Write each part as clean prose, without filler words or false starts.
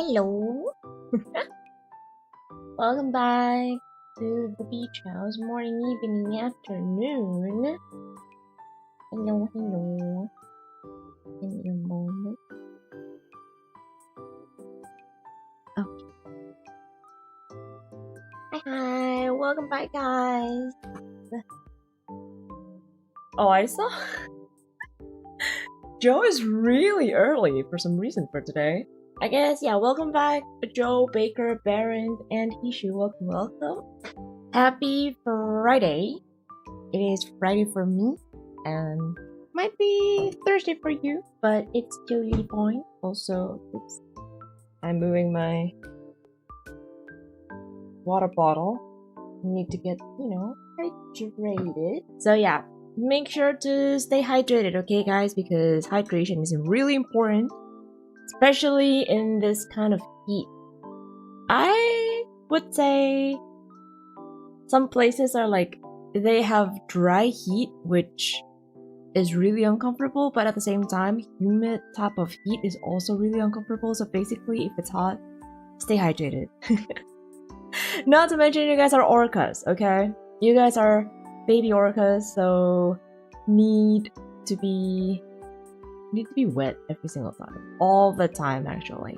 Hello. Welcome back to the beach house. Morning, evening, afternoon. Hello. Give me a moment. Okay. Hi. Welcome back, guys. Oh, I saw. Joe is really early for some reason for today. I guess, yeah, welcome back, Joe, Baker, Baron, and Ishu. Welcome. Happy Friday. It is Friday for me, and might be Thursday for you, but it's totally fine. Also, oops, I'm moving my water bottle. Need to get, hydrated. So yeah, make sure to stay hydrated, okay, guys, because hydration is really important. Especially in this kind of heat. I would say some places are like, they have dry heat, which is really uncomfortable, but at the same time, humid type of heat is also really uncomfortable. So basically, if it's hot, stay hydrated. Not to mention you guys are orcas, okay? You guys are baby orcas, so need to be wet every single time. All the time, actually.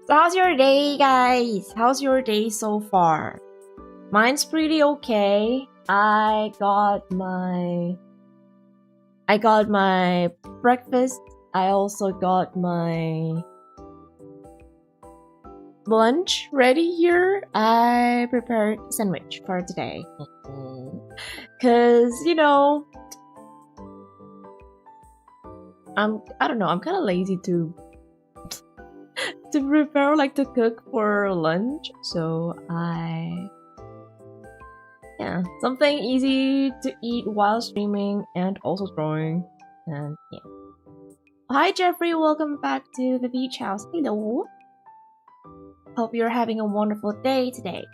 So how's your day, guys? How's your day so far? Mine's pretty okay. I got my breakfast. I also got my lunch ready here. I prepared a sandwich for today. Cause, I don't know, I'm kind of lazy to prepare, to cook for lunch, so something easy to eat while streaming and also drawing, and yeah. Hi Jeffrey, welcome back to the beach house. Hello. Hope you're having a wonderful day today.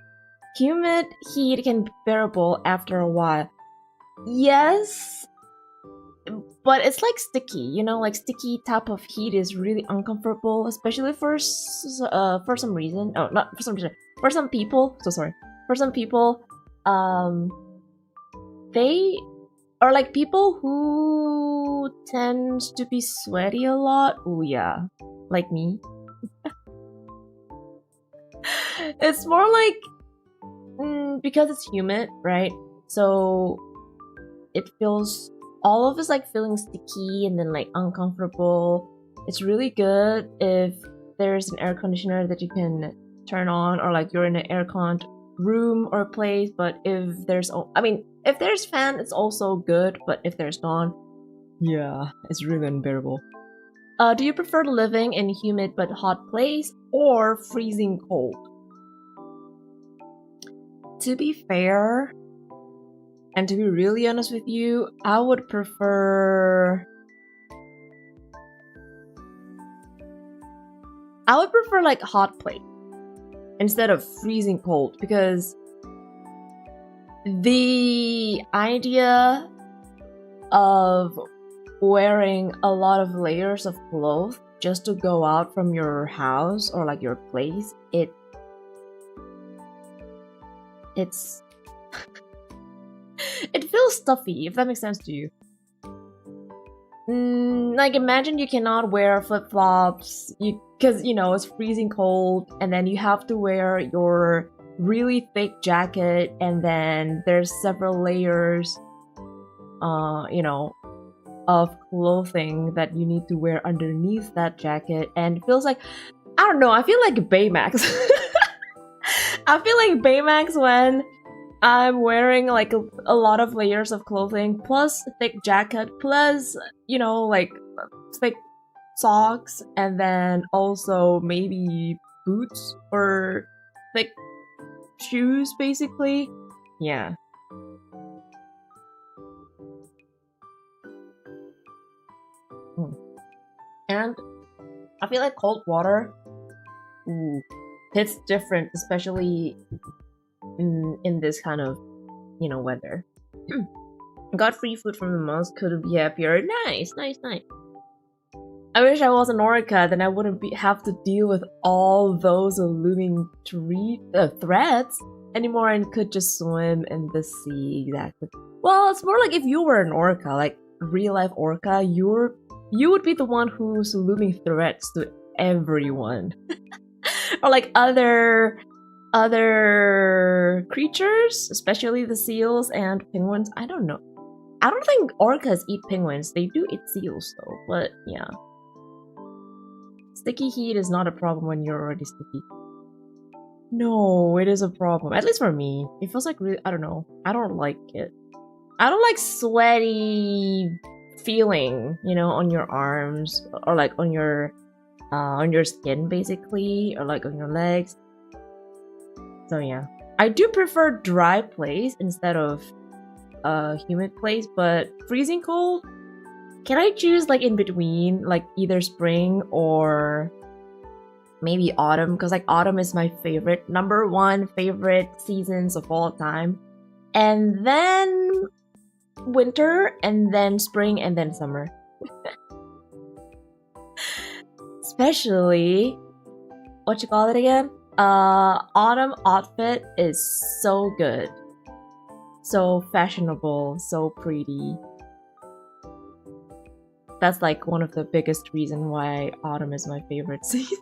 Humid heat can be bearable after a while. Yes. But it's sticky, sticky type of heat is really uncomfortable, especially for some reason. Oh, not for some reason. For some people, For some people, they are people who tends to be sweaty a lot. Oh yeah, like me. It's more because it's humid, right? So it feels. All of us feeling sticky and then uncomfortable. It's really good if there's an air conditioner that you can turn on, or you're in an air-conned room or place. But if there's fan, it's also good. But if there's none, yeah, it's really unbearable. Do you prefer living in humid but hot place or freezing cold? To be fair, and to be really honest with you, I would prefer hot plate instead of freezing cold, because the idea of wearing a lot of layers of clothes just to go out from your house or your place, it's it feels stuffy, if that makes sense to you. Imagine you cannot wear flip-flops because, it's freezing cold, and then you have to wear your really thick jacket, and then there's several layers, of clothing that you need to wear underneath that jacket, and it feels I don't know, I feel like Baymax. I feel like Baymax when I'm wearing a lot of layers of clothing, plus a thick jacket, plus, thick socks, and then also maybe boots or thick shoes, basically. Yeah. And I feel like cold water, hits different, especially in this kind of, weather. Got free food from the monks, couldn't be happier. Nice. I wish I was an orca, then I wouldn't have to deal with all those looming threats anymore and could just swim in the sea. Exactly. Well, it's more like if you were an orca, like real life orca, you would be the one who's looming threats to everyone. Or like other creatures, especially the seals and penguins. I don't know. I don't think orcas eat penguins. They do eat seals though, but yeah. Sticky heat is not a problem when you're already sticky. No, it is a problem. At least for me. It feels like really, I don't know. I don't like it. I don't like sweaty feeling, you know, on your arms or like on your skin basically, or like on your legs. So yeah. I do prefer dry place instead of humid place, but freezing cold, can I choose like in between, like either spring or maybe autumn? Because like autumn is my favorite, #1 favorite seasons of all time, and then winter, and then spring, and then summer. Especially, what you call it again? Autumn outfit is so good. So fashionable, so pretty. That's like one of the biggest reasons why autumn is my favorite season.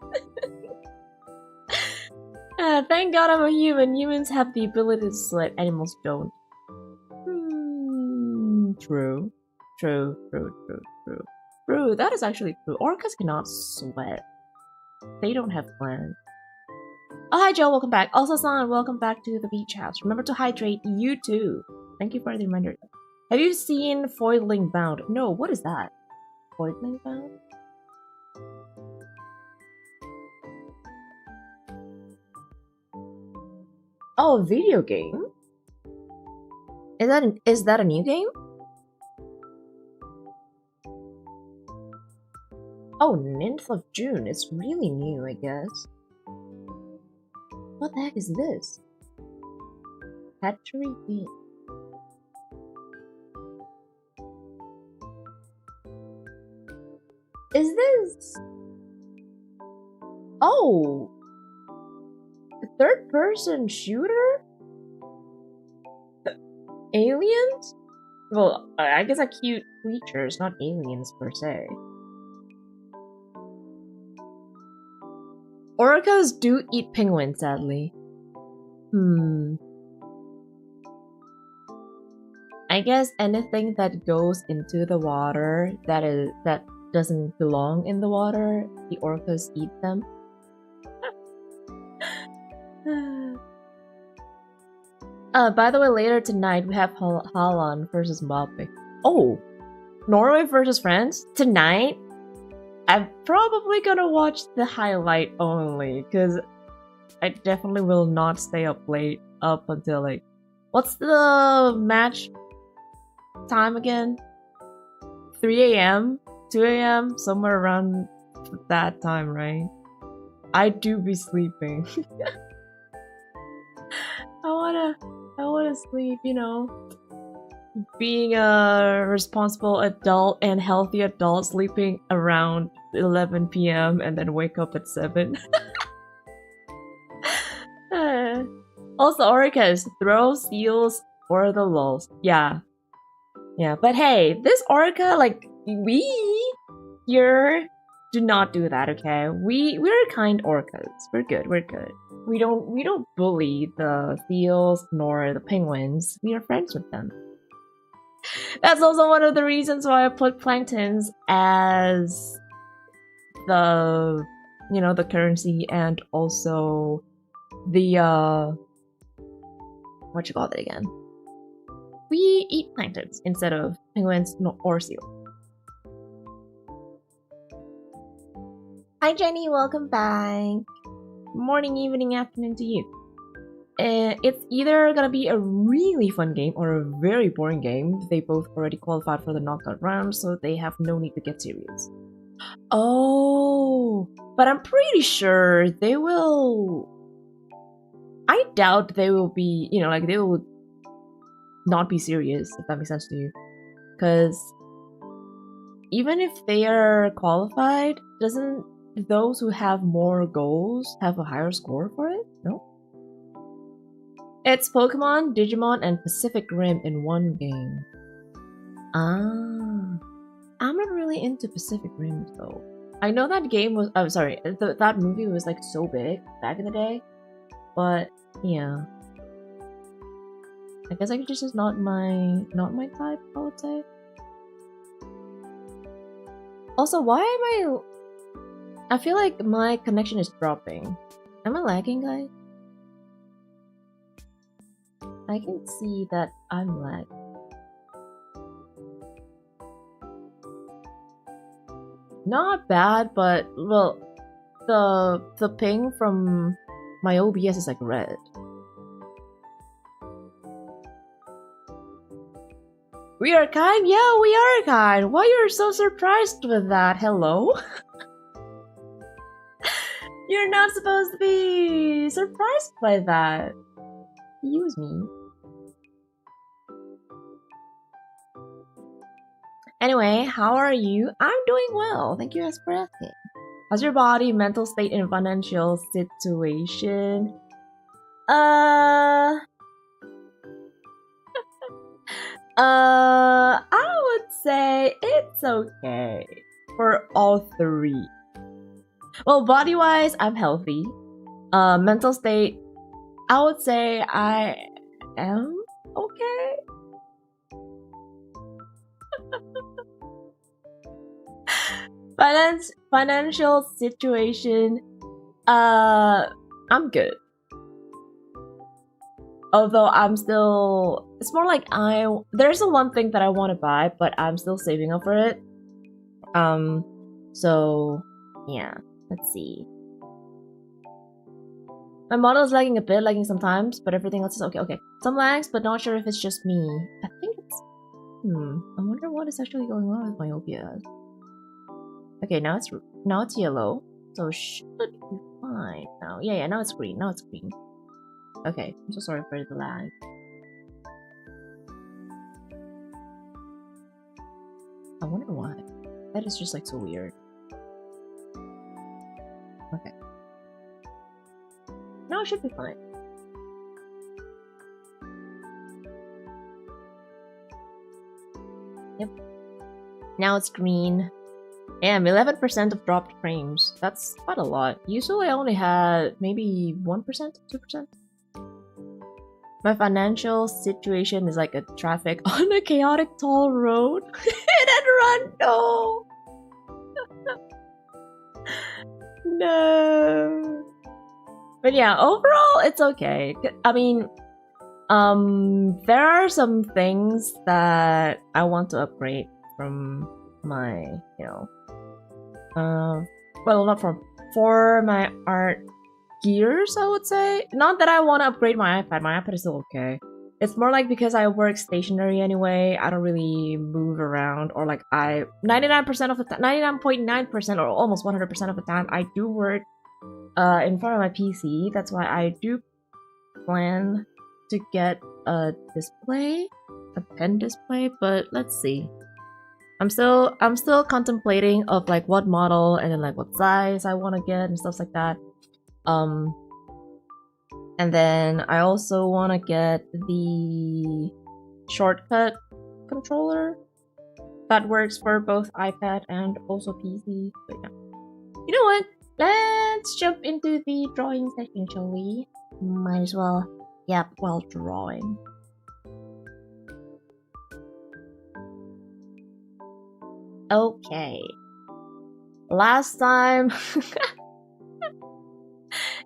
Thank God I'm a human. Humans have the ability to sweat, animals don't. True. True. That is actually true. Orcas cannot sweat. They don't have glands. Oh, hi Joe, welcome back. Also, San, welcome back to the beach house. Remember to hydrate, you too. Thank you for the reminder. Have you seen Foiling Bound? No, what is that? Foiling Bound? Oh, a video game? Is that a new game? Oh, 9th of June. It's really new, I guess. What the heck is this? Hatchery game. Is this? Oh! A third-person shooter? Aliens? Well, I guess are cute creatures, not aliens per se. Orcas do eat penguins, sadly. I guess anything that goes into the water that doesn't belong in the water, the orcas eat them. By the way, later tonight we have Holland versus Mbappe. Oh, Norway versus France tonight. I'm probably gonna watch the highlight only, because I definitely will not stay up late up until like, what's the match time again? 3 a.m? 2 a.m? Somewhere around that time, right? I do be sleeping. I wanna sleep, you know. Being a responsible adult and healthy adult, sleeping around 11 p.m. and then wake up at 7. Also, orcas throw seals for the lulz. Yeah, but hey, this orca, like, we here do not do that, okay? We're kind orcas. We're good. We don't bully the seals nor the penguins. We are friends with them. That's also one of the reasons why I put planktons as the, you know, the currency, and also the what you call it again? We eat planktons instead of penguins or seal. Hi Jenny, welcome back. Morning, evening, afternoon to you. It's either gonna be a really fun game or a very boring game. They both already qualified for the knockout round, so they have no need to get serious. Oh, but I'm pretty sure they will. I doubt they will be, you know, like they will not be serious, if that makes sense to you. Because even if they are qualified, doesn't those who have more goals have a higher score for it? No? It's Pokemon, Digimon, and Pacific Rim in one game. Ah. I'm not really into Pacific Rim though. I know that game was- I'm sorry, that movie was like so big back in the day. But, yeah. I guess like, this is not my type, I would say. Also, why am I feel like my connection is dropping. Am I lagging, guys? I can see that I'm lagging. Not bad, but well, the ping from my OBS is like red. We are kind? Yeah, we are kind. Why you're so surprised with that? Hello? You're not supposed to be surprised by that. Use me. Anyway, how are you? I'm doing well. Thank you guys for asking. How's your body, mental state, and financial situation? I would say it's okay for all three. Well, body-wise, I'm healthy. Mental state, I would say I am okay. Financial situation, I'm good. Although I'm still, it's more like there's the one thing that I want to buy, but I'm still saving up for it. So yeah, let's see. My model is lagging a bit, lagging sometimes, but everything else is okay. Okay, some lags, but not sure if it's just me. I think it's, I wonder what is actually going on with my OBS. Okay, now it's yellow, so should be fine now. Yeah, now it's green. Now it's green. Okay, I'm so sorry for the lag. I wonder why. That is just like so weird. Okay. Now it should be fine. Yep. Now it's green. Damn, 11% of dropped frames. That's quite a lot. Usually I only had maybe 1%, 2%. My financial situation is like a traffic on a chaotic tall road. Hit and run, no! No. But yeah, overall it's okay. I mean, there are some things that I want to upgrade from my, you know, well, not for my art gears, I would say. Not that I want to upgrade my iPad is still okay. It's more like because I work stationary anyway, I don't really move around, or like 99% of the time, 99.9% or almost 100% of the time, I do work in front of my PC. That's why I do plan to get a display, a pen display, but let's see. I'm still contemplating of like what model and then like what size I want to get and stuff like that. And then I also want to get the shortcut controller that works for both iPad and also PC. But yeah. You know what? Let's jump into the drawing session, shall we? Might as well yap while drawing. Okay. Last time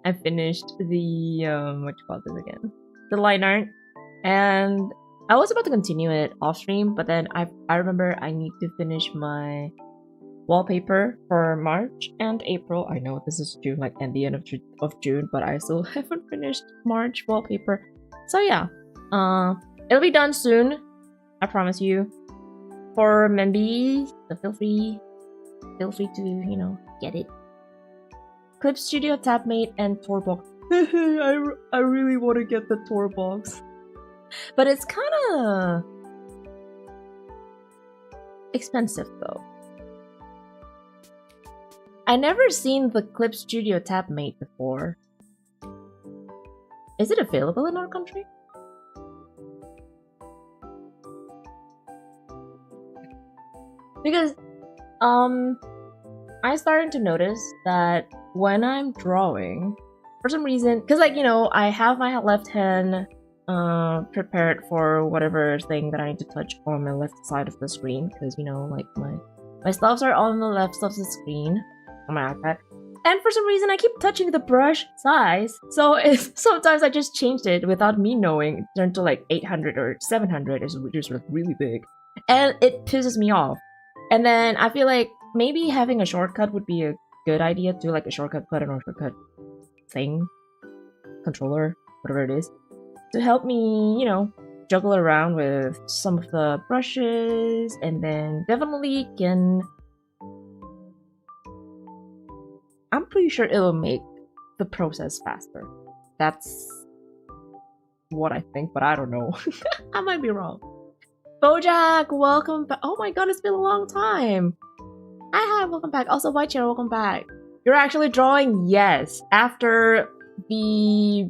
I finished the what you call this again? The line art, and I was about to continue it off stream, but then I remember I need to finish my wallpaper for March and April. I know this is June, like at the end of June, but I still haven't finished March wallpaper. So yeah, it'll be done soon. I promise you. For members, so feel free to, you know, get it. Clip Studio, Tabmate, and Torbox. I really want to get the Torbox, but it's kind of expensive though. I never seen the Clip Studio Tabmate before. Is it available in our country? Because I started to notice that when I'm drawing, for some reason, because like, you know, I have my left hand prepared for whatever thing that I need to touch on my left side of the screen, because, you know, like my stuffs are on the left side of the screen on my iPad, and for some reason I keep touching the brush size, so sometimes I just changed it without me knowing. It turned to like 800 or 700, is just really big, and it pisses me off. And then I feel like maybe having a shortcut would be a good idea, to like a shortcut button or shortcut thing, controller, whatever it is, to help me, you know, juggle around with some of the brushes, and then definitely can... I'm pretty sure it'll make the process faster. That's what I think, but I don't know. I might be wrong. Bojack, welcome back. Oh my god, it's been a long time. Hi, welcome back. Also, White Chair, welcome back. You're actually drawing? Yes. After the,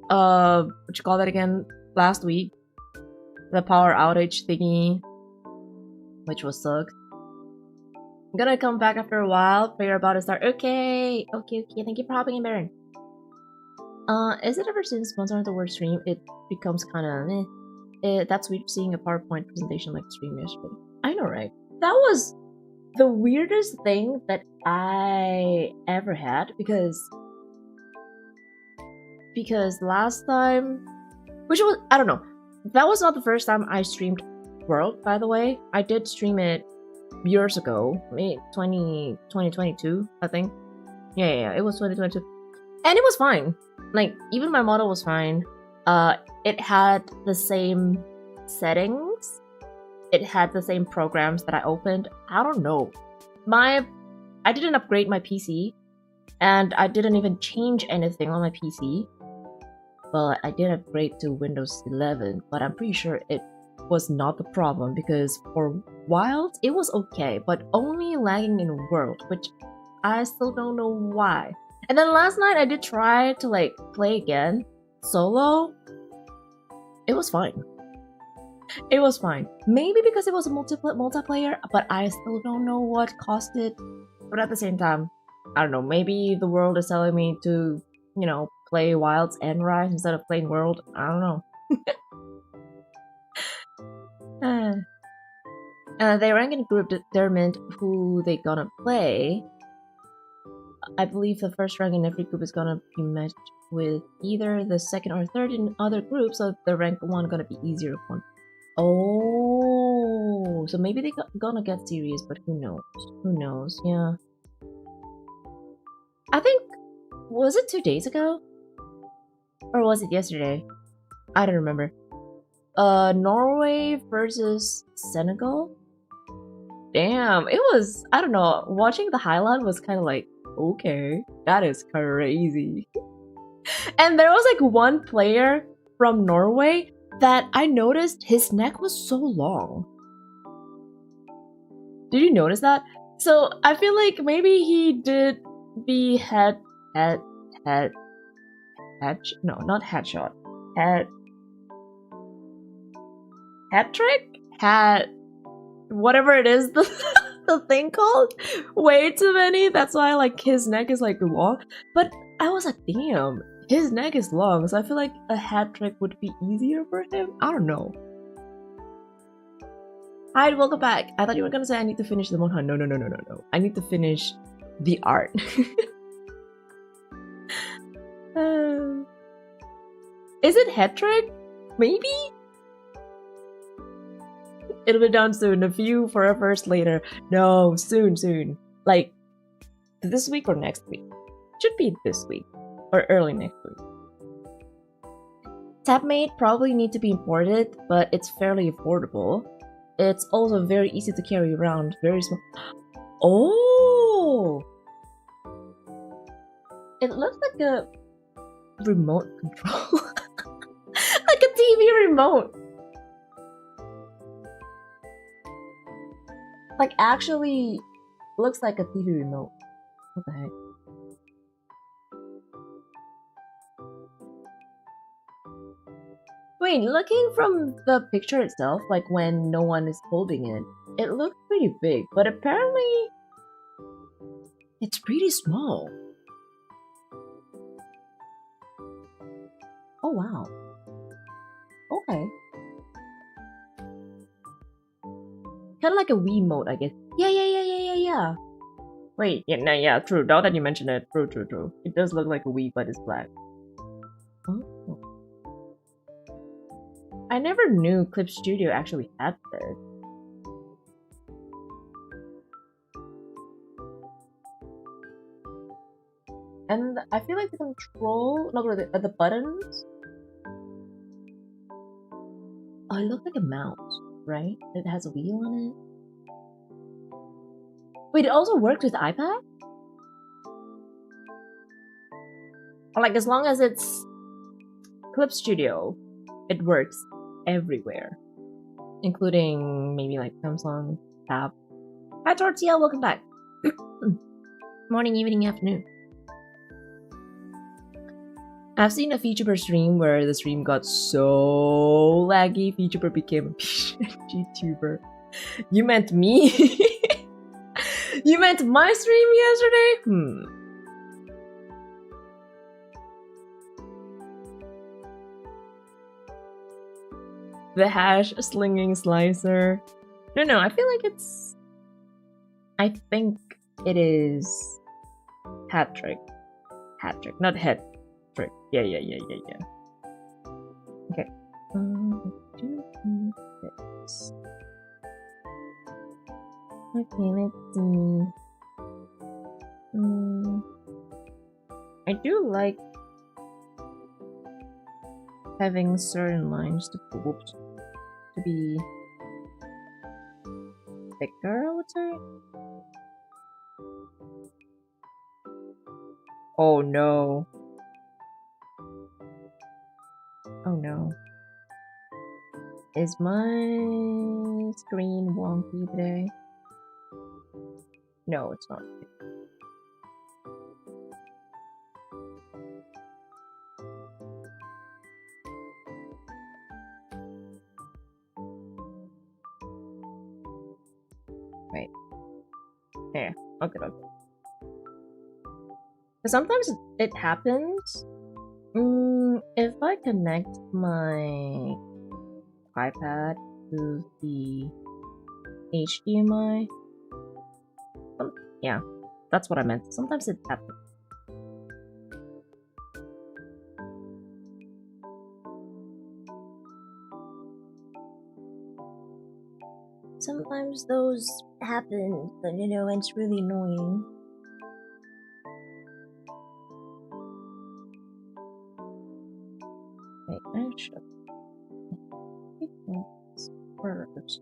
what you call that again? Last week. The power outage thingy. Which was sucked. I'm gonna come back after a while. But you're about to start. Okay. Okay. Thank you for hopping in, Baron. Is it ever since once on the word stream, it becomes kinda meh. That's weird seeing a PowerPoint presentation like stream yesterday. I know, right? That was the weirdest thing that I ever had, because last time, which was, I don't know, that was not the first time I streamed World, by the way. I did stream it years ago, maybe 2022, I think. Yeah, it was 2022. And it was fine. Like, even my model was fine. It had the same settings. It had the same programs that I opened. I don't know. I didn't upgrade my PC, and I didn't even change anything on my PC. But I did upgrade to Windows 11, but I'm pretty sure it was not the problem, because for Wild, it was okay, but only lagging in World, which I still don't know why. And then last night I did try to like play again, solo. It was fine. It was fine. Maybe because it was a multiplayer, but I still don't know what caused it. But at the same time, I don't know, maybe the world is telling me to, you know, play Wilds and Rise instead of playing World. I don't know. They rank in group determined who they gonna play. I believe the first rank in every group is gonna be matched with either the second or third in other groups, so the rank one gonna be easier one. Oh, so maybe they gonna get serious, but who knows? Who knows? Yeah. I think, was it 2 days ago? Or was it yesterday? I don't remember. Norway versus Senegal? Damn, it was, I don't know, watching the highlight was kind of like, okay, that is crazy. And there was like one player from Norway that I noticed his neck was so long. Did you notice that? So I feel like maybe he did the hat trick? Whatever it is, the thing called? Way too many, that's why like his neck is like long. But I was like, damn, his neck is long, so I feel like a hat trick would be easier for him? I don't know. Hi, welcome back. I thought you were gonna say I need to finish the Monhan. No. I need to finish the art. Is it hat trick? Maybe? It'll be done soon. A few forever's later. No, soon. Like, this week or next week? Should be this week. Or early next week. Tabmate probably need to be imported, but it's fairly affordable. It's also very easy to carry around. Very small. Oh! It looks like a remote control. Like a TV remote. Like, actually looks like a TV remote. What the heck? Wait, looking from the picture itself, like when no one is holding it, it looks pretty big, but apparently it's pretty small. Oh wow. Okay. Kind of like a Wii mode, I guess. Yeah. Wait, yeah, true. Now that you mention it, true. It does look like a Wii, but it's black. Oh. I never knew Clip Studio actually had this. And I feel like the control, the buttons. Oh, it looks like a mouse, right? It has a wheel on it. Wait, it also works with iPad? Or like as long as it's Clip Studio, it works everywhere, including maybe like Samsung tab. Hi Tortilla, welcome back. Morning, evening, afternoon. I've seen a Vtuber stream where the stream got so laggy, Vtuber became a GTuber. You meant me? You meant my stream yesterday? The hash slinging slicer. No, I feel like it's... I think it is... Hat trick, not head trick. Yeah. Okay. Okay, let's see. I do like having certain lines to be thicker, I would say. Oh no. Is my screen wonky today? No, it's not. Wait. Yeah, okay. Sometimes it happens if I connect my iPad to the HDMI. Yeah, that's what I meant. Sometimes it happens. Sometimes those happen, but you know, it's really annoying. Wait, I should take this first.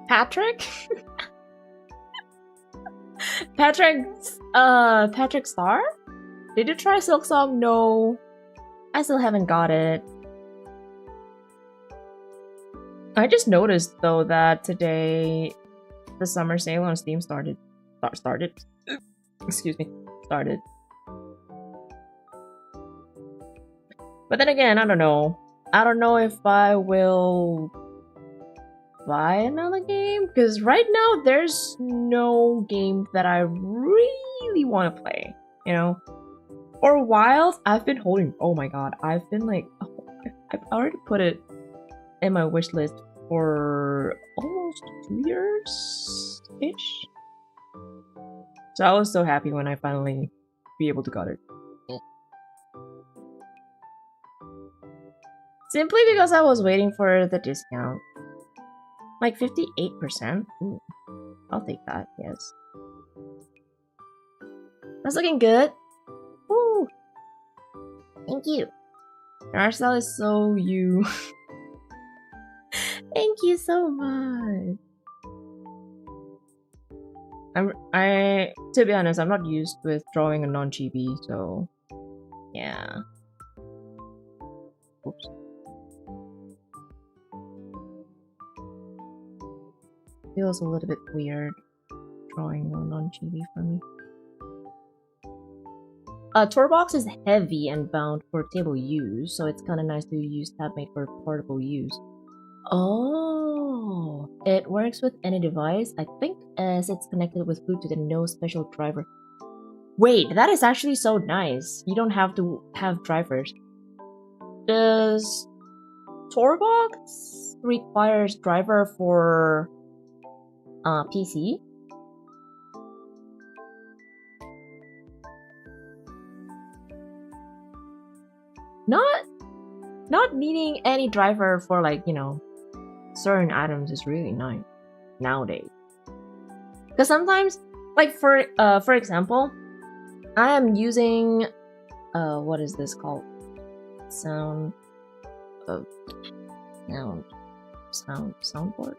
Patrick? Patrick Star? Did you try Silk Song? No. I still haven't got it. I just noticed though that today the summer sale on Steam started. Excuse me. Started. But then again, I don't know. I don't know if I will buy another game, because right now there's no game that I really want to play, you know? For a while, I've been holding, oh my god, I've been like, I've already put it in my wish list for almost 2 years-ish. So I was so happy when I finally be able to got it. Simply because I was waiting for the discount. Like 58%? Ooh, I'll take that, yes. That's looking good. Woo! Thank you. Your art style is so you. Thank you so much. To be honest, I'm not used with drawing a non-chibi, so Yeah. Oops. Feels a little bit weird drawing on chibi for me. Tourbox is heavy and bound for table use, so it's kind of nice to use TabMate for portable use. Oh, it works with any device, I think, as it's connected with Bluetooth and no special driver. Wait, that is actually so nice. You don't have to have drivers. Does Tourbox requires driver for PC? Not needing any driver for, like, you know, certain items is really nice nowadays. Because sometimes, like, for example, I am using what is this called? Soundboard? No, it's not soundboard.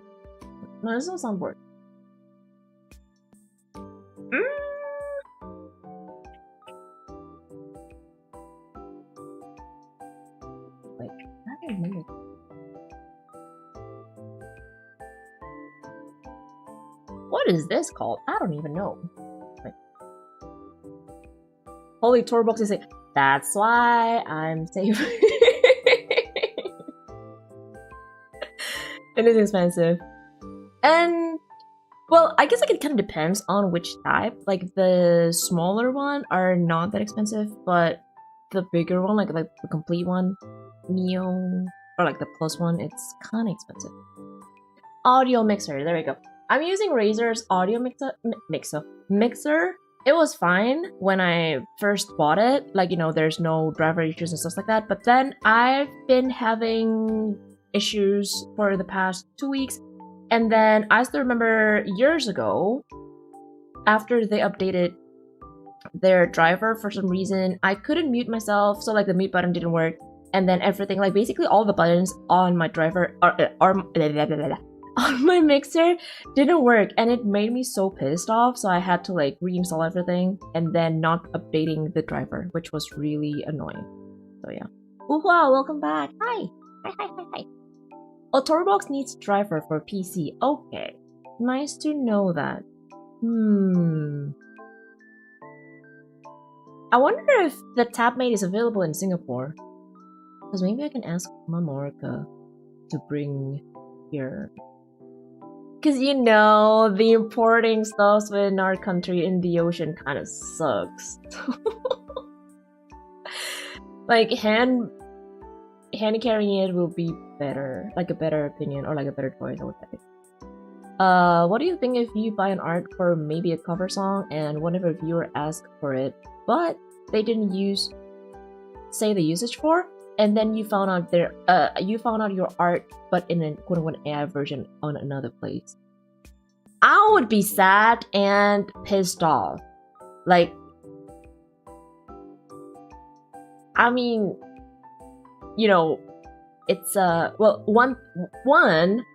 Wait, I don't remember. What is this called? I don't even know. Wait. Holy Tourbox is like, that's why I'm safe. It is expensive. And, well, I guess like it kind of depends on which type. Like the smaller one are not that expensive, but the bigger one, like the complete one, Neo, or like the plus one, it's kind of expensive. Audio mixer, there we go. I'm using Razer's audio mixer. It was fine when I first bought it. Like, you know, there's no driver issues and stuff like that. But then I've been having issues for the past 2 weeks. And then I still remember years ago, after they updated their driver, for some reason, I couldn't mute myself. So like the mute button didn't work. And then everything, like basically all the buttons on my driver on my mixer didn't work, and it made me so pissed off, so I had to like reinstall everything and then not updating the driver, which was really annoying. So yeah. Ooh, wow, welcome back. Hi. Hi. Oh, Tourbox needs driver for PC. Okay. Nice to know that. I wonder if the TabMate is available in Singapore. Because maybe I can ask Mamorka to bring here. Because, you know, the importing stuff in our country in the ocean kind of sucks. Like, hand carrying it will be better. Like, a better opinion, or like a better choice, I would say. What do you think if you buy an art for maybe a cover song and one of a viewer asked for it, but they didn't say the usage for, and then you found out your art, but in a quote-unquote AI version on another place? I would be sad and pissed off. Like, I mean, you know, it's well, one,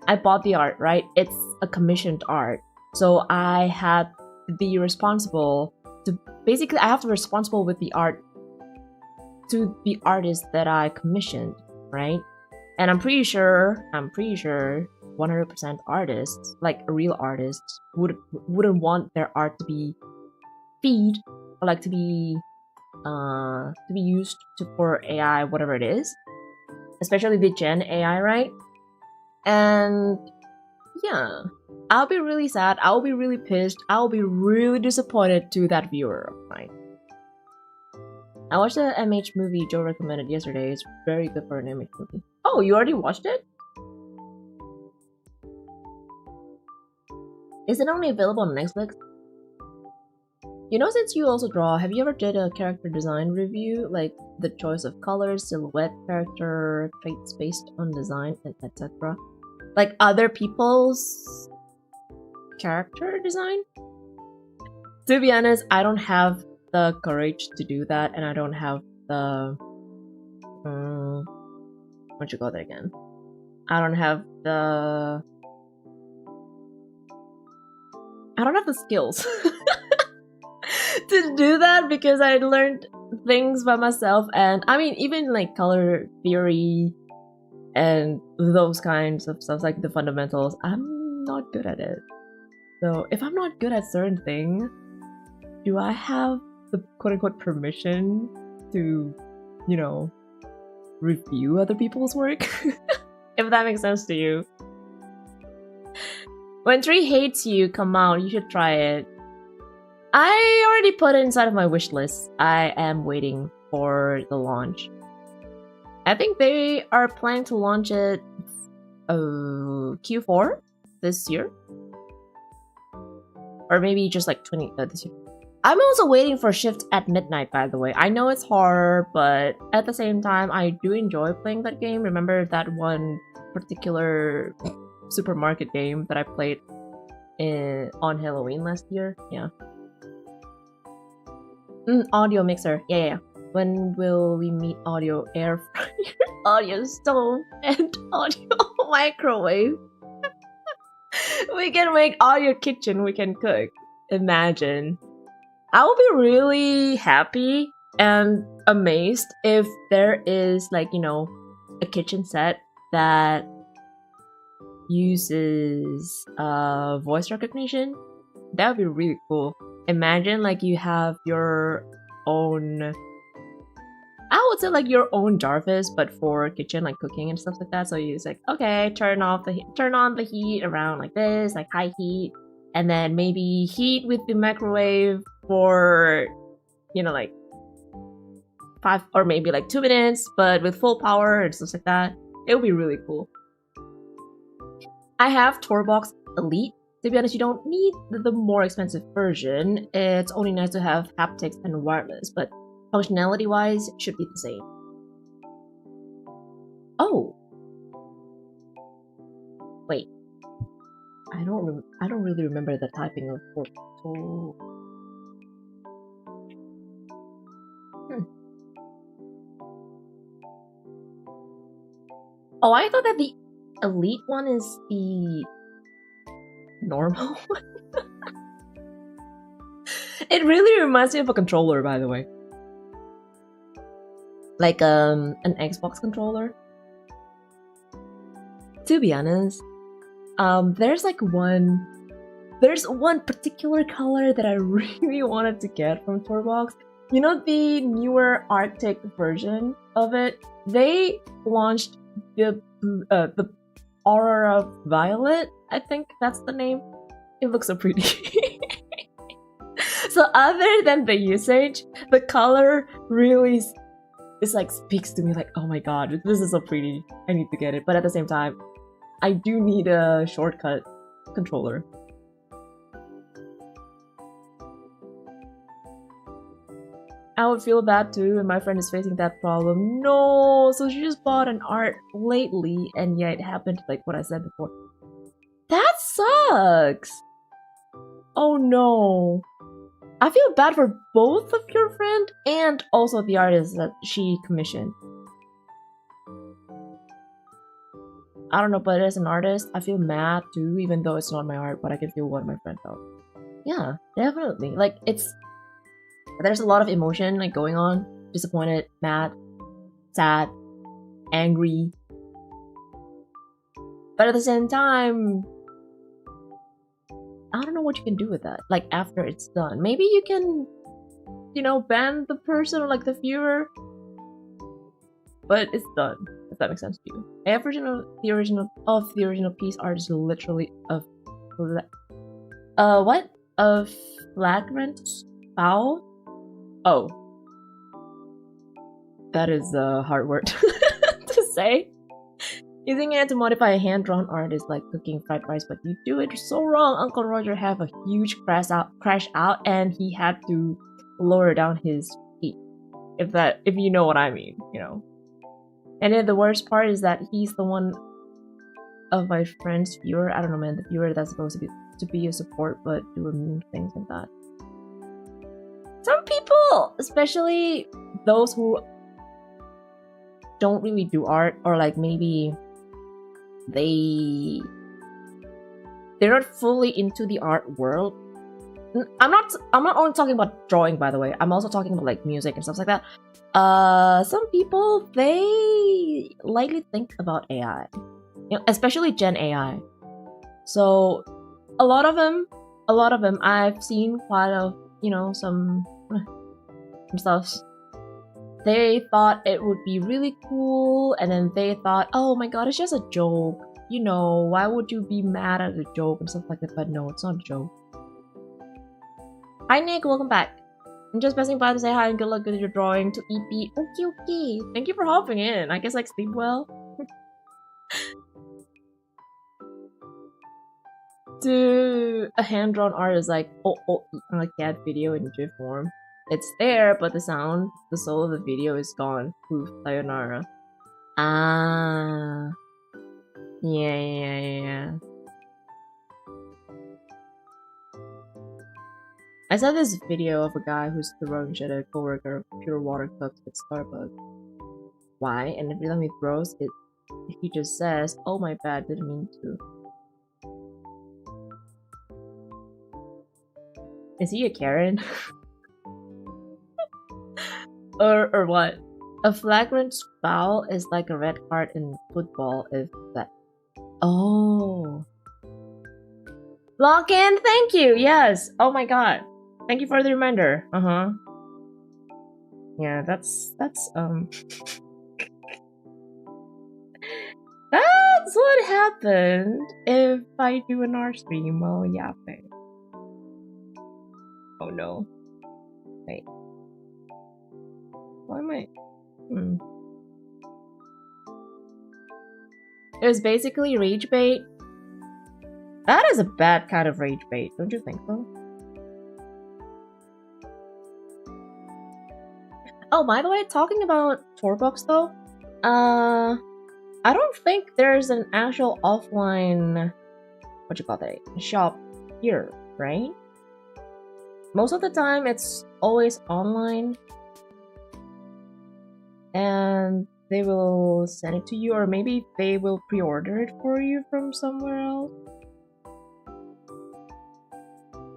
I bought the art, right? It's a commissioned art, so I had to be responsible to basically I have to be responsible with the art to the artist that I commissioned, right? And I'm pretty sure 100% artists, like real artists, wouldn't want their art to be feed or like to be used for AI, whatever it is, especially the Gen AI, right? And yeah, I'll be really sad. I'll be really pissed. I'll be really disappointed to that viewer of mine. I watched the MH movie Joe recommended yesterday. It's very good for an MH movie. Oh, you already watched it? Is it only available on Netflix? You know, since you also draw, have you ever did a character design review? Like the choice of colors, silhouette, character traits based on design, and etc. Like other people's character design? To be honest, I don't have the courage to do that, and I don't have the what you call that again? I don't have the skills to do that, because I learned things by myself, and I mean, even like color theory and those kinds of stuff, like the fundamentals, I'm not good at it. So if I'm not good at certain things, do I have the quote-unquote permission to, you know, review other people's work? If that makes sense to you. When Tree Hates You come out, you should try it. I already put it inside of my wish list. I am waiting for the launch. I think they are planning to launch it Q4 this year. Or maybe just like this year. I'm also waiting for Shift at Midnight, by the way. I know it's horror, but at the same time, I do enjoy playing that game. Remember that one particular supermarket game that I played on Halloween last year? Yeah. Audio mixer. Yeah. When will we meet audio air fryer, audio stove, and audio microwave? We can make audio kitchen. We can cook. Imagine. I will be really happy and amazed if there is, like, you know, a kitchen set that uses voice recognition. That would be really cool. Imagine like you have your own, I would say like your own Jarvis, but for kitchen, like cooking and stuff like that. So you just like, okay, turn on the heat around like this, like high heat, and then maybe heat with the microwave for, you know, like 5 or maybe like 2 minutes, but with full power and stuff like that. It would be really cool. I have Torbox Elite. To be honest, you don't need the more expensive version. It's only nice to have haptics and wireless, but functionality-wise, it should be the same. Oh, wait. I don't really remember the typing of portal. Oh, I thought that the Elite one is the normal one. It really reminds me of a controller, by the way. Like an Xbox controller. To be honest, there's one particular color that I really wanted to get from Torbox. You know, the newer Arctic version of it. They launched the Aurora Violet, I think that's the name. It looks so pretty. So other than the usage, the color really is like speaks to me like, oh my god, this is so pretty. I need to get it. But at the same time, I do need a shortcut controller. I would feel bad too, and my friend is facing that problem. No, so she just bought an art lately, and yeah, it happened like what I said before. That sucks! Oh no. I feel bad for both of your friend and also the artist that she commissioned. I don't know, but as an artist, I feel mad too, even though it's not my art, but I can feel what my friend felt. Yeah, definitely. Like, there's a lot of emotion like going on. Disappointed, mad, sad, angry. But at the same time, I don't know what you can do with that. Like after it's done. Maybe you can, you know, ban the person or like the viewer. But it's done, if that makes sense to you. Every the original piece art is literally a flagrant foul? Oh. That is a hard word to say. Using it to modify a hand-drawn art is like cooking fried rice, but you do it so wrong. Uncle Roger had a huge crash out, and he had to lower down his feet. If you know what I mean, you know. And then the worst part is that he's the one of my friend's viewer. I don't know, man. The viewer that's supposed to be a support, but doing things like that. Some people, especially those who don't really do art, or like maybe they're not fully into the art world, I'm not only talking about drawing, by the way. I'm also talking about like music and stuff like that. Some people, they lightly think about AI, especially Gen AI. So a lot of them, I've seen quite of, some stuff. They thought it would be really cool, and then they thought, oh my god, it's just a joke. Why would you be mad at a joke and stuff like that? But no, it's not a joke. Hi Nick, welcome back. I'm just passing by to say hi and good luck with your drawing to EP. Okay. Thank you for hopping in. I guess sleep well. Dude, a hand-drawn art is like on a cat video in GIF form. It's there, but the soul of the video is gone. Oof, sayonara. Ah. Yeah. I saw this video of a guy who's throwing shit at a coworker of pure water cups at Starbucks. Why? And every time he throws it, he just says, "Oh my bad, didn't mean to." Is he a Karen? or what? A flagrant foul is like a red card in football if that. Oh. Lock in, thank you. Yes. Oh my god. Thank you for the reminder. Yeah, that's that's what happened if I do an R stream while yapping. Oh no. Wait. Why am I? It was basically rage bait. That is a bad kind of rage bait, don't you think so? Oh, by the way, talking about tour books though, I don't think there's an actual offline, shop here, right? Most of the time it's always online and they will send it to you, or maybe they will pre-order it for you from somewhere else.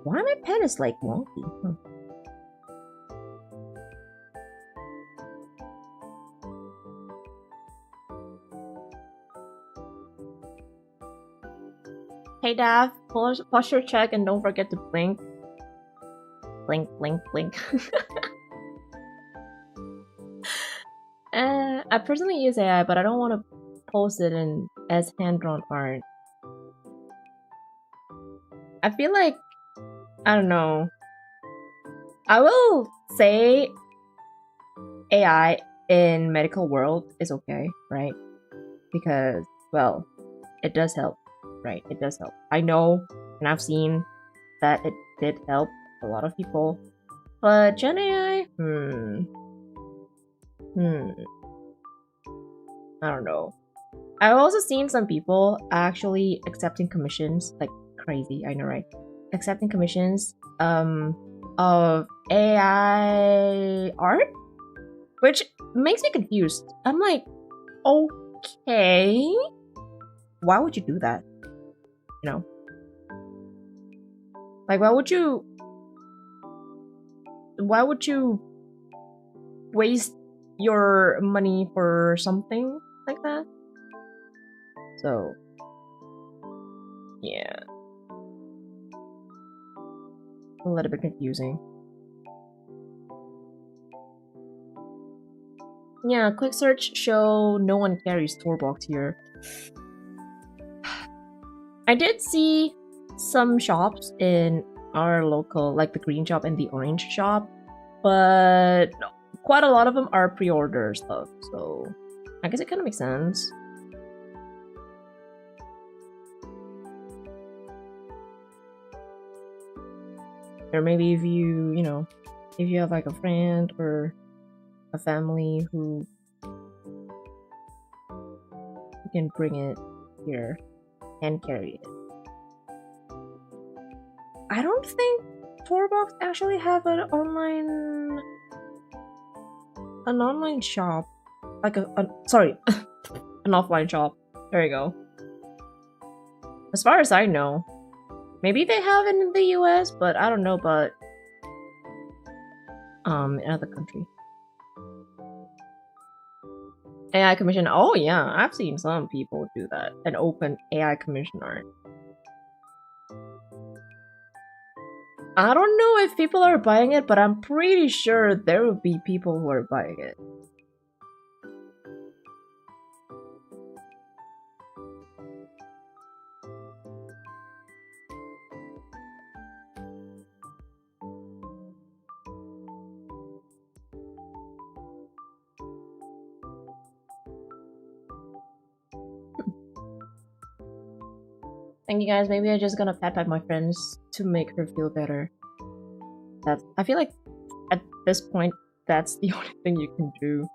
Why my pen is like wonky? Hey Daph, posture check and don't forget to blink. Blink. I personally use AI, but I don't want to post it as hand-drawn art. I feel like, I don't know. I will say AI in medical world is okay, right? Because, well, it does help, right? It does help. I know, and I've seen that it did help a lot of people. But Gen AI? I don't know. I've also seen some people actually accepting commissions, like crazy, I know, right? Accepting commissions of AI art, which makes me confused. I'm like, okay, why would you do that? Like, why would you waste your money for something like that? So yeah, a little bit confusing. Yeah, quick search show no one carries tour box here. I did see some shops in our local, like the green shop and the orange shop, but quite a lot of them are pre-order stuff, so I guess it kind of makes sense. Or maybe if you have like a friend or a family who you can bring it here and carry it. I don't think Tourbox actually have an online shop, like sorry, an offline shop. There you go. As far as I know, Maybe they have it in the US, but I don't know about in other country. AI commission. Oh yeah, I've seen some people do that and open AI commission art. I don't know if people are buying it, but I'm pretty sure there will be people who are buying it. Thank you guys. Maybe I'm just gonna pat my friends to make her feel better. I feel like at this point, that's the only thing you can do,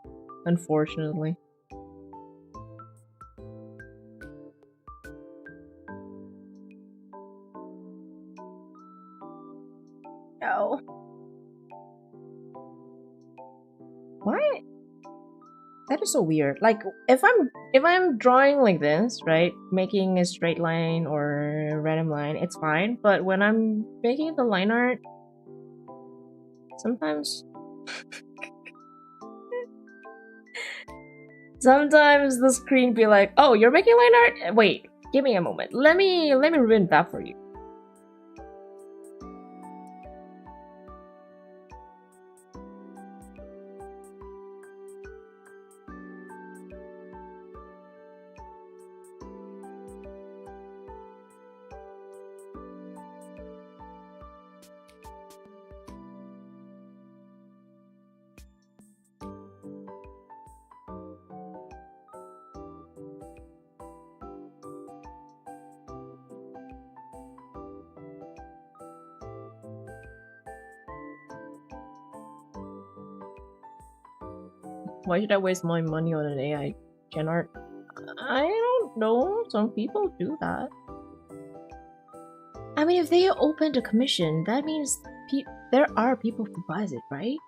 unfortunately. No. What? That is so weird. Like, if I'm drawing like this, right, making a straight line or a random line, it's fine. But when I'm making the line art, sometimes the screen be like, "Oh, you're making line art? Wait, give me a moment. Let me ruin that for you." Why should I waste my money on an AI gen art? I don't know. Some people do that. I mean, if they opened a commission, that means there are people who buys it, right?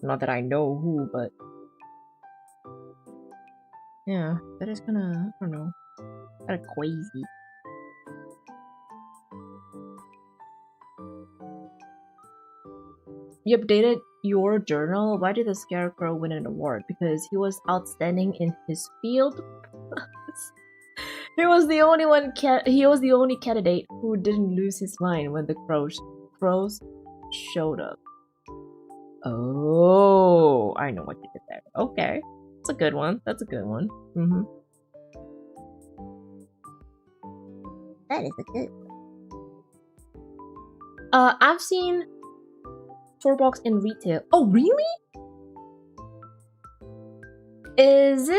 Not that I know who, but yeah, that is kinda, I don't know, kinda crazy. You updated your journal? Why did the Scarecrow win an award? Because he was outstanding in his field. He was the only he was the only candidate who didn't lose his mind when the crows showed up. Oh, I know what you did there. Okay, that's a good one. That's a good one. That is a good one. I've seen $4 in retail. Oh, really? Is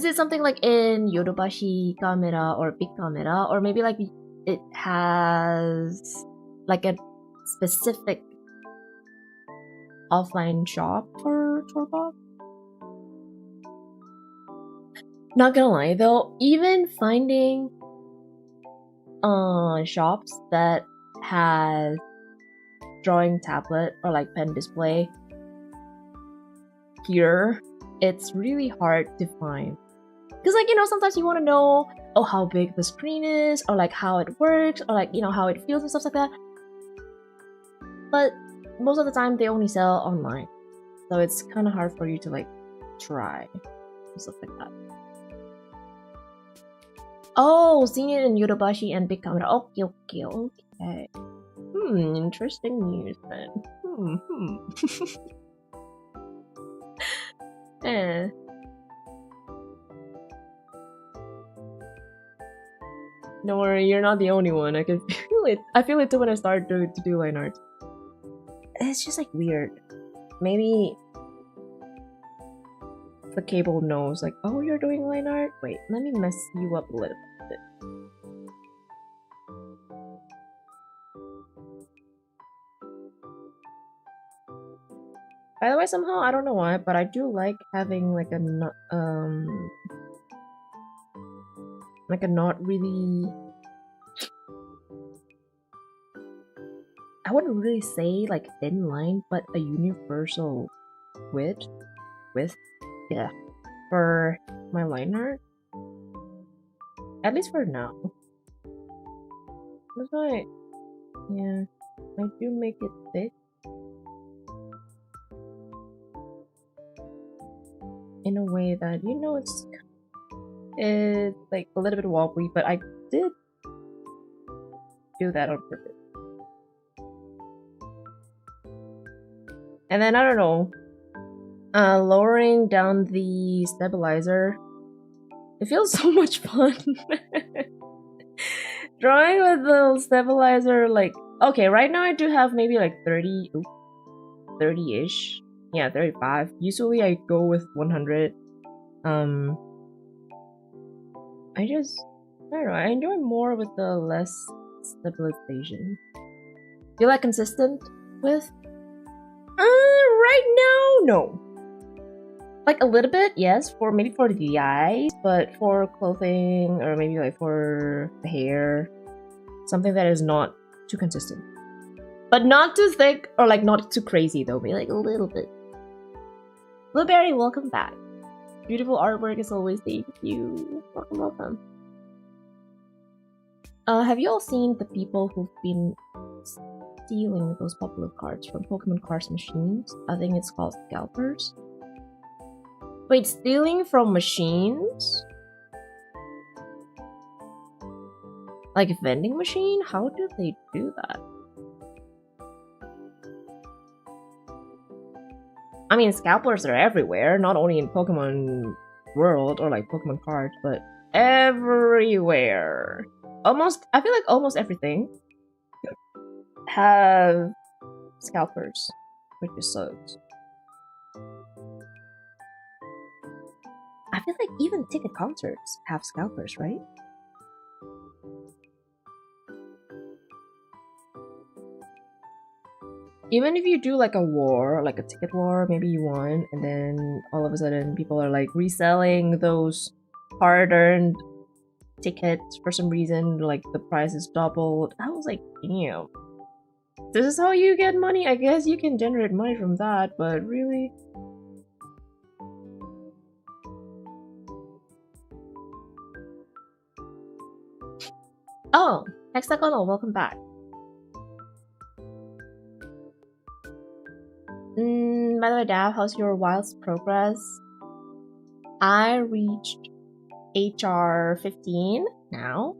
it something like in Yodobashi camera or big camera, or maybe like it has like a specific offline shop for $4? Not gonna lie though, even finding shops that has drawing tablet or like pen display here, it's really hard to find. Because like, you know, sometimes you want to know, oh, how big the screen is, or like how it works, or like, you know, how it feels and stuff like that. But most of the time they only sell online, so it's kind of hard for you to like try and stuff like that. Oh, seen it in Yodobashi and big camera. Okay. Interesting news then. Don't worry, you're not the only one. I can feel it. I feel it too when I start to do line art. It's just like weird. Maybe the cable knows, like, oh, you're doing line art? Wait, let me mess you up a little bit. By the way, somehow, I don't know why, but I do like having like a not really, I wouldn't really say like thin line, but a universal width, yeah, for my line art. At least for now. That's why, yeah, I do make it thick. In a way that, you know, it's like a little bit wobbly, but I did do that on purpose. And then, I don't know, lowering down the stabilizer, it feels so much fun. Drawing with the stabilizer, like, okay, right now I do have maybe like 30-ish. Yeah, 35. Usually I go with 100. I don't know, I enjoy more with the less stabilization. Feel like consistent with? Right now, no. Like a little bit, yes, maybe for the eyes, but for clothing or maybe like for the hair, something that is not too consistent. But not too thick or like not too crazy though, maybe like a little bit. Blueberry, welcome back. Beautiful artwork as always, thank you. Welcome. Have you all seen the people who've been stealing those popular cards from Pokemon cards machines? I think it's called scalpers. Wait, stealing from machines? Like a vending machine? How do they do that? I mean, scalpers are everywhere, not only in Pokemon World or like Pokemon cards, but everywhere. I feel like almost everything have scalpers, which is sucks. I feel like even ticket concerts have scalpers, right? Even if you do like a war, like a ticket war, maybe you won, and then all of a sudden people are like reselling those hard-earned tickets for some reason, like the price is doubled. I was like, damn. This is how you get money? I guess you can generate money from that, but really? Oh, Hexagonal, welcome back. By the way, Dav, how's your Wilds progress? I reached HR 15 now.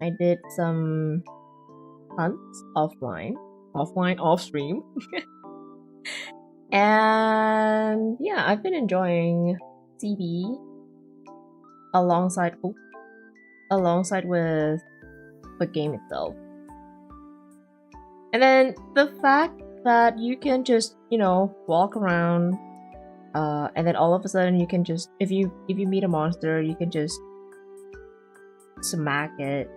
I did some hunts offline, off stream. And yeah, I've been enjoying CB alongside with the game itself. And then the fact that you can just, you know, walk around, and then all of a sudden you can just, if you meet a monster, you can just smack it.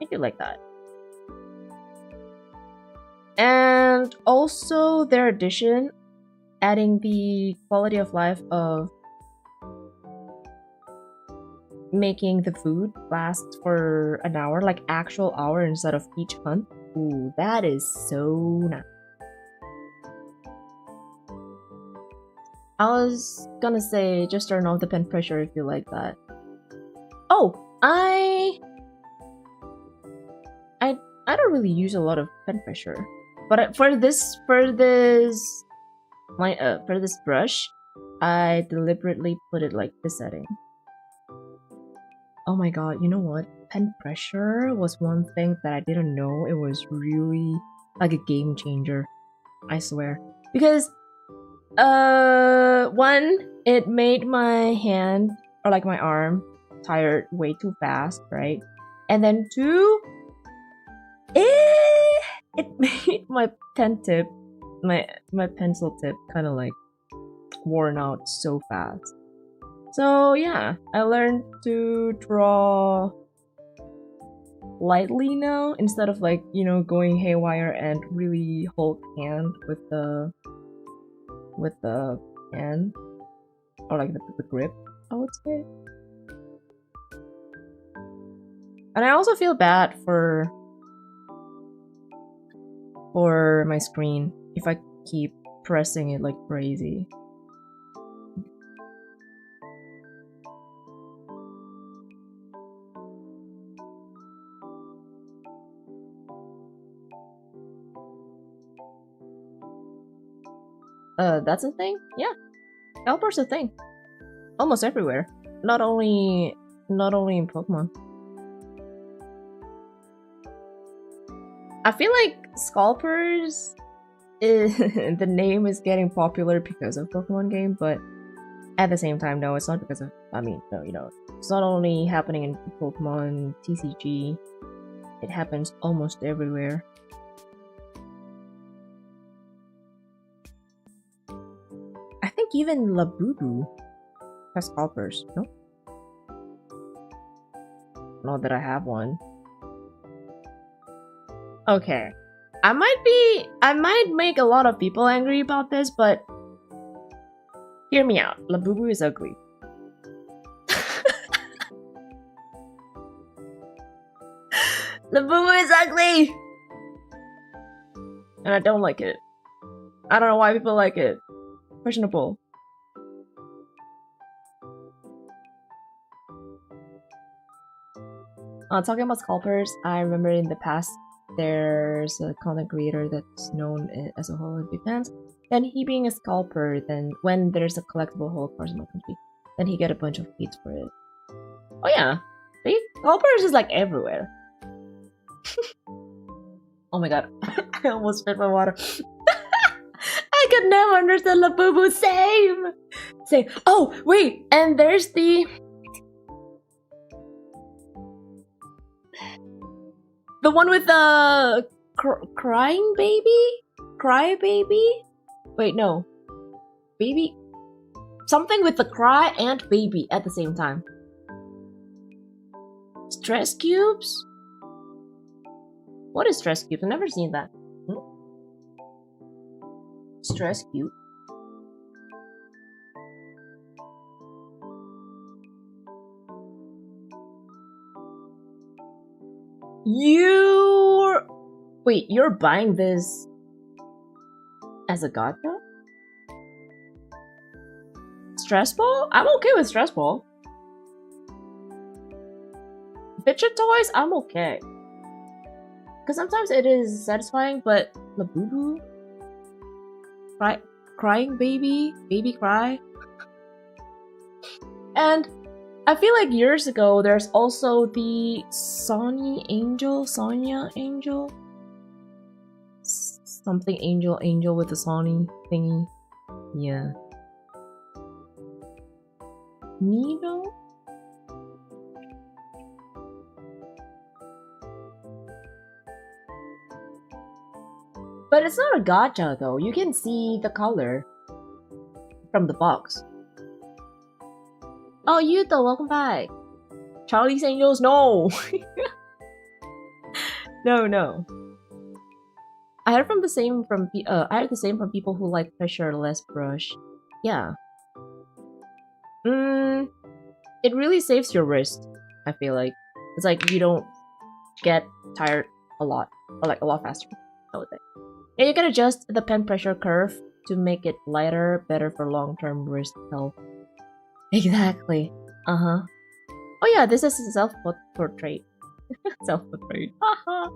I do like that. And also their addition, adding the quality of life of making the food last for an hour, like actual hour instead of each hunt. Ooh, that is so nice. I was gonna say just turn off the pen pressure if you like that. Oh, I don't really use a lot of pen pressure, but for this brush, I deliberately put it like this setting. Oh my god, you know what? Pen pressure was one thing that I didn't know. It was really like a game changer. I swear. Because one, it made my hand or like my arm tired way too fast, right? And then two, it made my pen tip, my pencil tip kind of like worn out so fast. So yeah, I learned to draw lightly now instead of like, you know, going haywire and really hold hand with the pen or like the grip, I would say. And I also feel bad for my screen if I keep pressing it like crazy. That's a thing? Yeah. Scalpers a thing. Almost everywhere. Not only in Pokemon. I feel like scalpers the name is getting popular because of Pokemon game, but at the same time, no, it's not because of, it's not only happening in Pokemon TCG, it happens almost everywhere. I think even Labubu has scalpers, no? Not that I have one. Okay. I might make a lot of people angry about this, but hear me out. Labubu is ugly. Labubu is ugly! And I don't like it. I don't know why people like it. Questionable. Talking about scalpers, I remember in the past there's a content creator that's known as a whole big fans. Then he being a scalper, then when there's a collectible whole card in my country, then he get a bunch of beats for it. Oh yeah, scalpers is like everywhere. Oh my god, I almost spit my water. I could never understand Labubu. Same. Oh wait, and there's the one with the crying baby? Cry baby? Wait, no. Baby? Something with the cry and baby at the same time. Stress cubes? What is stress cubes? I've never seen that. Stress cube? You're buying this as a gacha? Stress ball? I'm okay with stress ball. Fidget toys? I'm okay. Because sometimes it is satisfying, but Labubu? Crying baby? Baby cry? And I feel like years ago, there's also the Sonya Angel? Something Angel with the Sony thingy. Yeah. Nino? But it's not a gacha though. You can see the color from the box. Oh, Yuto, welcome back. Charlie's Angels, no. No. I heard the same from people who like pressure less brush. Yeah. It really saves your wrist. I feel like it's like you don't get tired a lot, or like a lot faster. I would say. Yeah, you can adjust the pen pressure curve to make it lighter, better for long-term wrist health. Exactly. Oh yeah, this is a self-portrait. Self-portrait. Haha.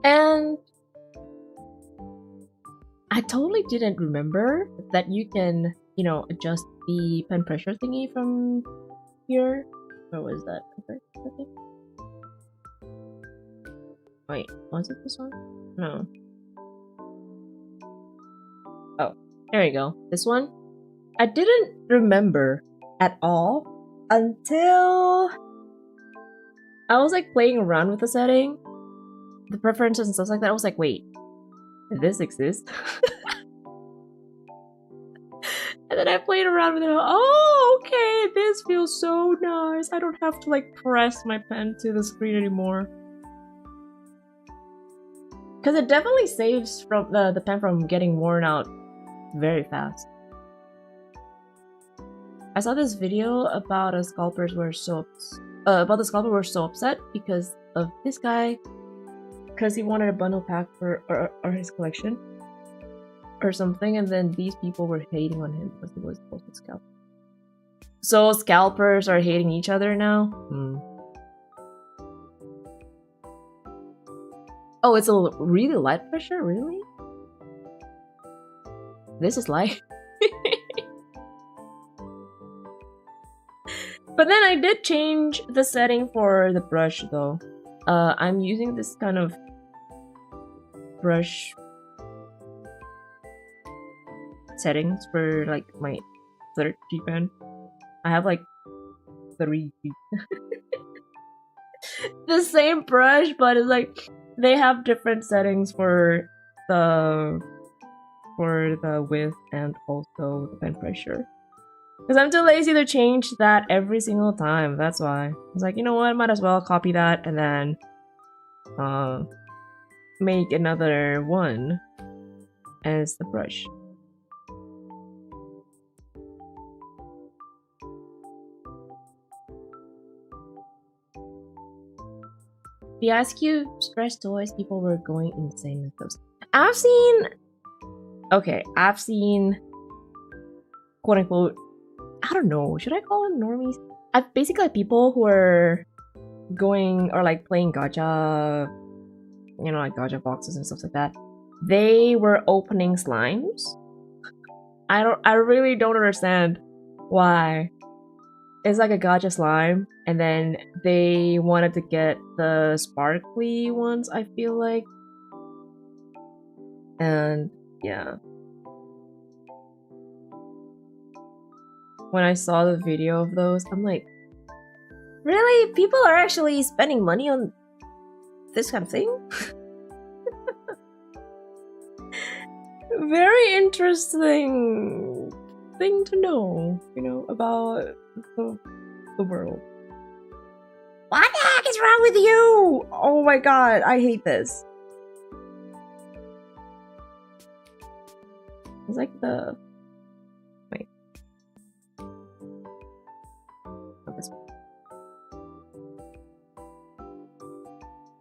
And I totally didn't remember that you can, adjust the pen pressure thingy from here. Where was that? Okay. Wait, was it this one? No. Oh, there you go. This one? I didn't remember at all until I was like playing around with the setting, the preferences and stuff like that. I was like, wait, did this exist? And then I played around with it. Oh, okay, this feels so nice. I don't have to like press my pen to the screen anymore. Because it definitely saves from the pen from getting worn out very fast. I saw this video about the scalper were so upset because of this guy, because he wanted a bundle pack for or his collection or something, and then these people were hating on him because he was supposed to scalp. So scalpers are hating each other now? Oh, it's a really light pressure? Really? This is light. But then I did change the setting for the brush though. I'm using this kind of brush settings for like my third G pen. I have like 3 G. The same brush, but it's like they have different settings for the width and also the pen pressure. Because I'm too lazy to change that every single time. That's why I was like, you know what? Might as well copy that and then make another one as the brush. The Ice Cube stretch toys, people were going insane with those. I've seen quote unquote, I don't know, should I call them normies? I've basically people who are going or like playing gacha, you know, like gacha boxes and stuff like that. They were opening slimes. I really don't understand why. It's like a gacha slime, and then they wanted to get the sparkly ones, I feel like. And yeah. When I saw the video of those, I'm like, really? People are actually spending money on this kind of thing? Very interesting thing to know, you know, about the world. What the heck is wrong with you? Oh my god, I hate this. It's like the... Wait. Not this one.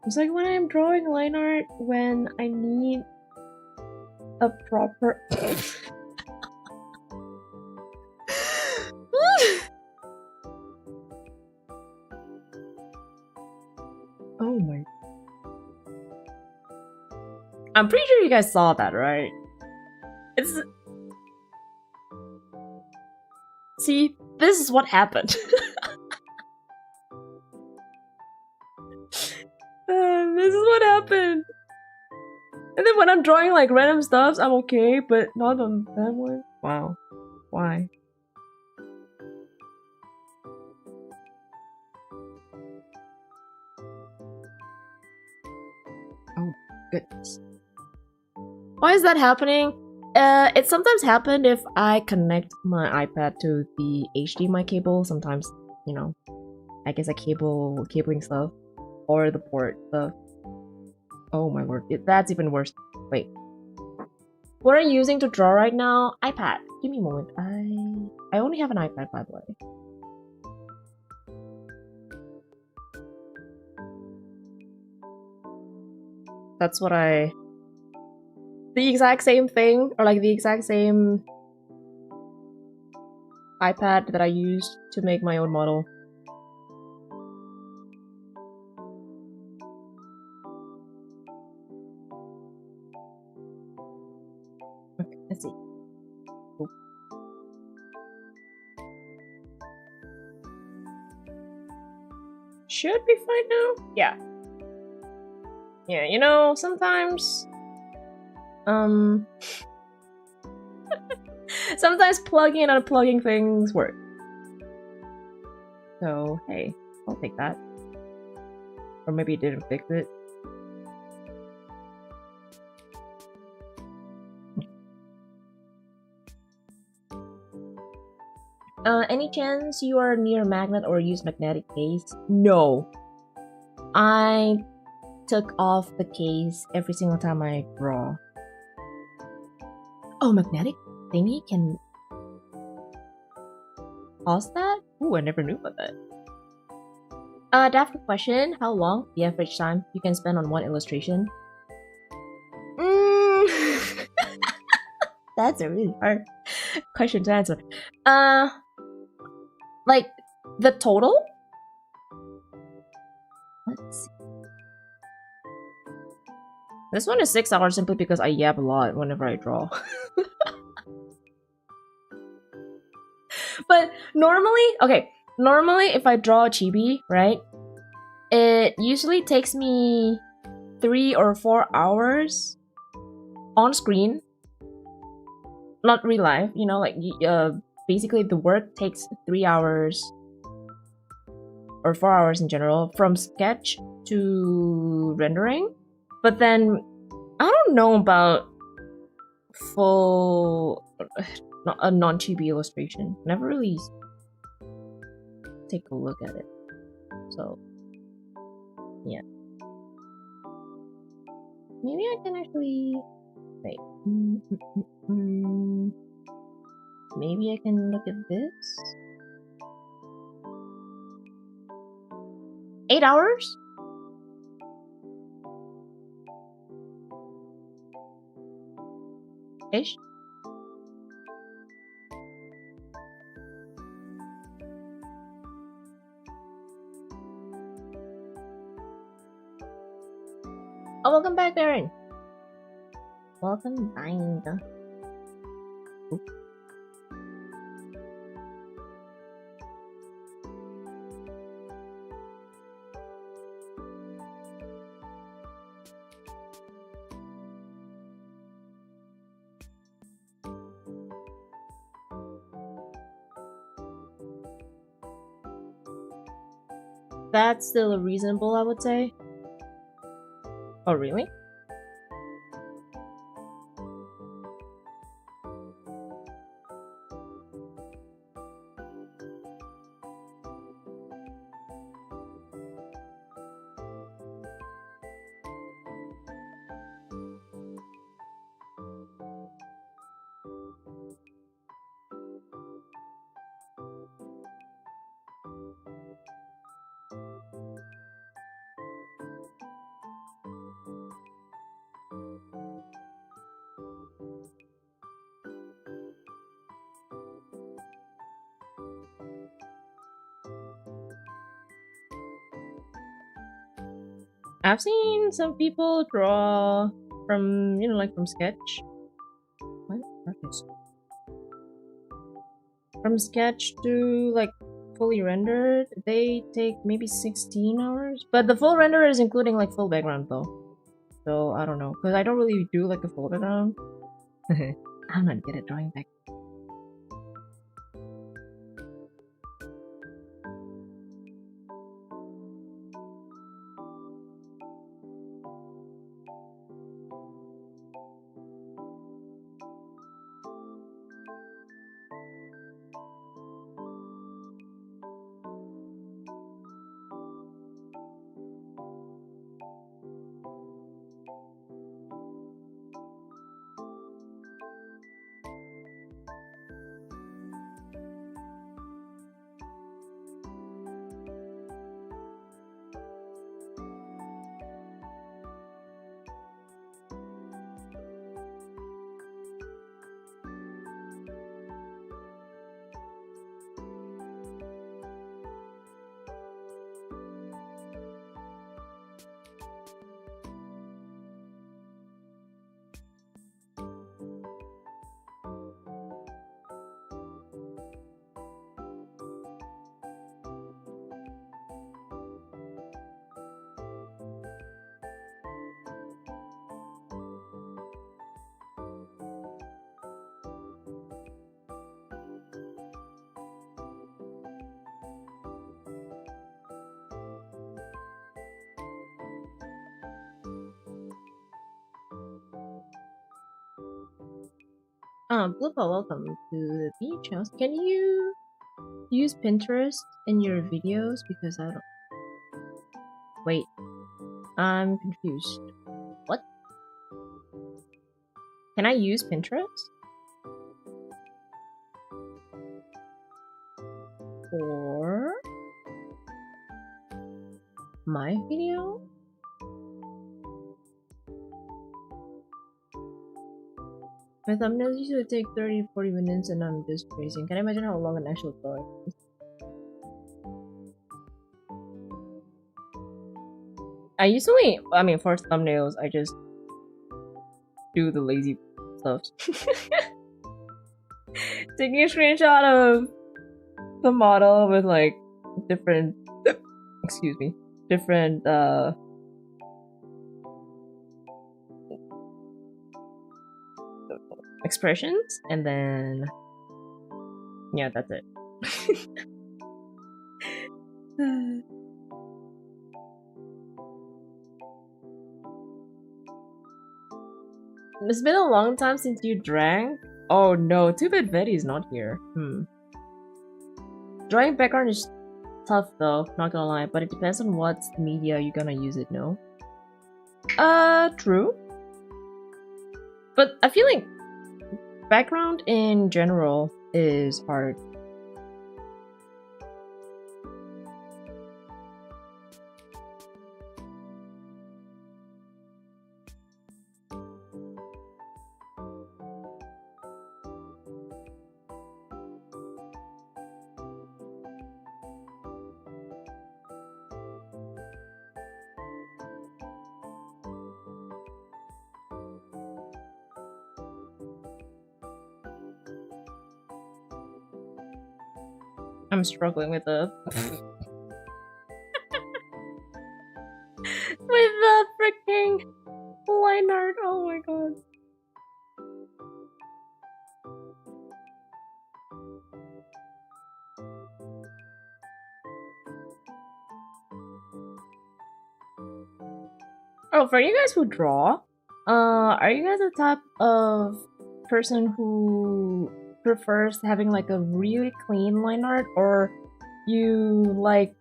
It's like when I'm drawing line art when I need a proper... Oh my... I'm pretty sure you guys saw that, right? It's... See, this is what happened. This is what happened. And then when I'm drawing like random stuffs, I'm okay, but not on that one. Wow. Why? Oh, goodness. Why is that happening? It sometimes happens if I connect my iPad to the HDMI cable. Sometimes, you know, I guess a cabling stuff, or the port stuff. Oh my lord, that's even worse. Wait, what are you using to draw right now? iPad. Give me a moment. I only have an iPad, by the way. That's what the exact same thing, or like the exact same iPad that I used to make my own model. Okay, let's see. Oop. Should be fine now? Yeah. Yeah, you know, sometimes sometimes plugging and unplugging things work. So, hey, I'll take that. Or maybe it didn't fix it. Any chance you are near a magnet or use magnetic case? No. I took off the case every single time I draw. Oh, magnetic thingy can pause that? Ooh, I never knew about that. Daphiel question, how long the average time you can spend on one illustration? That's a really hard question to answer. Like, the total? Let's see. This one is 6 hours simply because I yap a lot whenever I draw. But normally if I draw a chibi, right, it usually takes me 3 or 4 hours on screen. Not real life, you know, like basically the work takes 3 hours or 4 hours in general from sketch to rendering. But then I don't know about full a non-chibi illustration. Never really take a look at it. So yeah. Maybe I can actually wait. Maybe I can look at this. 8 hours? Ish? Oh, welcome back, Baron. Welcome back. That's still reasonable, I would say. Oh, really? I've seen some people draw from, you know, like from sketch. What? From sketch to like fully rendered, they take maybe 16 hours. But the full render is including like full background though. So I don't know, because I don't really do like the full background. I'm not good at drawing back. Blooper, welcome to the beach house. Can you use Pinterest in your videos? Because I don't... Wait. I'm confused. What? Can I use Pinterest? For... my video? My thumbnails usually take 30-40 minutes and I'm just freezing. Can I imagine how long an actual drawing is? I mean, for thumbnails, I just do the lazy stuff. Taking a screenshot of the model with like different different expressions, and then yeah, that's it. It's been a long time since you drank. Oh no, too bad Betty's not here. Drawing background is tough though, not gonna lie, but it depends on what media you're gonna use it, no? True. But I feel like background in general is hard. I'm struggling with the with the freaking line art. Oh my god. Oh, for you guys who draw, are you guys the type of person who prefers having like a really clean line art, or you like,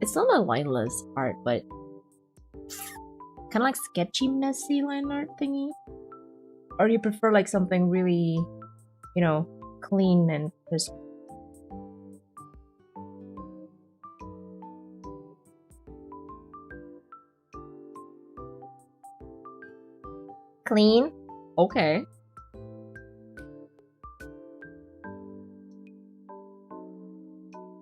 it's not a lineless art, but kind of like sketchy, messy line art thingy? Or you prefer like something really, you know, clean and crisp? Clean? Okay.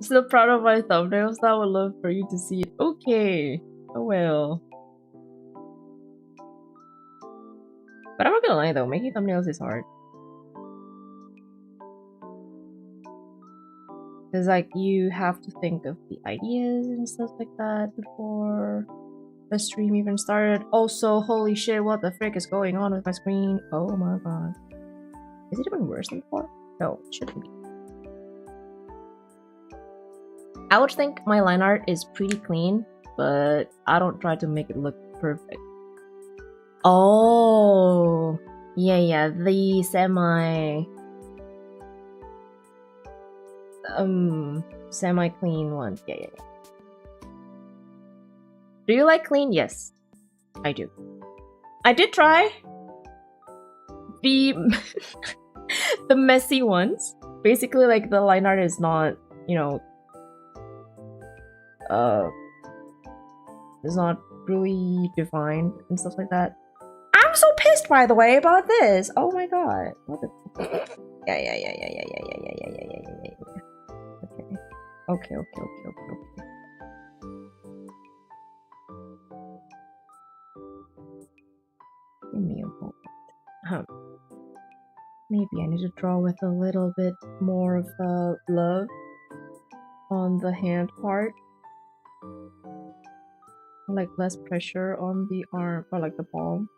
Still proud of my thumbnails. I would love for you to see it. Okay. Oh well. But I'm not gonna lie though, making thumbnails is hard. Because like you have to think of the ideas and stuff like that before the stream even started. Also, holy shit, what the frick is going on with my screen? Oh my god. Is it even worse than before? No, it shouldn't be. I would think my line art is pretty clean, but I don't try to make it look perfect. Oh, yeah, the semi-clean one. Yeah. Do you like clean? Yes, I do. I did try the the messy ones. Basically, like the line art is not, you know, it's not really defined and stuff like that. I'm so pissed, by the way, about this. Oh my god. What the? Yeah. Okay. Give me a moment. Maybe I need to draw with a little bit more of love on the hand part. Like less pressure on the arm, or like the palm.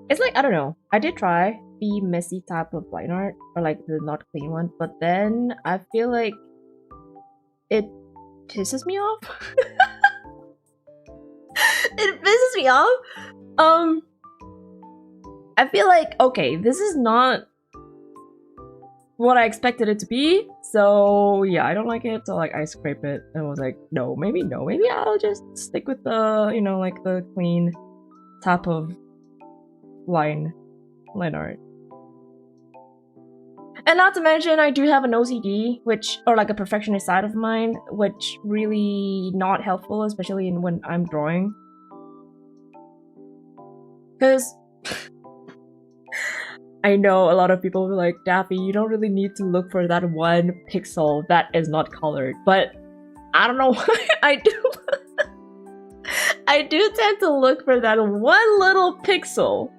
It's like, I don't know, I did try the messy type of line art, or like the not clean one, but then I feel like it pisses me off. It pisses me off. I feel like, okay, this is not what I expected it to be, so yeah, I don't like it. So like I scrape it and was like, no, maybe I'll just stick with the, you know, like the clean type of line art. And not to mention, I do have an OCD, which, or like a perfectionist side of mine, which really not helpful, especially when I'm drawing. Because I know a lot of people will be like, Daffy, you don't really need to look for that one pixel that is not colored. But I don't know why I do. I do tend to look for that one little pixel.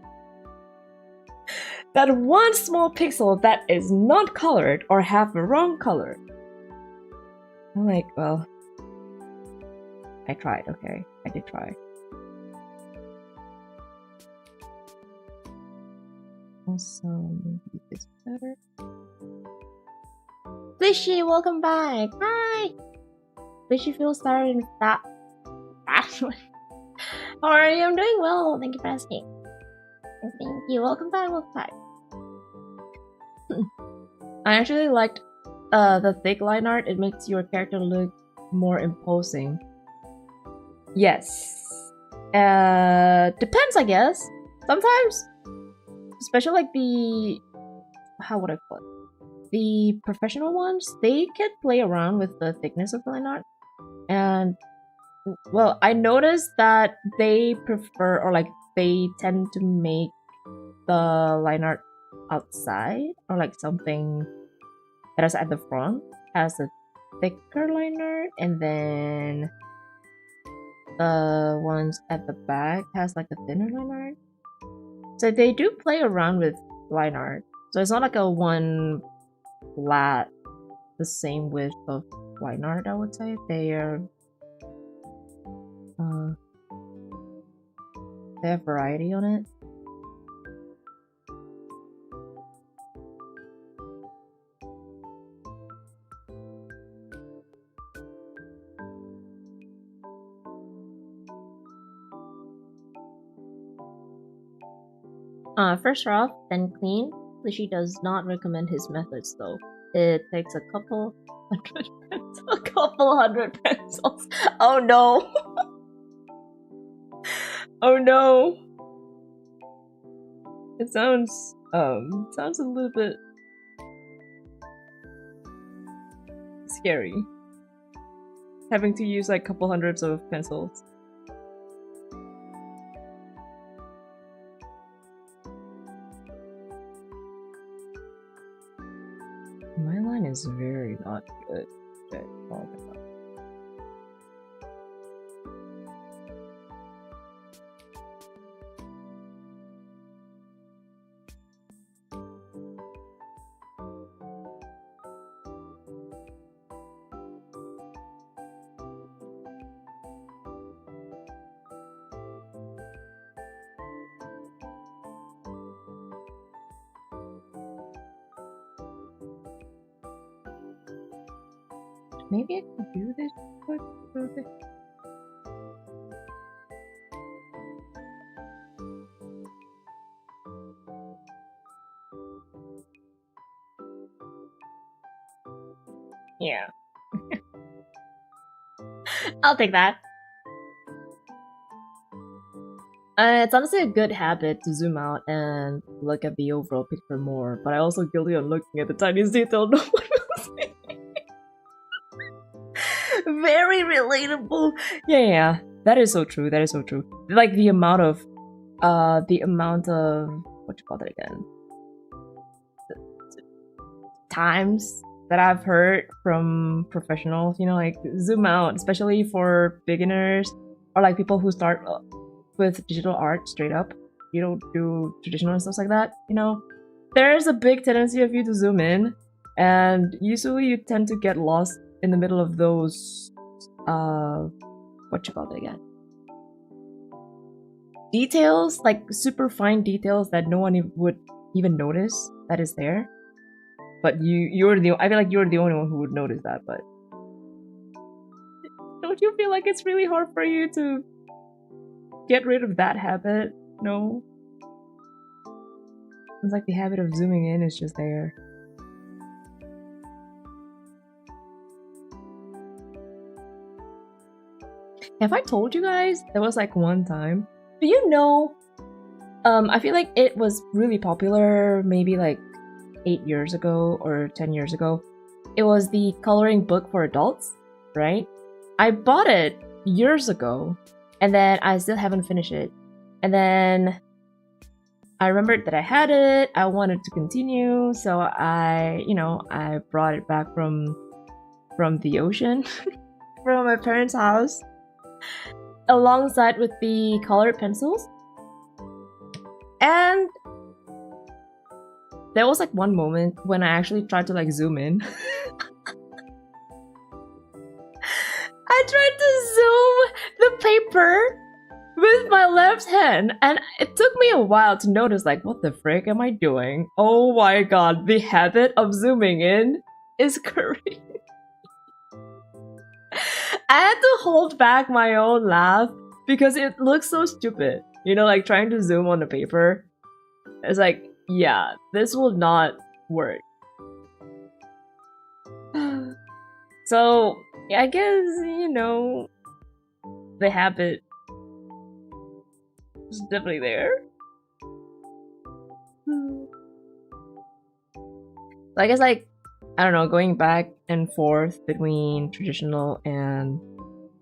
That one small pixel that is not colored or have the wrong color. I'm like, well, I tried, okay? I did try. Also, maybe this is better. Fishy, welcome back! Hi! Fishy feels tired and fat. How are you? I'm doing well, thank you for asking. Thank you, welcome back, welcome back. I actually liked the thick line art. It makes your character look more imposing. Yes. Depends, I guess. Sometimes, especially like the, how would I put it? The professional ones, they can play around with the thickness of the line art. And, well, I noticed that they prefer, or like, they tend to make the line art outside, or like something that is at the front has a thicker line art, and then the ones at the back has like a thinner line art. So they do play around with line art. So it's not like a one flat, the same width of line art, I would say. They are they have variety on it. First rough, then clean. She does not recommend his methods though. It takes a couple hundred pencils. Oh no! Oh no! It sounds a little bit scary. Having to use like couple hundreds of pencils. My line is very not good. Okay. Oh my god. Maybe I can do this quick a little bit. Yeah. I'll take that. It's honestly a good habit to zoom out and look at the overall picture more, but I also guilty on looking at the tiniest detail no one will see. Very relatable. Yeah, that is so true. That is so true. Like the amount of what you call that again? Times that I've heard from professionals, you know, like zoom out, especially for beginners or like people who start with digital art straight up. You don't do traditional and stuff like that, you know. There's a big tendency of you to zoom in, and usually you tend to get lost in the middle of those what you call it again? Details, like super fine details that no one would even notice that is there. But I feel like you're the only one who would notice that, but don't you feel like it's really hard for you to get rid of that habit? No? It's like the habit of zooming in is just there. Have I told you guys there was like one time? Do you know? I feel like it was really popular maybe like 8 years ago or 10 years ago. It was the coloring book for adults, right? I bought it years ago and then I still haven't finished it. And then I remembered that I had it. I wanted to continue, so I brought it back from the ocean, from my parents' house, alongside with the colored pencils. And there was like one moment when I actually tried to like zoom in. I tried to zoom the paper with my left hand, and it took me a while to notice like, what the frick am I doing? Oh my god, the habit of zooming in is crazy. I had to hold back my own laugh because it looks so stupid. You know, like trying to zoom on the paper. It's like, yeah, this will not work. So, I guess, you know, the habit is definitely there. So I guess, like, I don't know, going back and forth between traditional and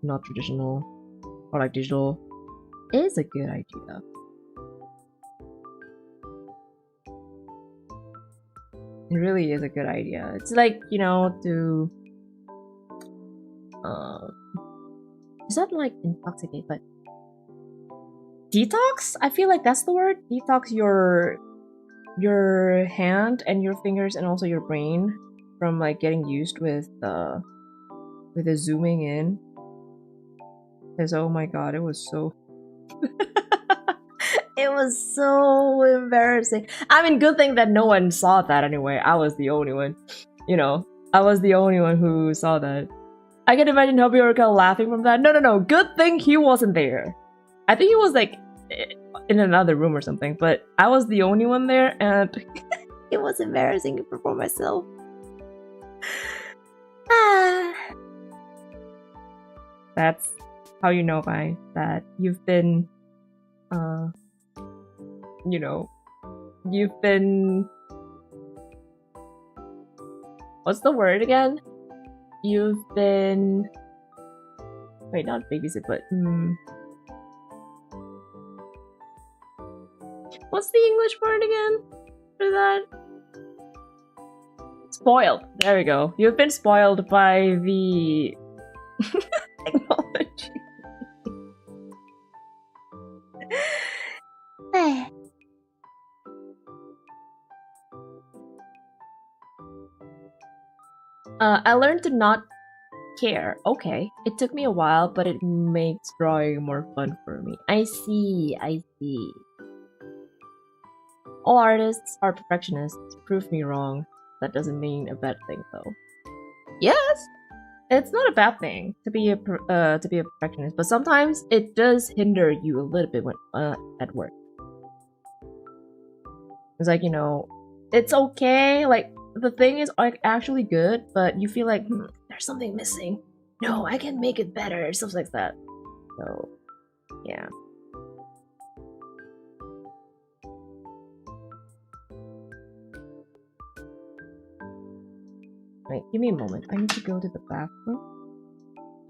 not traditional, or like digital, is a good idea. It really is a good idea. It's like, you know, to is that like intoxicate, but detox? I feel like that's the word. Detox your hand and your fingers and also your brain from like getting used with the zooming in. Because oh my god, it was so it was so embarrassing. I mean, good thing that no one saw that anyway. I was the only one. You know, I was the only one who saw that. I can imagine how people were kind of laughing from that. No. Good thing he wasn't there. I think he was like in another room or something. But I was the only one there, and it was embarrassing for myself. That's how you know, guys, that you've been, you know, you've been. What's the word again? You've been... Wait, not babysit, but... What's the English word again for that? Spoiled. There we go. You've been spoiled by the... technology. I learned to not care. Okay. It took me a while, but it makes drawing more fun for me. I see. All artists are perfectionists. Prove me wrong. That doesn't mean a bad thing, though. Yes! It's not a bad thing to be a perfectionist, but sometimes it does hinder you a little bit when at work. It's like, you know, it's okay, like, the thing is like actually good, but you feel like there's something missing. No, I can make it better, stuff like that. So, yeah. Wait, give me a moment. I need to go to the bathroom.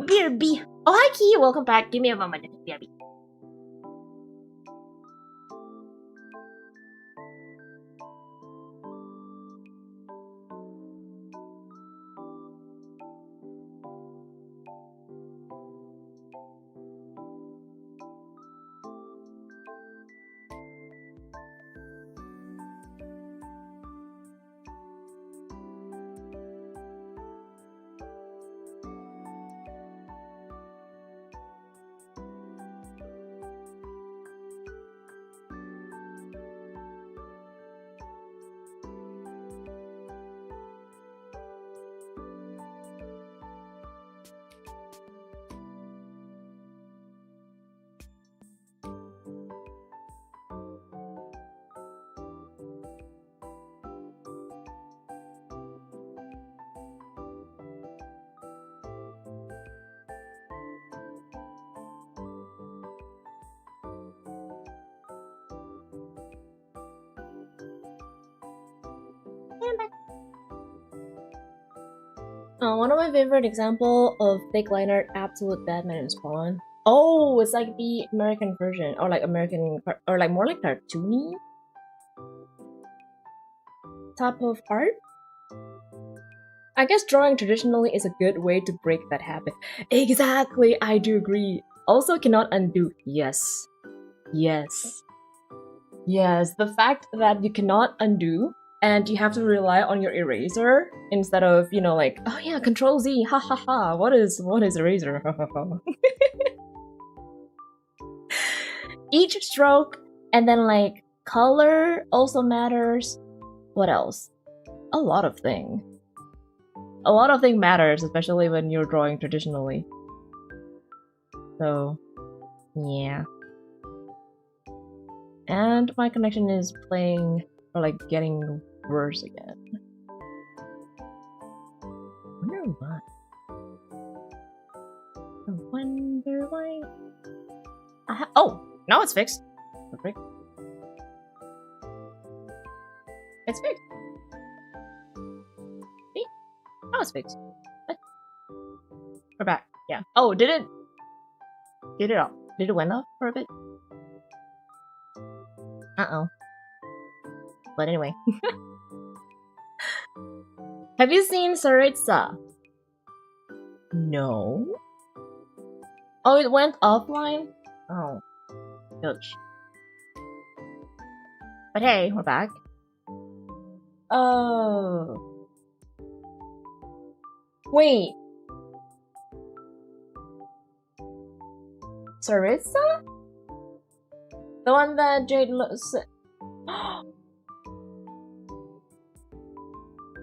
BRB! Oh, hi, Key! Welcome back. Give me a moment. BRB. One of my favorite example of fake line art, absolute Batman and Spawn. Oh, it's like the American version, or like more like cartoony. type of art. I guess drawing traditionally is a good way to break that habit. Exactly, I do agree. Also cannot undo. Yes. Yes. Yes, the fact that you cannot undo and you have to rely on your eraser instead of, you know, like, oh yeah, Control Z, ha ha ha. What is eraser? Ha ha ha. Each stroke and then like color also matters. What else? A lot of things. A lot of things matters, especially when you're drawing traditionally. So, yeah. And my connection is playing, or like getting worse again. I wonder why. I wonder why. Oh! Now it's fixed. Perfect. It's fixed. See? Now it's fixed. What? We're back. Yeah. Oh, did it went up for a bit? Uh-oh. But anyway. Have you seen Saritsa? No. Oh, it went offline? Oh. Ouch. But hey, we're back. Oh. Wait. Saritsa? The one that Jade looks.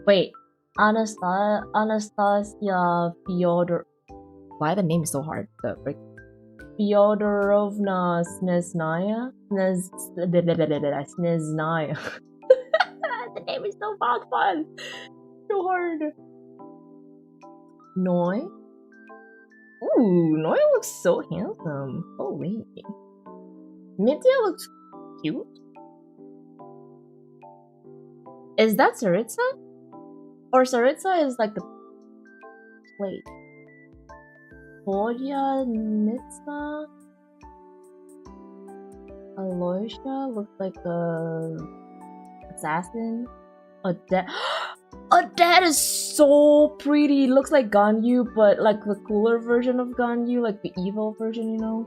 Wait. Anastasia Fyodor. Why the name is so hard? The frick. Fyodorovna Sneznaya? Sneznaya. The name is so fun. So hard. Noi? Ooh, Noi looks so handsome. Holy. Mitya looks cute. Is that Saritsa? Or Saritsa is like the plate. Borja Nitsa? Aloysia looks like a assassin. Odette is so pretty. Looks like Ganyu, but like the cooler version of Ganyu, like the evil version, you know?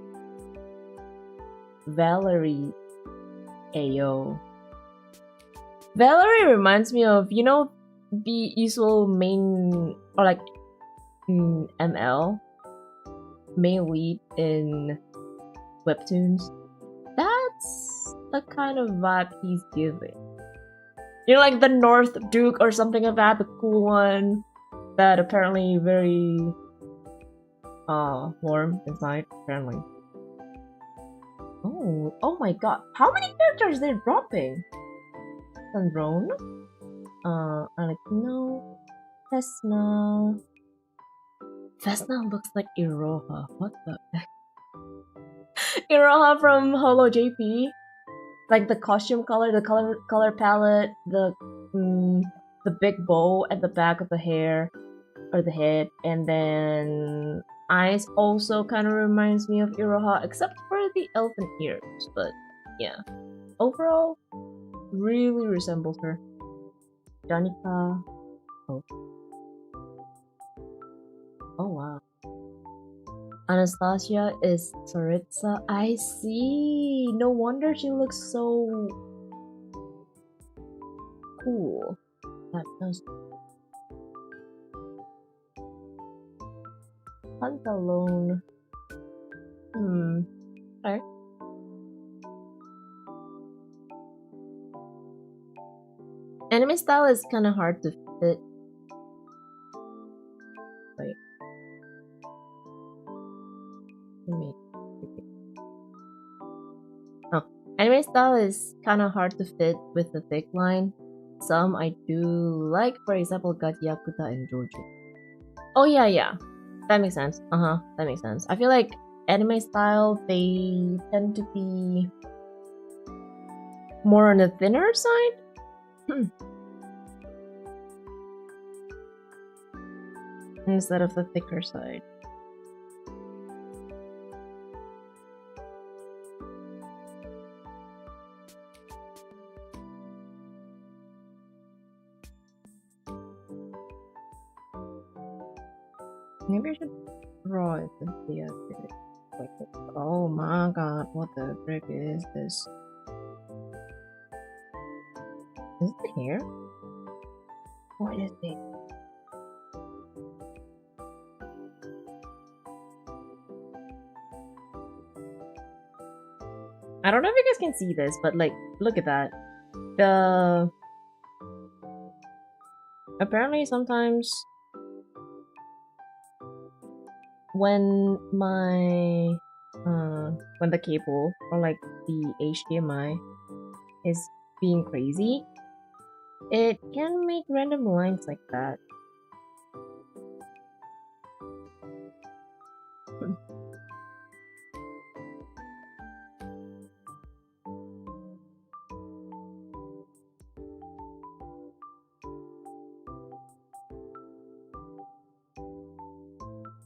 Valerie. Ayo. Valerie reminds me of, you know, the usual main, or like ML, main lead in webtoons. That's the kind of vibe he's giving. You know, like the North Duke or something like that, the cool one that apparently very warm inside, apparently. Oh my god. How many characters they're dropping? Sandrone? Alekino? Vesna. Vesna looks like Iroha. What the heck? Iroha from Holo JP. Like the costume color, the color palette, the big bow at the back of the hair or the head, and then eyes also kind of reminds me of Iroha, except for the elfin ears. But yeah, overall, really resembles her. Danica. Oh wow. Anastasia is Saritsa. I see. No wonder she looks so cool. That does. Pantalone. Alright. Anime style is kind of hard to fit. Wait. Oh, anime style is kind of hard to fit with the thick line. Some I do like, for example, Gatiakuta and Jojo. Oh yeah, that makes sense. That makes sense. I feel like anime style, they tend to be more on the thinner side. Instead of the thicker side. Maybe I should draw it with the wait. Oh my god, what the frick is this? Is it here? What is it? I don't know if you guys can see this, but like, look at that. Apparently sometimes when the cable or like the HDMI is being crazy, it can make random lines like that.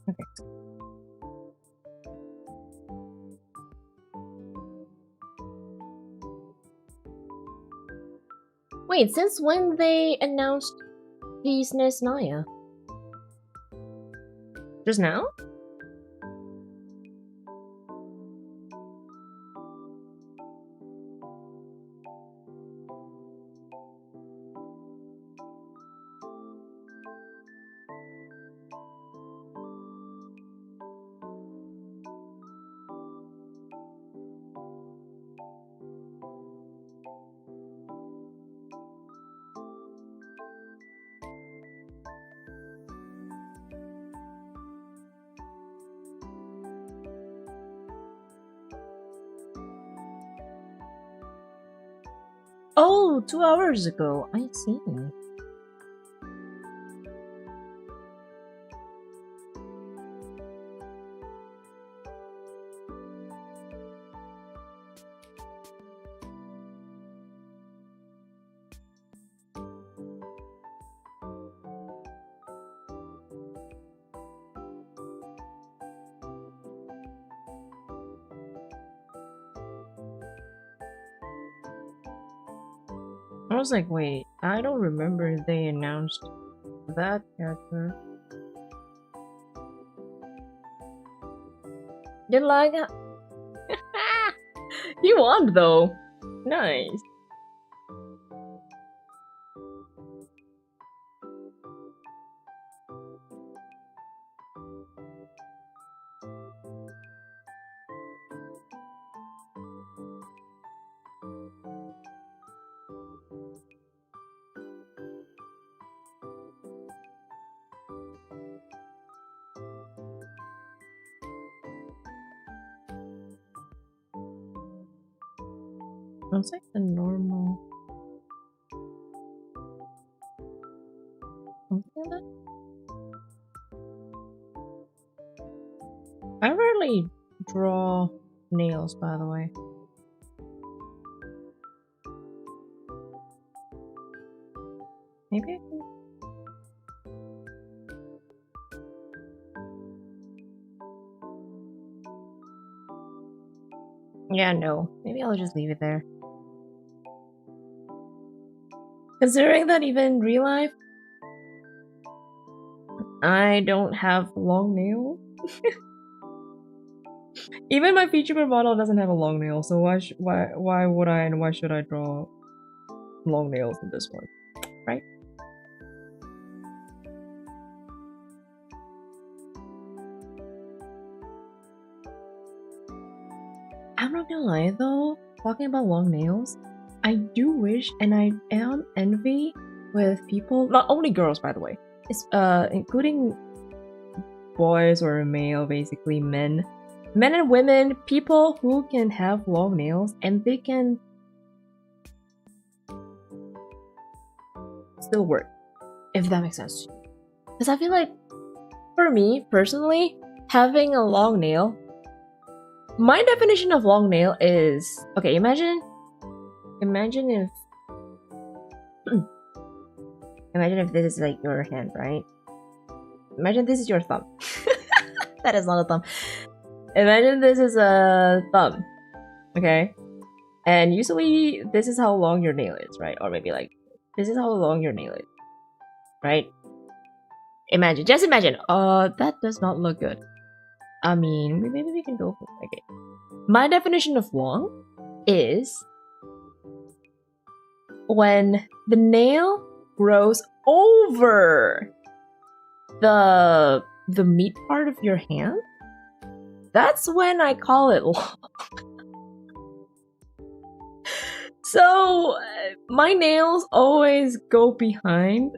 Okay. Wait, since when they announced the SNES Naya? Just now? Oh, 2 hours ago. I see. I was like, wait, I don't remember they announced that character. Did like it? You won though. Nice. It's like the normal. Something like that? I rarely draw nails, by the way. Maybe I can. Yeah, no. Maybe I'll just leave it there. Considering that even in real life, I don't have long nails. Even my Vtuber model doesn't have a long nail, so why would I and why should I draw long nails in this one, right? I'm not gonna lie though, talking about long nails, I do wish and I am envy with people, not only girls by the way, it's including boys or male, basically men and women, people who can have long nails and they can still work, if that makes sense to you. Because I feel like, for me personally, having a long nail, my definition of long nail is, okay, imagine if imagine if this is like your hand, right? Imagine this is your thumb. That is not a thumb. Imagine this is a thumb, okay? And usually this is how long your nail is, right? Or maybe like, this is how long your nail is, right? Imagine, just imagine. That does not look good. I mean, maybe we can go for okay. My definition of long is when the nail grows over the meat part of your hand. That's when I call it long. So my nails always go behind.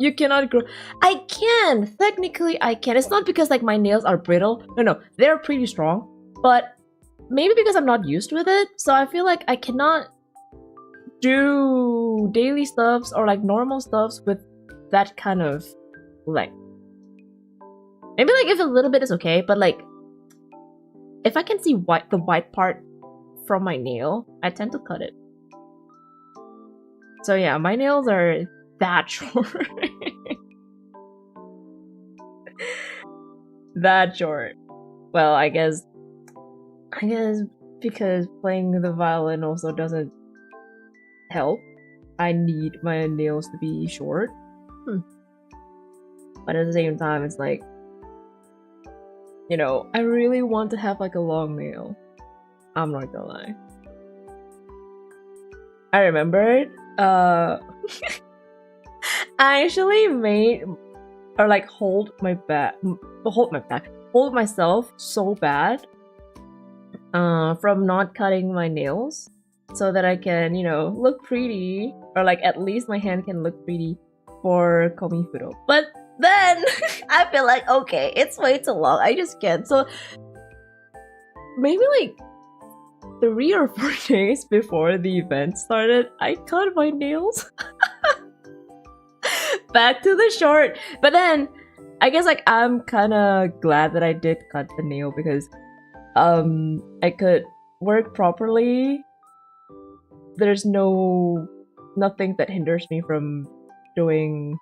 You cannot grow. I can technically. I can. It's not because like my nails are brittle. No, they're pretty strong. But maybe because I'm not used with it, so I feel like I cannot do daily stuffs or like normal stuffs with that kind of length. Maybe like if a little bit is okay, but like if I can see the white part from my nail, I tend to cut it. So yeah, my nails are that short. That short. Well, I guess because playing the violin also doesn't help. I need my nails to be short. But at the same time, it's like, you know, I really want to have like a long nail. I'm not gonna lie. I remembered, I actually made, or like hold myself so bad, from not cutting my nails, so that I can, you know, look pretty, or like at least my hand can look pretty for komifuro. But then I feel like, okay, it's way too long. I just can't. So maybe like 3 or 4 days before the event started, I cut my nails back to the short. But then I guess like I'm kind of glad that I did cut the nail because I could work properly. There's nothing that hinders me from doing,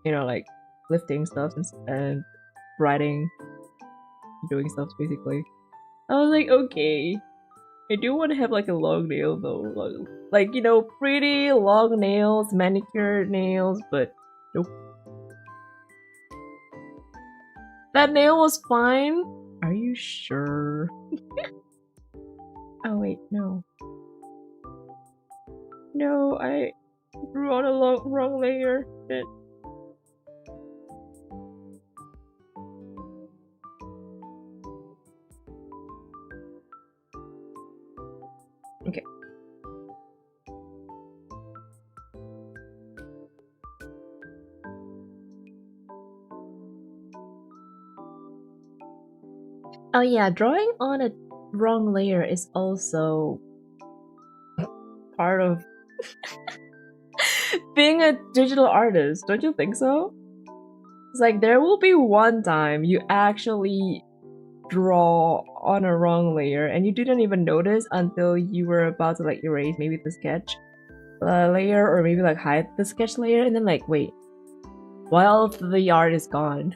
you know, like lifting stuff and writing, doing stuff basically. I was like, okay, I do want to have like a long nail though, like, you know, pretty long nails, manicured nails, but nope. That nail was fine. Are you sure? Oh wait, no. No, I drew on a wrong layer. Shit. Okay. Oh yeah, drawing on a wrong layer is also part of being a digital artist, don't you think so? It's like there will be one time you actually draw on a wrong layer and you didn't even notice until you were about to like erase maybe the sketch layer or maybe like hide the sketch layer, and then like, wait, why all of the art is gone?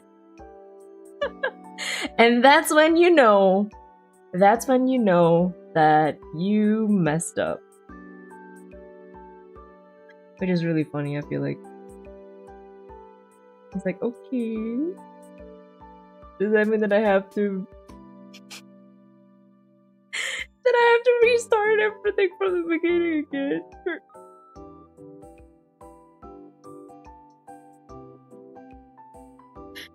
And that's when you know that you messed up. Which is really funny, I feel like. It's like, okay, does that mean that I have to restart everything from the beginning again?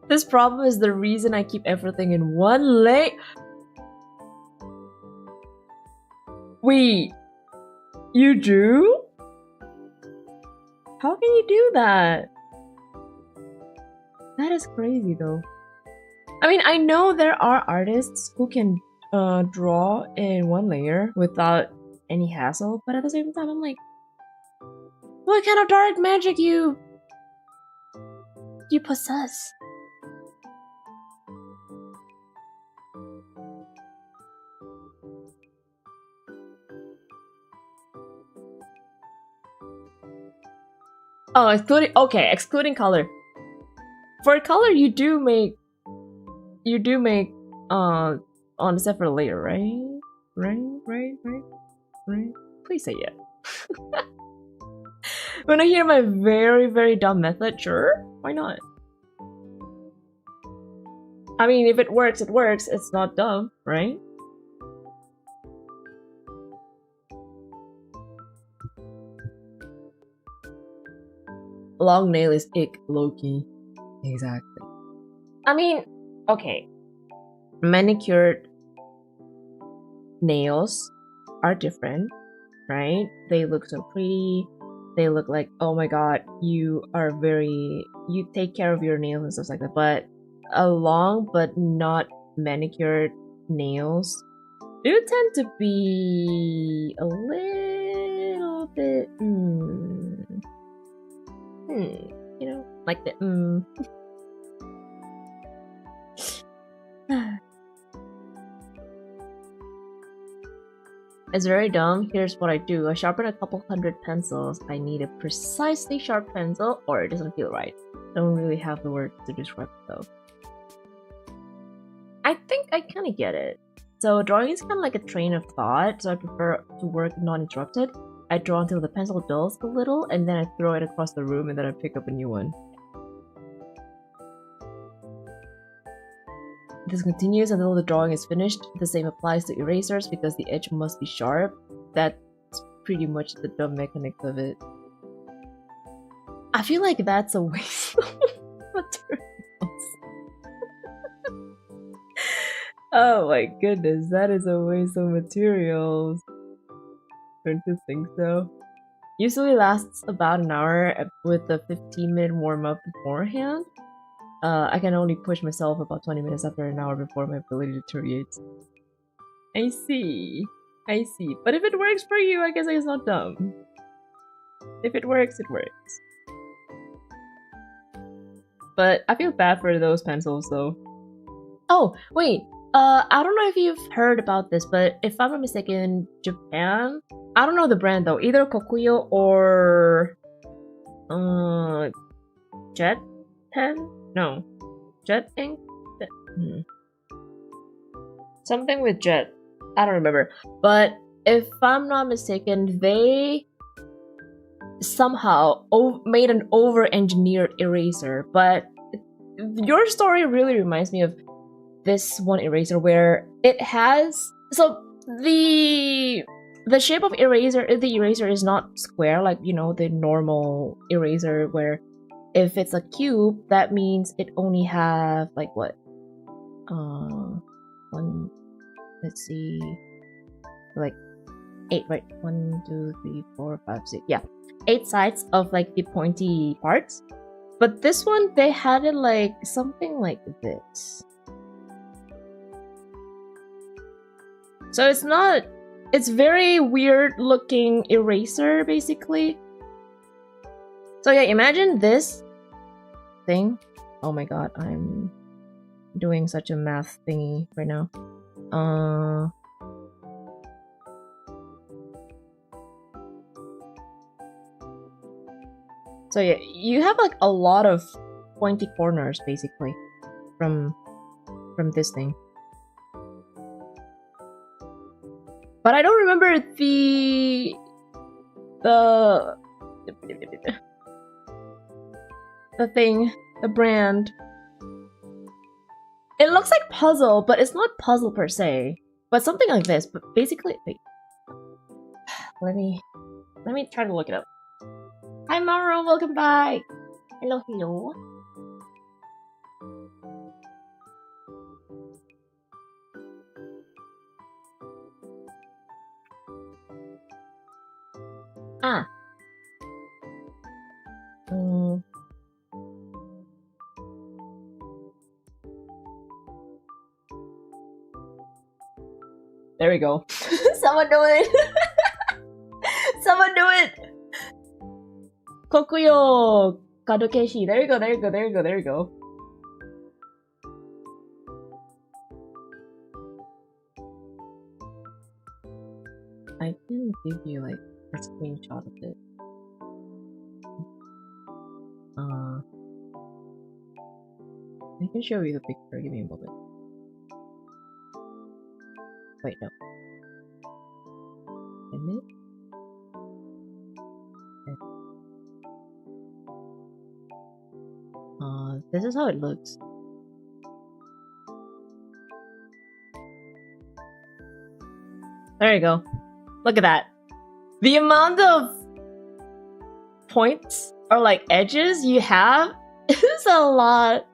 This problem is the reason I keep everything in one layer. Wait, you do? How can you do that? That is crazy though. I mean, I know there are artists who can draw in one layer without any hassle, but at the same time I'm like, what kind of dark magic you possess? Oh, excluding color. For color, you do make on a separate layer, right? Right. Please say yeah. When I hear my very, very dumb method, sure, why not? I mean, if it works, it works. It's not dumb, right? Long nail is ick, low-key. Exactly. I mean, okay. Manicured nails are different, right? They look so pretty. They look like, oh my god, you take care of your nails and stuff like that. But a long but not manicured nails do tend to be a little bit, you know, like the It's very dumb. Here's what I do. I sharpen a couple hundred pencils. I need a precisely sharp pencil or it doesn't feel right. Don't really have the words to describe it though. I think I kind of get it. So drawing is kind of like a train of thought, so I prefer to work non-interrupted. I draw until the pencil dulls a little, and then I throw it across the room, and then I pick up a new one. This continues until the drawing is finished. The same applies to erasers because the edge must be sharp. That's pretty much the dumb mechanics of it. I feel like that's a waste of materials. Oh my goodness, that is a waste of materials. Don't you think so? Usually lasts about an hour with a 15-minute warm-up beforehand. I can only push myself about 20 minutes after an hour before my ability deteriorates. I see. I see. But if it works for you, I guess it's not dumb. If it works, it works. But I feel bad for those pencils though. Oh, wait. I don't know if you've heard about this, but if I'm not mistaken, Japan, I don't know the brand though, either Kokuyo or Jet Pen? No. Jet Ink? Something with Jet. I don't remember. But if I'm not mistaken, they somehow made an over-engineered eraser. But your story really reminds me of this one eraser where it has... So the shape of the eraser is not square like, you know, the normal eraser where if it's a cube, that means it only have like what? Let's see, like 8, right? 1, 2, 3, 4, 5, 6. Yeah, 8 sides of like the pointy parts. But this one, they had it like something like this. So it's very weird looking eraser basically. So yeah, imagine this thing. Oh my god, I'm doing such a math thingy right now. So yeah, you have like a lot of pointy corners basically from this thing. But I don't remember the thing, the brand. It looks like puzzle, but it's not puzzle per se. But something like this. But basically, wait. Let me try to look it up. Hi Mauro, welcome back. Hello, hello. Ah. There we go. Someone do it. Someone do it. Kokuyo Kadokeshi. There you go, there you go, there you go, there you go. I can give you like a screenshot of it. I can show you the picture. Give me a moment. Wait, no. Image? Okay. This is how it looks. There you go. Look at that. The amount of points or like edges you have is a lot.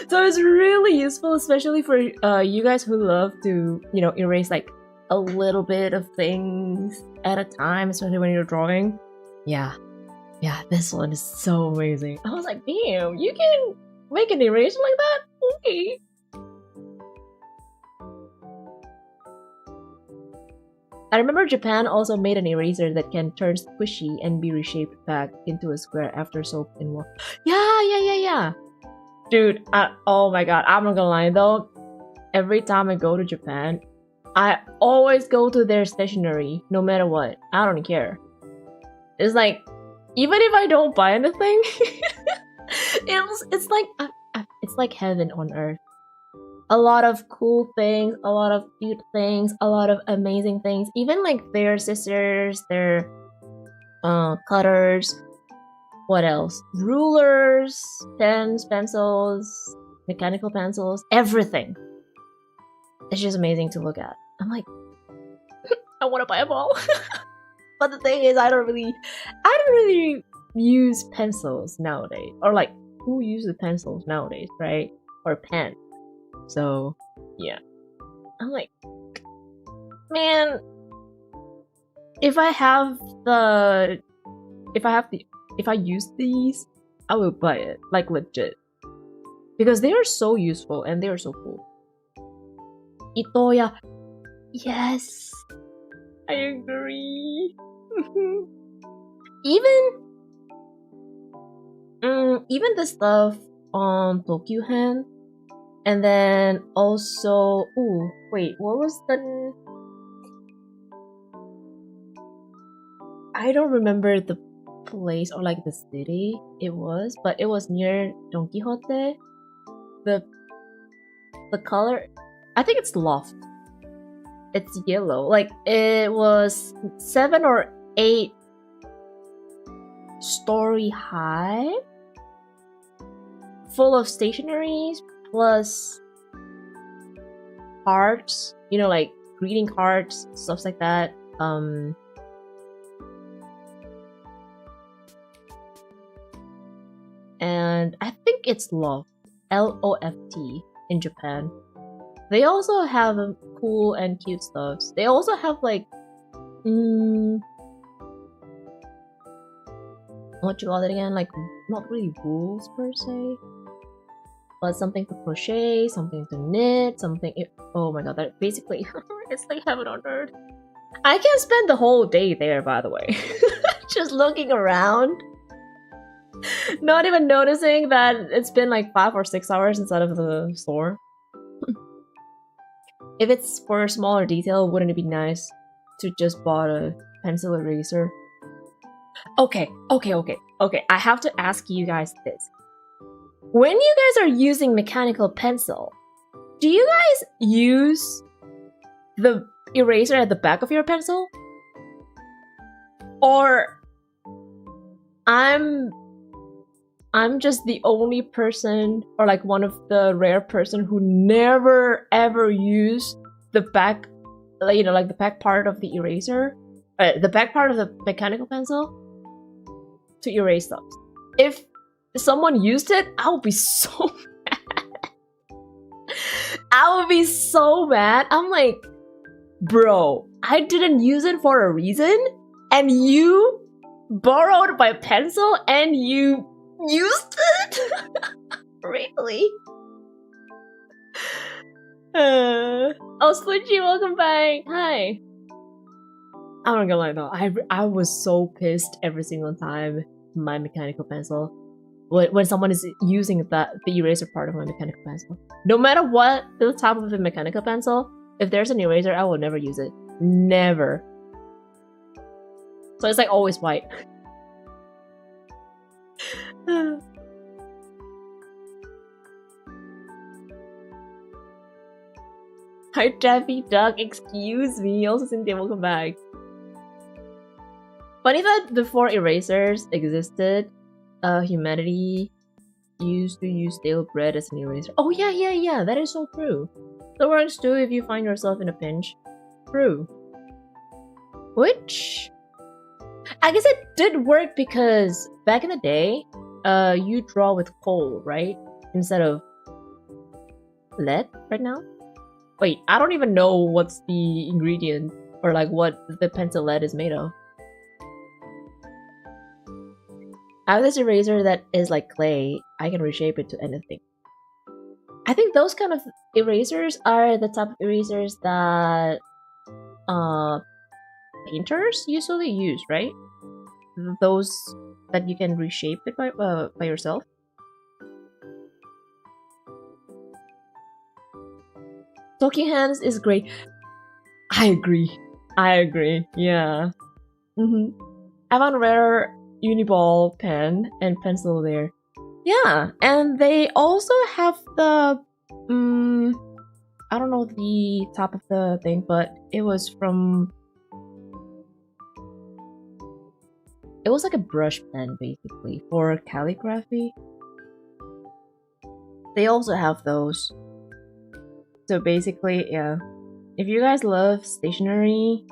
So it's really useful, especially for you guys who love to, you know, erase like a little bit of things at a time, especially when you're drawing. Yeah, this one is so amazing. I was like, damn, you can make an eraser like that? Okay. I remember Japan also made an eraser that can turn squishy and be reshaped back into a square after soap and water. Yeah. Dude, oh my god, I'm not gonna lie though. Every time I go to Japan, I always go to their stationery, no matter what. I don't care. It's like, even if I don't buy anything, it's like heaven on earth. A lot of cool things, a lot of cute things, a lot of amazing things. Even like their scissors, their cutters. What else? Rulers, pens, pencils, mechanical pencils, everything. It's just amazing to look at. I'm like, I want to buy them all. But the thing is, I don't really use pencils nowadays. Or like, who uses pencils nowadays, right? Or pen. So, yeah. I'm like, man, if I use these, I will buy it, like legit. Because they are so useful and they are so cool. Itoya. Yes. I agree. Even the stuff on Tokyo-hen. And then also, ooh, wait, what was the... I don't remember the place or like the city it was, but it was near Don Quixote. The color, I think it's loft. It's yellow. Like it was 7 or 8 story high, full of stationeries plus cards, you know, like greeting cards, stuff like that. And I think it's Loft, L-O-F-T in Japan. They also have cool and cute stuff. They also have like, what you call it again? Like, not really rules per se, but something to crochet, something to knit, something. Oh my god, that basically it's like heaven on earth. I can spend the whole day there, by the way, just looking around. Not even noticing that it's been like 5 or 6 hours inside of the store. If it's for a smaller detail, wouldn't it be nice to just bought a pencil eraser? Okay. I have to ask you guys this. When you guys are using mechanical pencil, do you guys use the eraser at the back of your pencil? Or I'm just the only person, or like one of the rare person who never ever use the back, you know, like the back part of the eraser, the back part of the mechanical pencil to erase stuff. If someone used it, I would be so mad. I would be so mad. I'm like, bro, I didn't use it for a reason, and you borrowed my pencil and you used it? Really? Oh, Squidgy, welcome back. Hi. I'm not gonna lie though, I was so pissed every single time my mechanical pencil, when someone is using the eraser part of my mechanical pencil. No matter what the type of the mechanical pencil, if there's an eraser, I will never use it. Never. So it's like always white. Hi Daffy Duck, excuse me. Also Cynthia, welcome back. Funny that before erasers existed, humanity used to use stale bread as an eraser. Oh yeah, that is so true. That works too if you find yourself in a pinch. True. Which I guess it did work because back in the day, you draw with coal, right? Instead of lead right now. Wait, I don't even know what's the ingredient or like what the pencil lead is made of. I have this eraser that is like clay. I can reshape it to anything. I think those kind of erasers are the type of erasers that painters usually use, right? Those that you can reshape it by yourself. Talking hands is great. I agree. Yeah. I found a rare Uniball pen and pencil there. Yeah, and they also have the I don't know the top of the thing, but it was from. It was like a brush pen basically for calligraphy. They also have those. So basically, yeah. If you guys love stationery,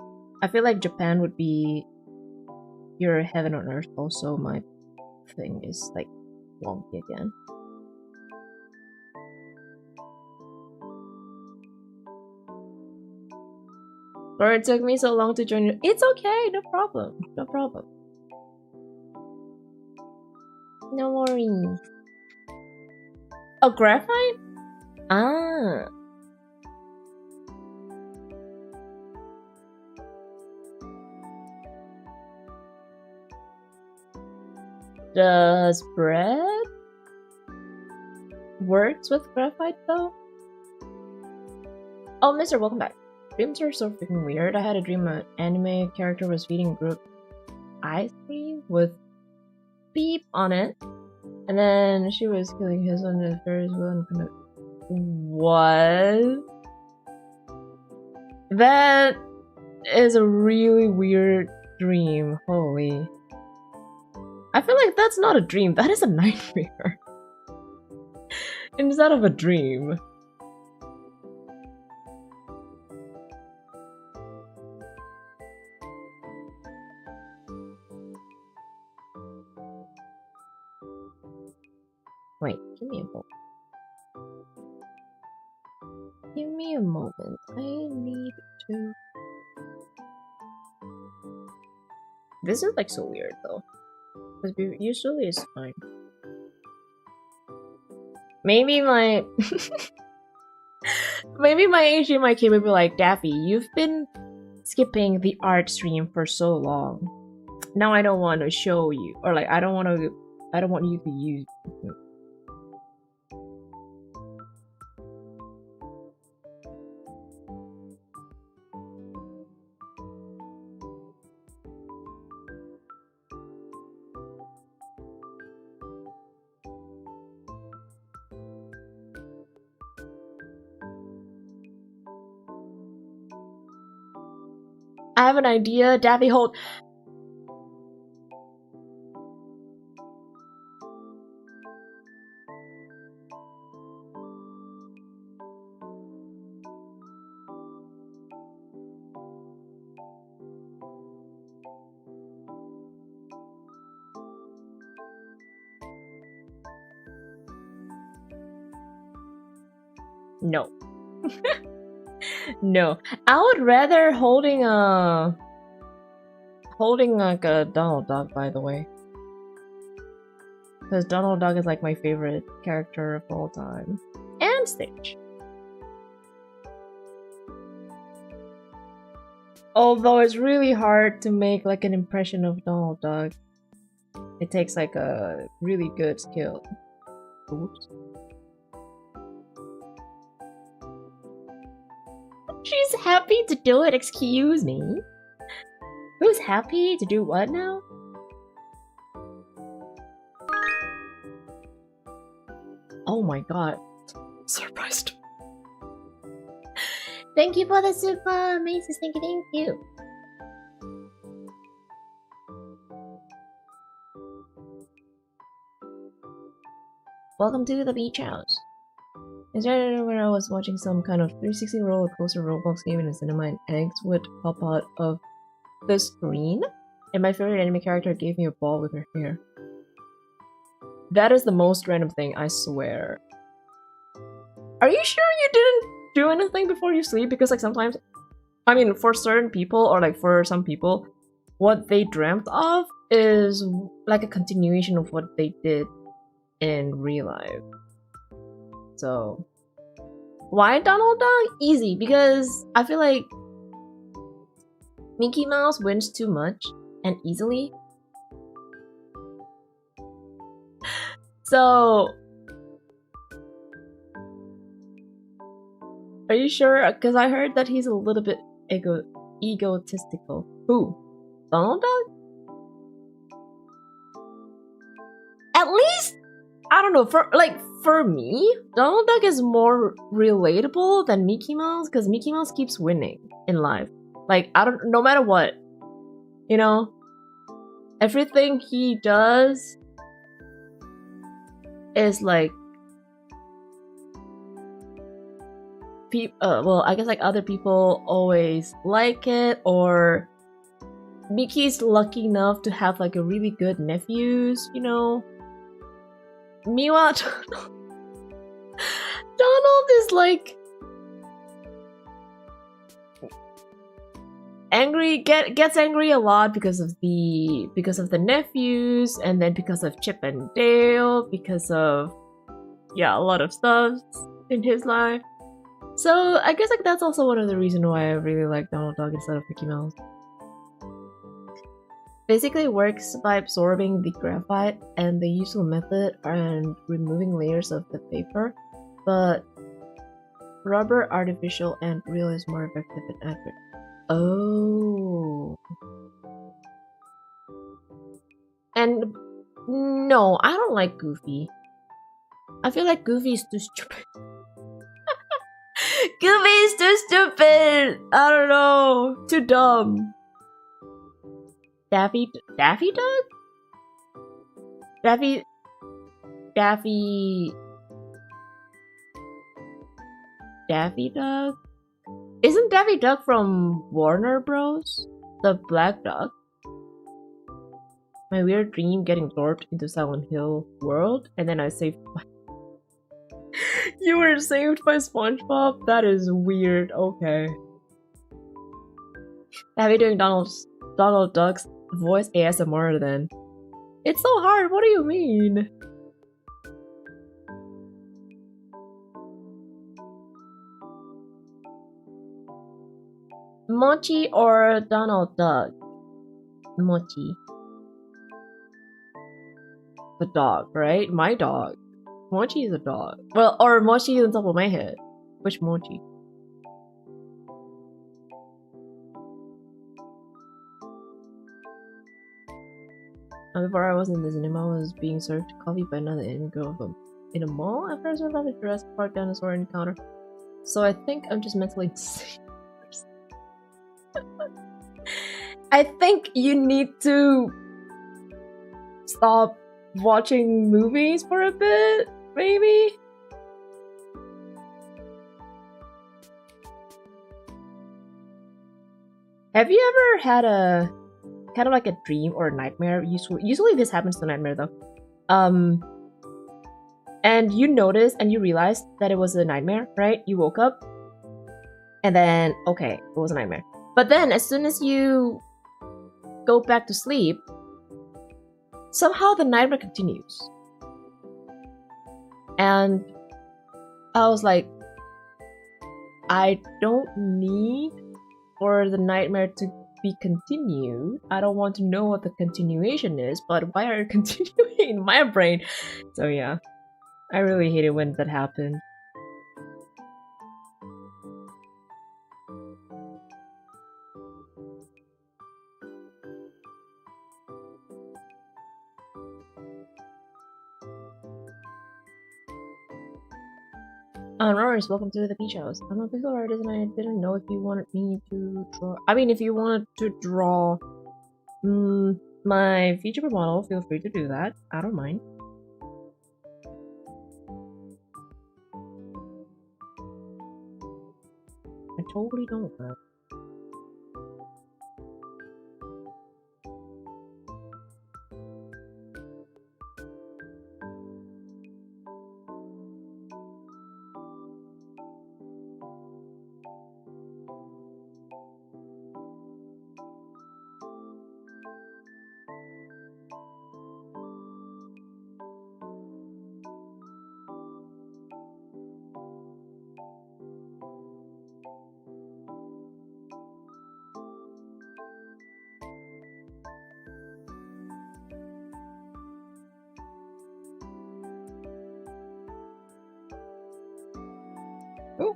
I feel like Japan would be your heaven on earth. Also, my thing is like wonky again. Or it took me so long to join you. It's okay, no problem. No problem. No worries. Oh, graphite? Ah. Does bread works with graphite though? Oh, Mister, welcome back. Dreams are so freaking weird. I had a dream an anime character was feeding a group ice cream with beep on it, and then she was killing his one as very well and kind of. What? That is a really weird dream. Holy. I feel like that's not a dream, that is a nightmare. Instead of a dream. Wait, give me a moment. Give me a moment. I need to. This is like so weird though. Because usually it's fine. Maybe my maybe my HDMI cable will be like, Daffy, you've been skipping the art stream for so long. Now I don't want to show you, or like I don't want you to use. I have an idea, Daffy, hold. No. No. I would rather holding like a Donald Duck, by the way. Because Donald Duck is like my favorite character of all time. And Stitch. Although it's really hard to make like an impression of Donald Duck. It takes like a really good skill. Oops. She's happy to do it, excuse me. Who's happy to do what now? Oh my god. Surprised. Thank you for the super Macy's, thank you. Welcome to the beach house. Is there when I was watching some kind of 360 roller coaster Roblox game in a cinema and eggs would pop out of the screen, and my favorite anime character gave me a ball with her hair. That is the most random thing, I swear. Are you sure you didn't do anything before you sleep? Because like sometimes, I mean, for certain people or like for some people, what they dreamt of is like a continuation of what they did in real life. So, why Donald Duck? Easy, because I feel like Mickey Mouse wins too much and easily. So, are you sure? Because I heard that he's a little bit egotistical. Who? Donald Duck? At least, I don't know, for me, Donald Duck is more relatable than Mickey Mouse, because Mickey Mouse keeps winning in life. Like, no matter what, you know, everything he does is like, well, I guess like other people always like it, or Mickey's lucky enough to have like a really good nephews, you know. Meanwhile, Donald is like angry, gets angry a lot because of the nephews, and then because of Chip and Dale, because of a lot of stuff in his life. So I guess like that's also one of the reasons why I really like Donald Duck instead of Mickey Mouse. Basically works by absorbing the graphite and the usual method and removing layers of the paper, but rubber, artificial, and real is more effective and accurate. Oh. And no, I don't like Goofy. I feel like Goofy is too stupid. Goofy is too stupid! I don't know. Too dumb. Daffy Duck? Daffy Duck? Isn't Daffy Duck from Warner Bros? The Black Duck? My weird dream getting absorbed into Silent Hill world, and then I saved by You were saved by SpongeBob? That is weird, okay. Daffy doing Donald Duck's voice ASMR then. It's so hard, what do you mean? Mochi or Donald Duck? Mochi. The dog, right? My dog. Mochi is a dog. Well, or Mochi is on top of my head. Which Mochi? Before I was in the cinema, I was being served coffee by another anime girl in a mall. At first, I thought a Jurassic Park dinosaur encounter. So I think I'm just mentally insane. I think you need to stop watching movies for a bit, maybe? Have you ever had a kind of like a dream or a nightmare? Usually this happens to nightmare though. And you noticed and you realized that it was a nightmare, right? You woke up and then, okay, it was a nightmare. But then as soon as you go back to sleep, somehow the nightmare continues. And I was like, I don't need for the nightmare to be continued. I don't want to know what the continuation is, but why are you continuing in my brain? So yeah, I really hate it when that happened. Roris, welcome to the Beach House. I'm a pixel artist and I didn't know if you wanted me to draw. I mean, if you wanted to draw my Vtuber model, feel free to do that. I don't mind. I totally don't. Oh.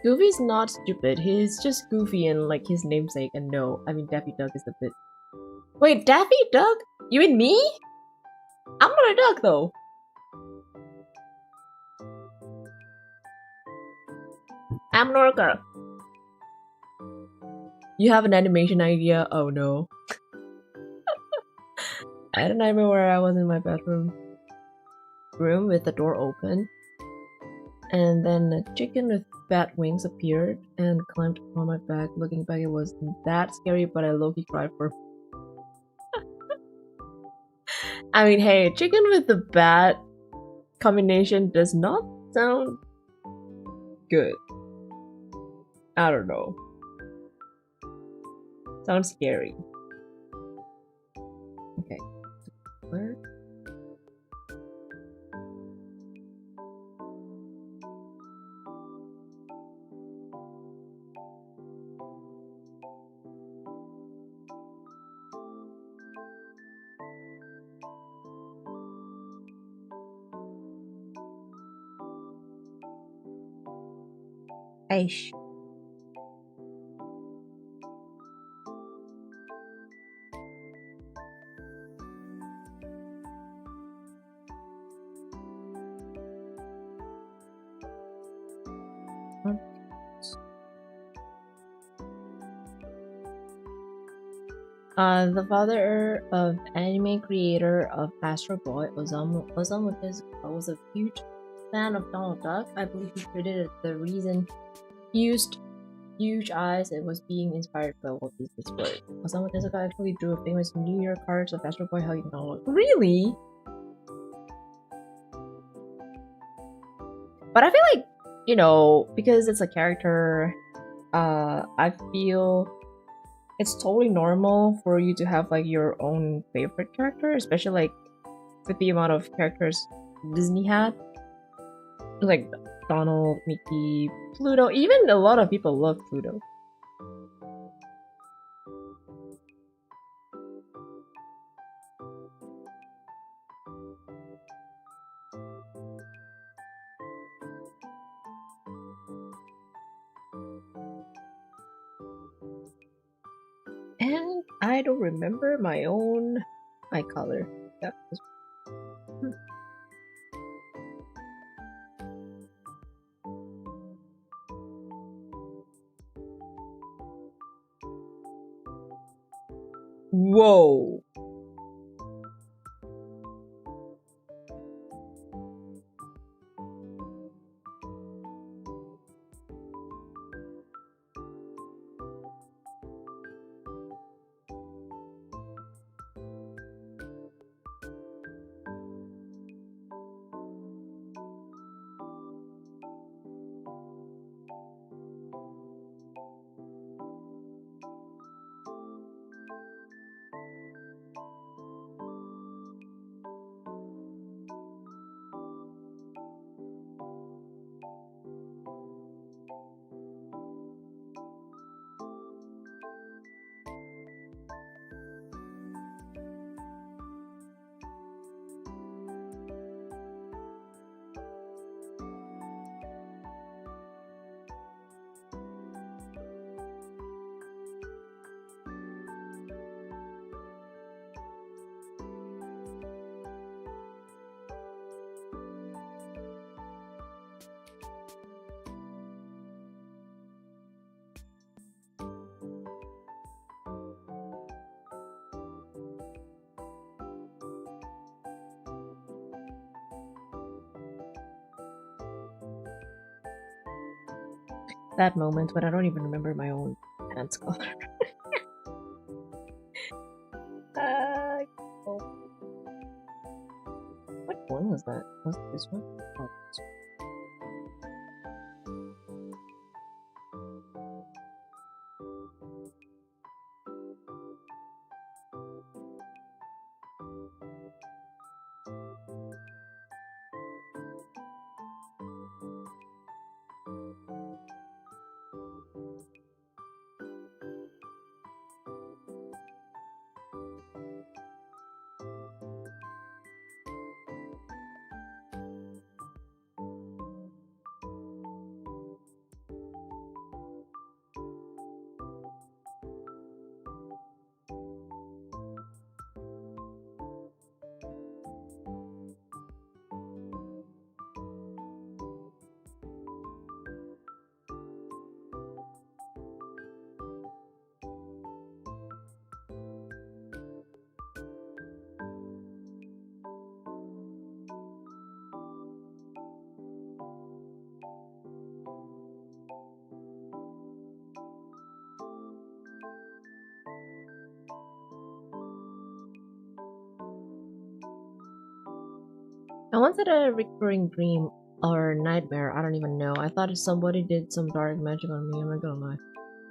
Goofy's not stupid, he's just goofy and like his namesake, and no, I mean Daffy Duck is a bit... Wait, Daffy Duck? You mean me? I'm not a duck though. I'm not a girl. You have an animation idea? Oh no. I had a nightmare where I was in my bedroom room with the door open, and then a chicken with bat wings appeared and climbed on my back. Looking back, it wasn't that scary, but I low-key cried for... I mean, hey, chicken with the bat combination does not sound good. I don't know. Sounds scary. Okay. Where? Aish. The father of anime creator of Astro Boy, Osamu Tezuka, was a huge fan of Donald Duck. I believe he credited the reason he used huge eyes and was being inspired by Walt Disney's work. Osamu Tezuka actually drew a famous New Year cards of Astro Boy hugging Donald. Really? But I feel like, you know, because it's a character, I feel it's totally normal for you to have like your own favorite character, especially like with the amount of characters Disney had. Like Donald, Mickey, Pluto, even a lot of people love Pluto. And I don't remember my own eye color. Yeah. Whoa. that moment when I don't even remember my own pants color. Oh. What one was that? Was it this one? Oh, this one. I once had a recurring dream or nightmare, I don't even know. I thought somebody did some dark magic on me, I'm not gonna lie.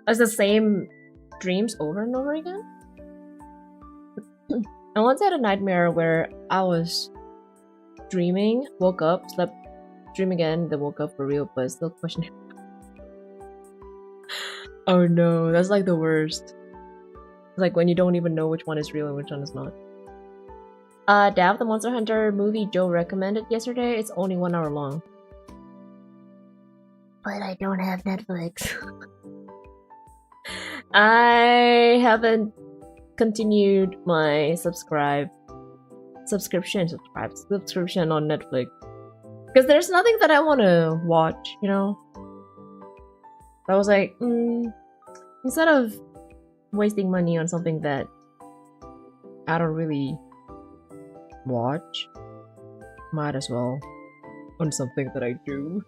It's the same dreams over and over again? I once had a nightmare where I was dreaming, woke up, slept, dream again, then woke up for real, but still questioning. Oh no, that's like the worst. It's like when you don't even know which one is real and which one is not. Dav, the Monster Hunter movie Joe recommended yesterday, it's only 1 hour long. But I don't have Netflix. I haven't continued my subscription on Netflix. Because there's nothing that I want to watch, you know? I was like, instead of wasting money on something that I don't really watch, might as well on something that I do.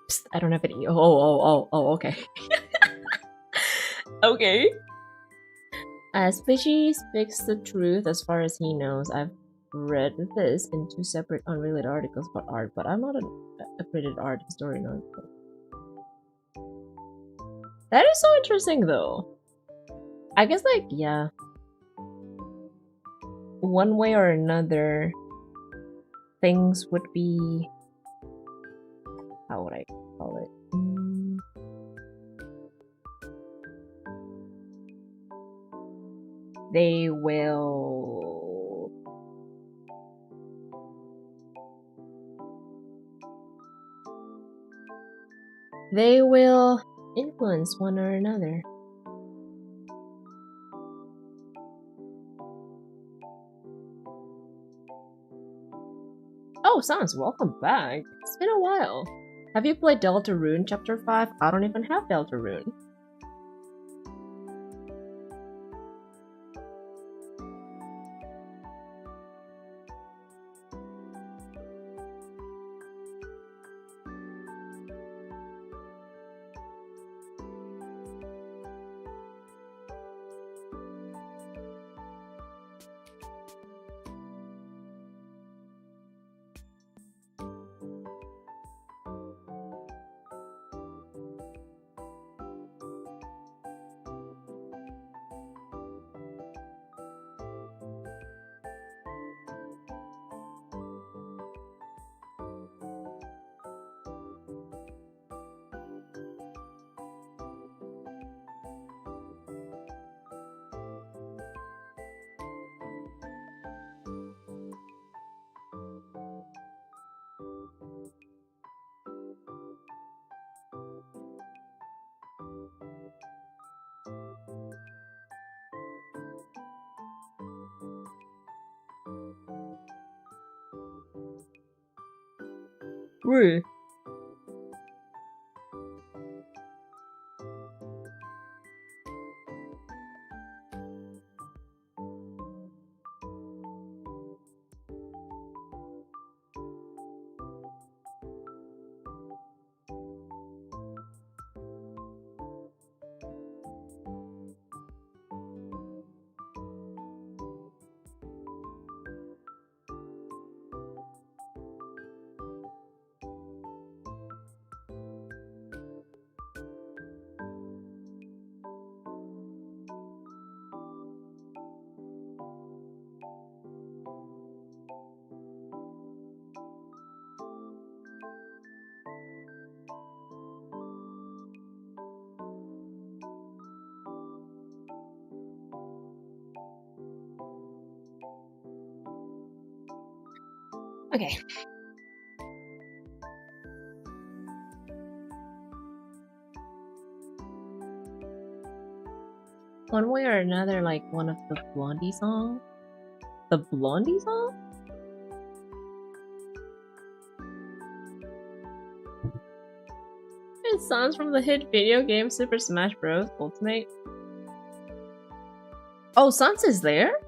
Psst, I don't have any. Oh, okay. Okay. Spishy speaks the truth as far as he knows. I've read this in 2 separate unrelated articles about art, but I'm not a printed art historian. That is so interesting though. I guess like, yeah. One way or another, things would be... How would I call it? They will influence one or another. Oh, Sans, welcome back. It's been a while. Have you played Deltarune Chapter 5? I don't even have Deltarune. Woo. Okay. One way or another, like one of the Blondie songs. The Blondie song? It's songs from the hit video game Super Smash Bros. Ultimate. Oh, Sans is there?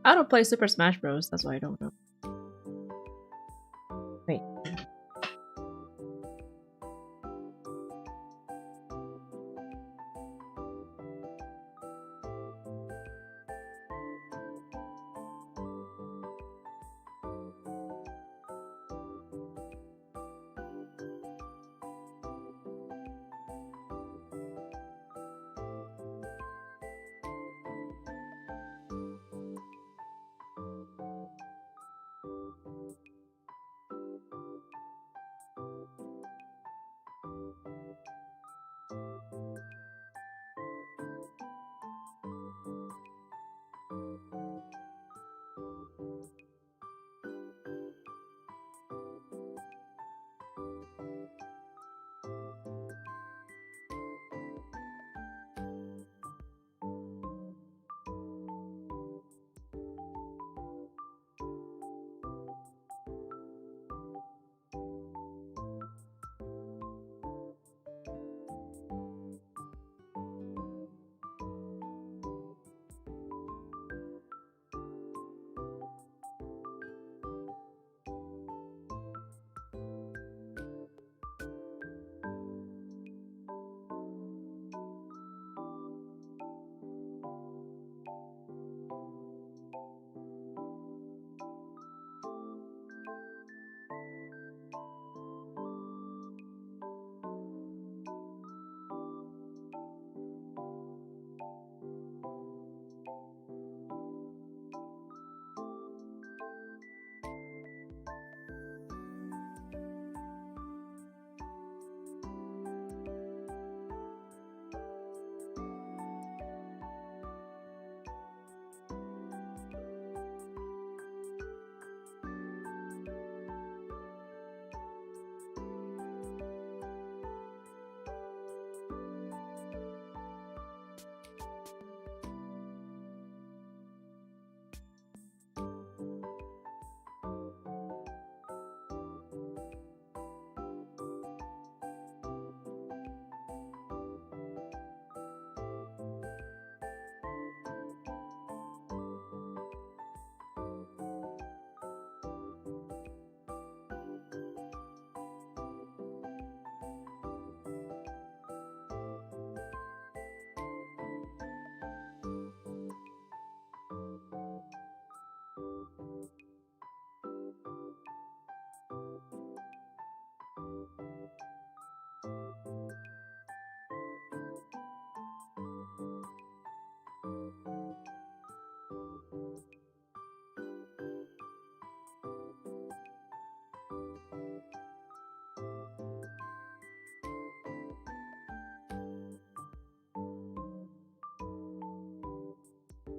I don't play Super Smash Bros. That's why I don't know. Wait.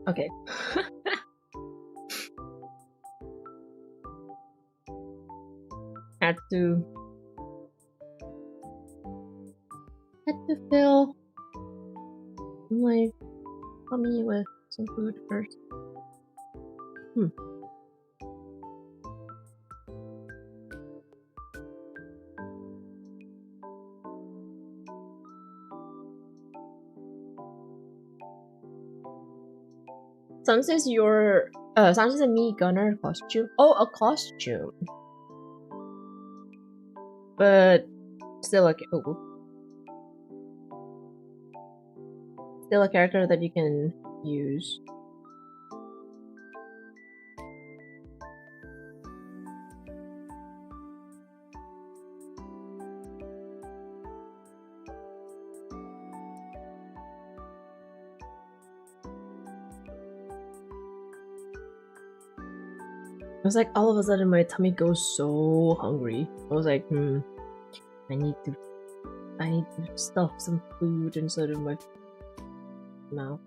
Okay. Had to fill my tummy with some food first. Sunset's your Sunset's a me gunner costume. Oh, a costume. But still still a character that you can use. I was like, all of a sudden my tummy goes so hungry. I was like, I need to stuff some food inside of my mouth.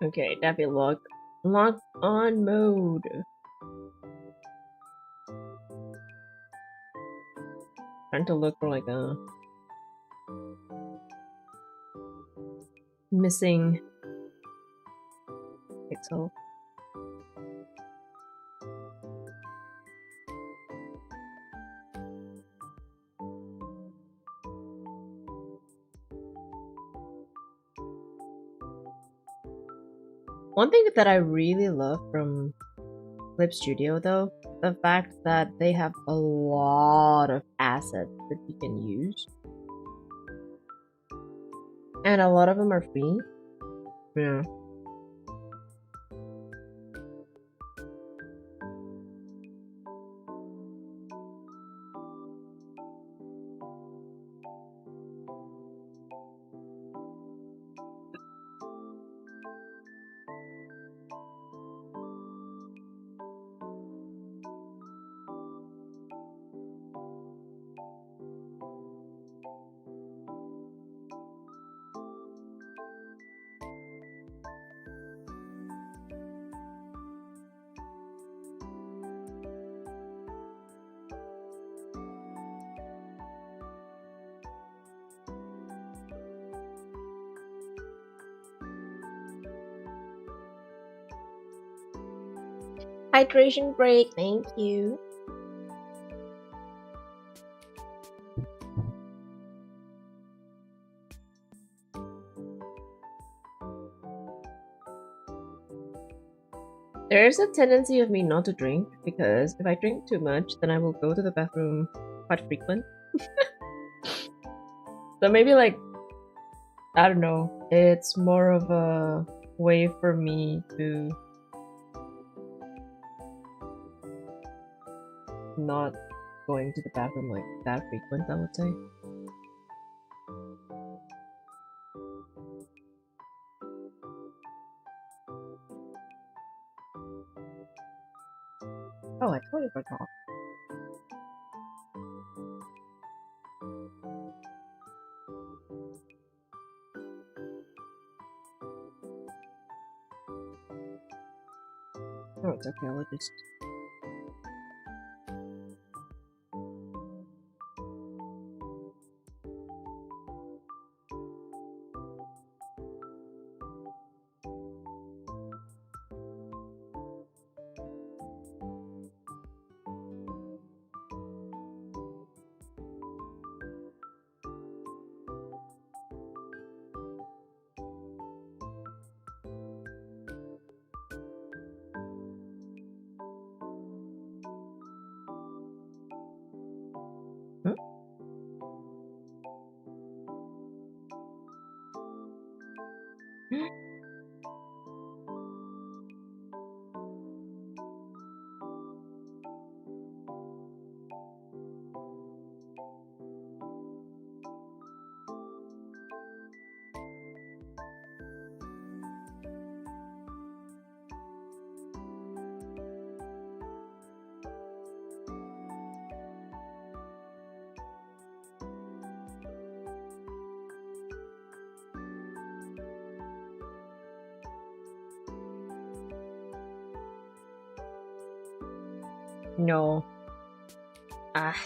Okay, Daphiel lock on mode. Trying to look for like a missing pixel. One thing that I really love from Clip Studio though, the fact that they have a lot of assets that you can use. And a lot of them are free. Yeah. Hydration break, thank you. There is a tendency of me not to drink because if I drink too much, then I will go to the bathroom quite frequent. So maybe like, I don't know, it's more of a way for me to not going to the bathroom like that frequent, I would say. Oh, I totally forgot. Oh, it's okay, I'll just... No. Ah.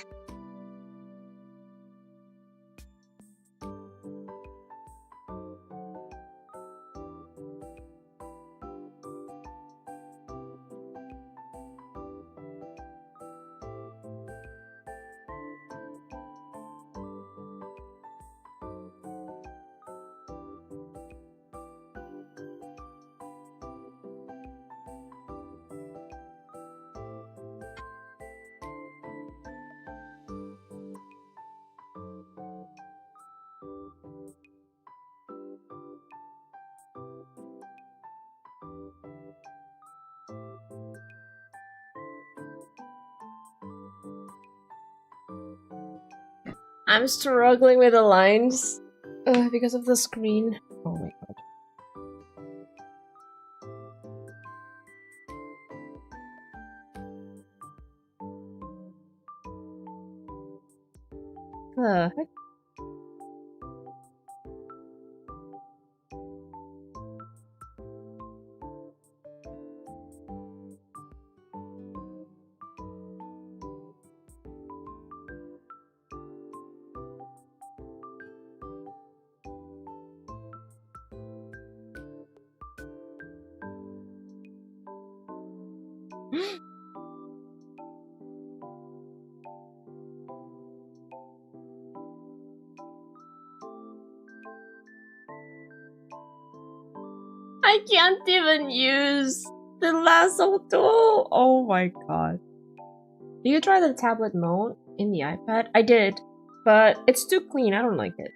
I'm struggling with the lines because of the screen. Oh my god. The heck? I can't even use the lasso tool. Oh my god. Do you try the tablet mode in the iPad? I did, but it's too clean. I don't like it.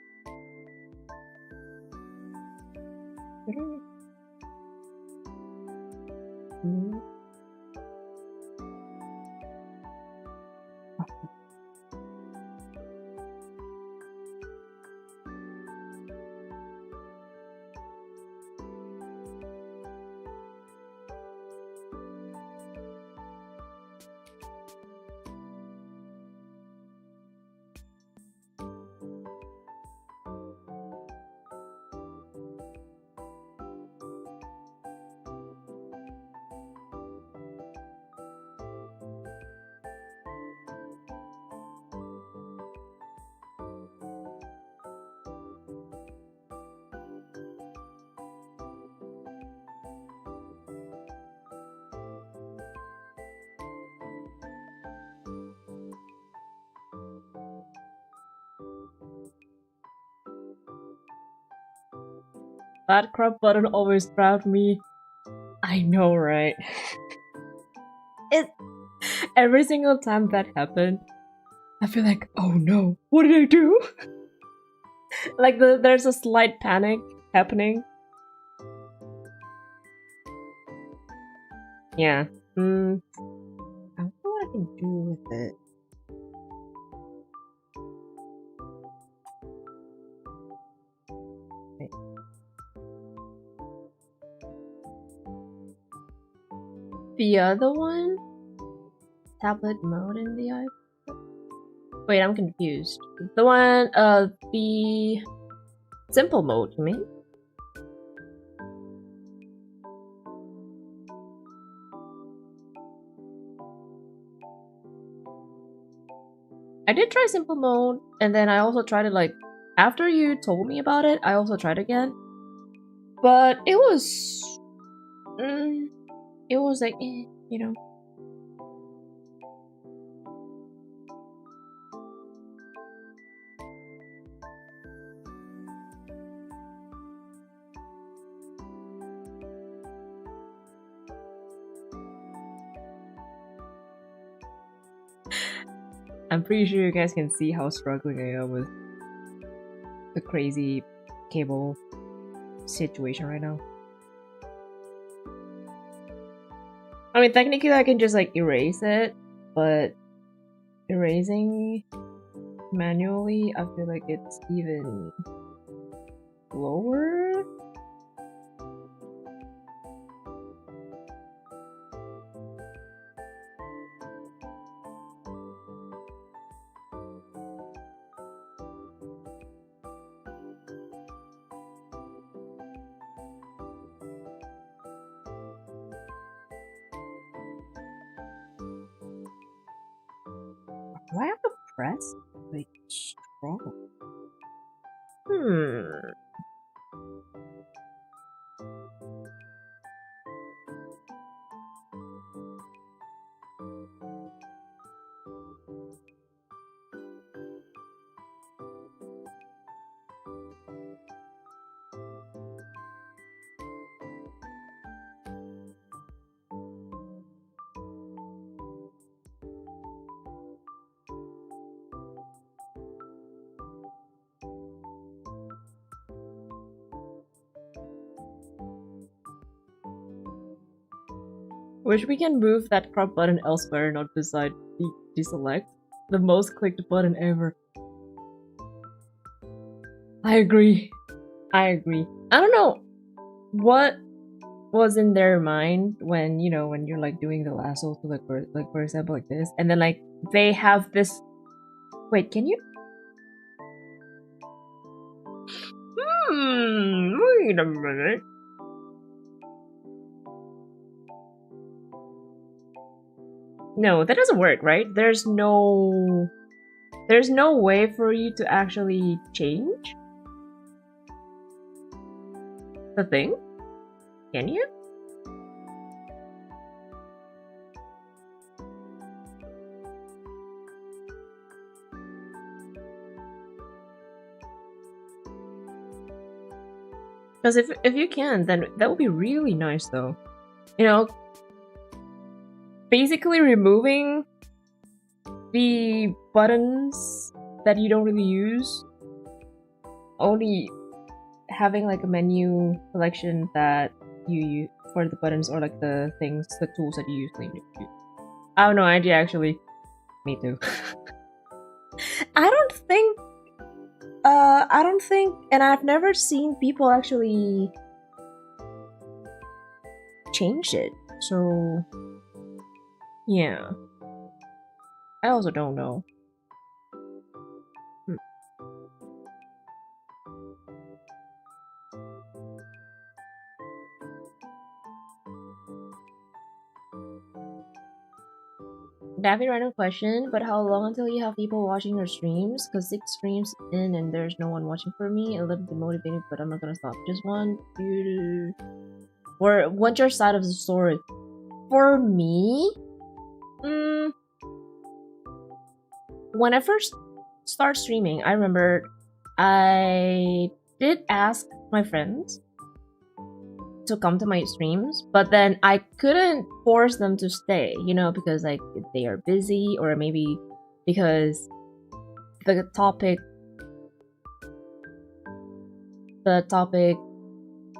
That crop button always grabbed me. I know, right? Every single time that happened, I feel like, oh no, what did I do? Like there's a slight panic happening. Yeah. I don't know what I can do with it. The other one? Tablet mode in the iPad? Wait, I'm confused. The one, the simple mode, you mean? I did try simple mode, and then I also tried it like, after you told me about it, I also tried again. But it was like, you know. I'm pretty sure you guys can see how struggling I am with the crazy cable situation right now. I mean, technically I can just like erase it, but erasing manually, I feel like it's even lower. press with straw. Wish we can move that crop button elsewhere, not beside the deselect. The most clicked button ever. I agree. I don't know what was in their mind when, you know, when you're like doing the lasso to like for example like this, and then like they have this. Wait, can you? Wait a minute. No, that doesn't work, right? There's no way for you to actually change the thing? Can you? Because if you can, then that would be really nice though. You know, basically removing the buttons that you don't really use, only having like a menu selection that you use for the buttons or like the things, the tools that you usually use. I have no idea actually. Me too. I don't think, and I've never seen people actually change it, so yeah. I also don't know. Daffy, random question, but how long until you have people watching your streams? Because 6 streams in and there's no one watching for me. A little demotivated, but I'm not gonna stop. Just want you to... Or what's your side of the story? For me? When I first started streaming, I remember I did ask my friends to come to my streams, but then I couldn't force them to stay, you know, because like they are busy, or maybe because the topic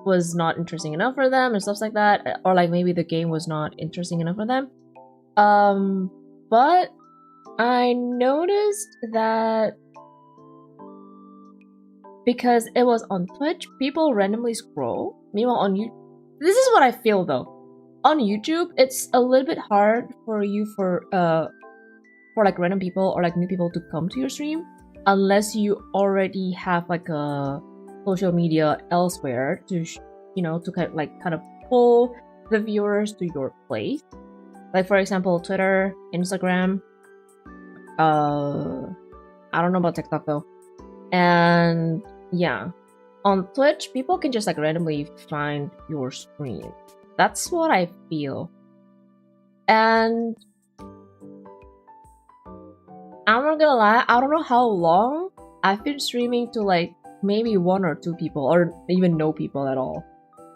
was not interesting enough for them and stuff like that, or like maybe the game was not interesting enough for them. But I noticed that because it was on Twitch, people randomly scroll. Meanwhile, on YouTube, this is what I feel though. On YouTube, it's a little bit hard for you for like random people or like new people to come to your stream, unless you already have like a social media elsewhere to, you know, to kind of pull the viewers to your place. Like for example, Twitter, Instagram. I don't know about TikTok though. And yeah, on Twitch, people can just like randomly find your stream. That's what I feel. And I'm not gonna lie, I don't know how long I've been streaming to like maybe 1 or 2 people, or even no people at all.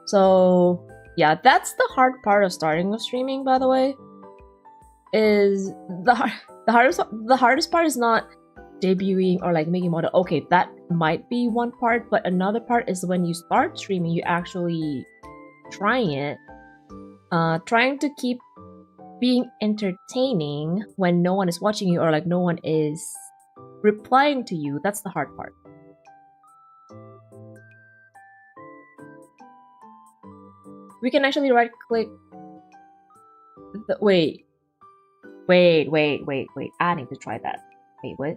So yeah, that's the hard part of starting with streaming, by the way. Is the hardest part is not debuting or like making model. Okay, that might be one part, but another part is when you start streaming, you actually trying it, trying to keep being entertaining when no one is watching you or like no one is replying to you. That's the hard part. We can actually right click wait, I need to try that. Wait,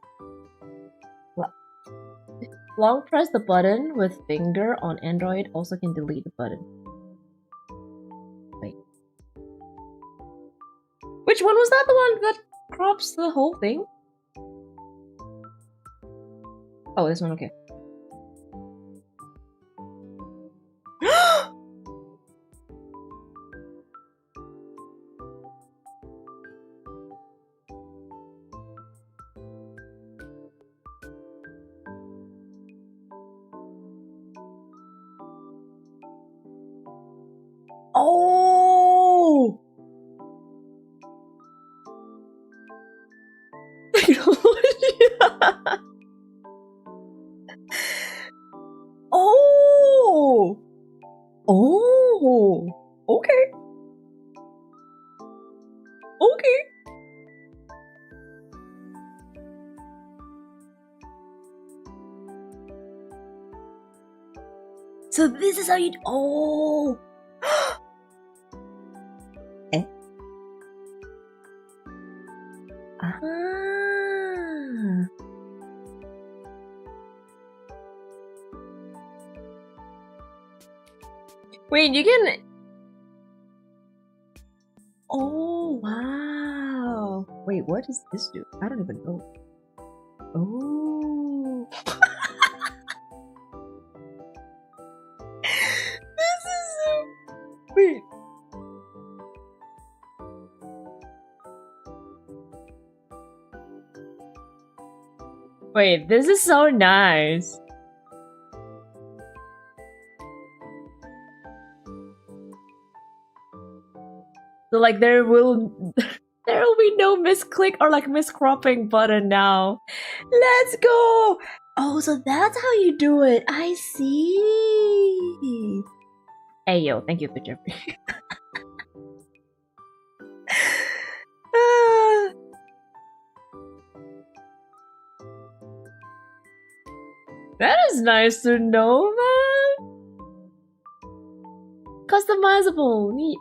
what? Long press the button with finger on Android also can delete the button. Wait. Which one was that? The one that crops the whole thing? Oh, this one, okay. Oh! Oh! Oh! Okay. Okay. So this is how you... Oh! Eh? Ah. Wait, you can... Oh, wow. Wait, what does this do? I don't even know. Oh. This is so... Wait. Wait, this is so nice. So like there will be no misclick or like miscropping button now. Let's go! Oh, so that's how you do it. I see. Hey yo, thank you for Jeffrey. That is nice to know, man. Customizable, neat.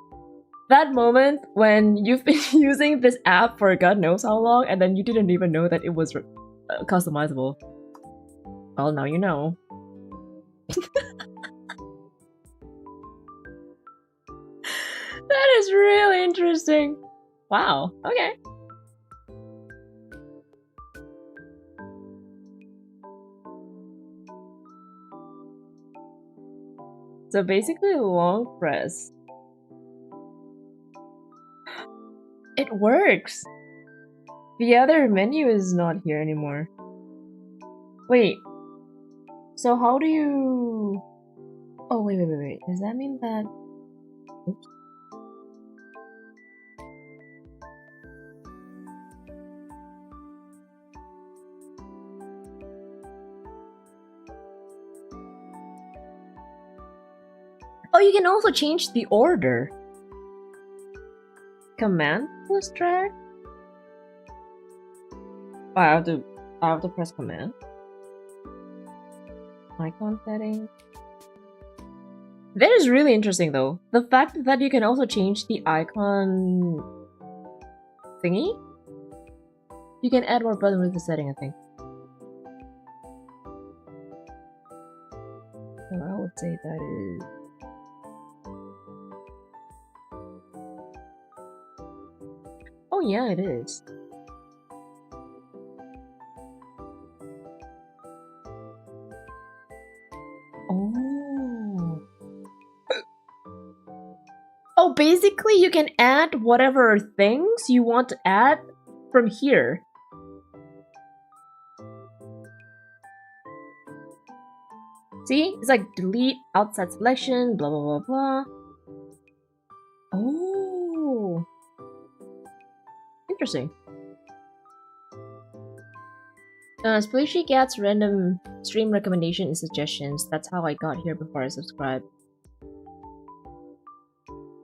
That moment when you've been using this app for God knows how long and then you didn't even know that it was customizable. Well, now you know. That is really interesting. Wow, okay. So basically long press. It works! The other menu is not here anymore. Wait. So how do you... Oh, wait. Does that mean that... Oops. Oh, you can also change the order. Command plus drag? Oh, I have to press command. Icon setting. That is really interesting though. The fact that you can also change the icon thingy. You can add more buttons with the setting, I think. So I would say that is... Oh yeah, it is. Oh. Oh, basically you can add whatever things you want to add from here. See? It's like delete, outside selection, blah blah blah blah. Oh. Interesting. Splishy gets random stream recommendation and suggestions. That's how I got here before I subscribed.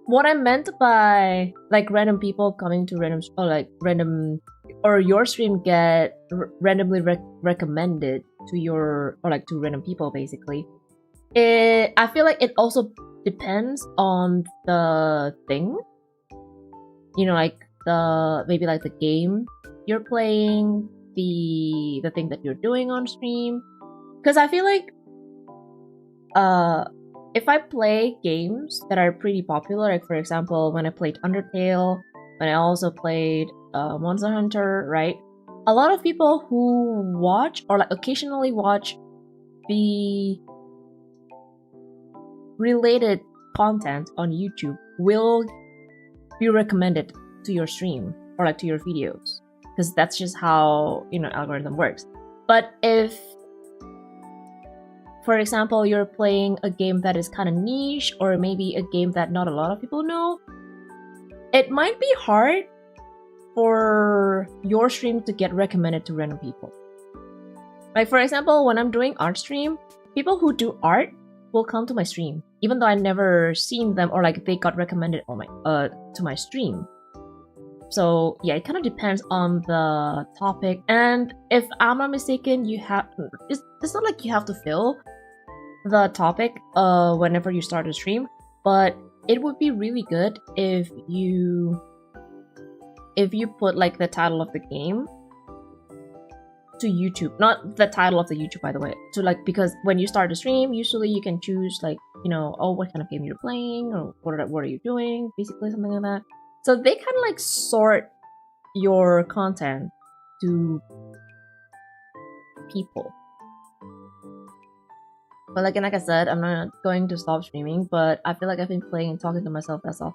What I meant by like random people coming to random or like random or your stream get randomly recommended to your or like to random people basically. I feel like it also depends on the thing. You know, like maybe like the game you're playing, the thing that you're doing on stream. Because I feel like if I play games that are pretty popular, like for example when I played Undertale, when I also played Monster Hunter, right? a lot of people who watch or like occasionally watch the related content on YouTube will be recommended to your stream or like to your videos, because that's just how, you know, algorithm works. But if, for example, you're playing a game that is kind of niche, or maybe a game that not a lot of people know, it might be hard for your stream to get recommended to random people. Like, for example, when I'm doing art stream, people who do art will come to my stream, even though I never seen them or like they got recommended on my to my stream. So yeah, it kind of depends on the topic. And if I'm not mistaken, you have it's not like you have to fill the topic whenever you start a stream, but it would be really good if you put like the title of the game to YouTube, not the title of the YouTube, by the way, to like, because when you start a stream, usually you can choose like, you know, oh, what kind of game you're playing, or what are you doing, basically something like that. So they kind of like sort your content to people. But like I said, I'm not going to stop streaming, but I feel like I've been playing and talking to myself, that's all.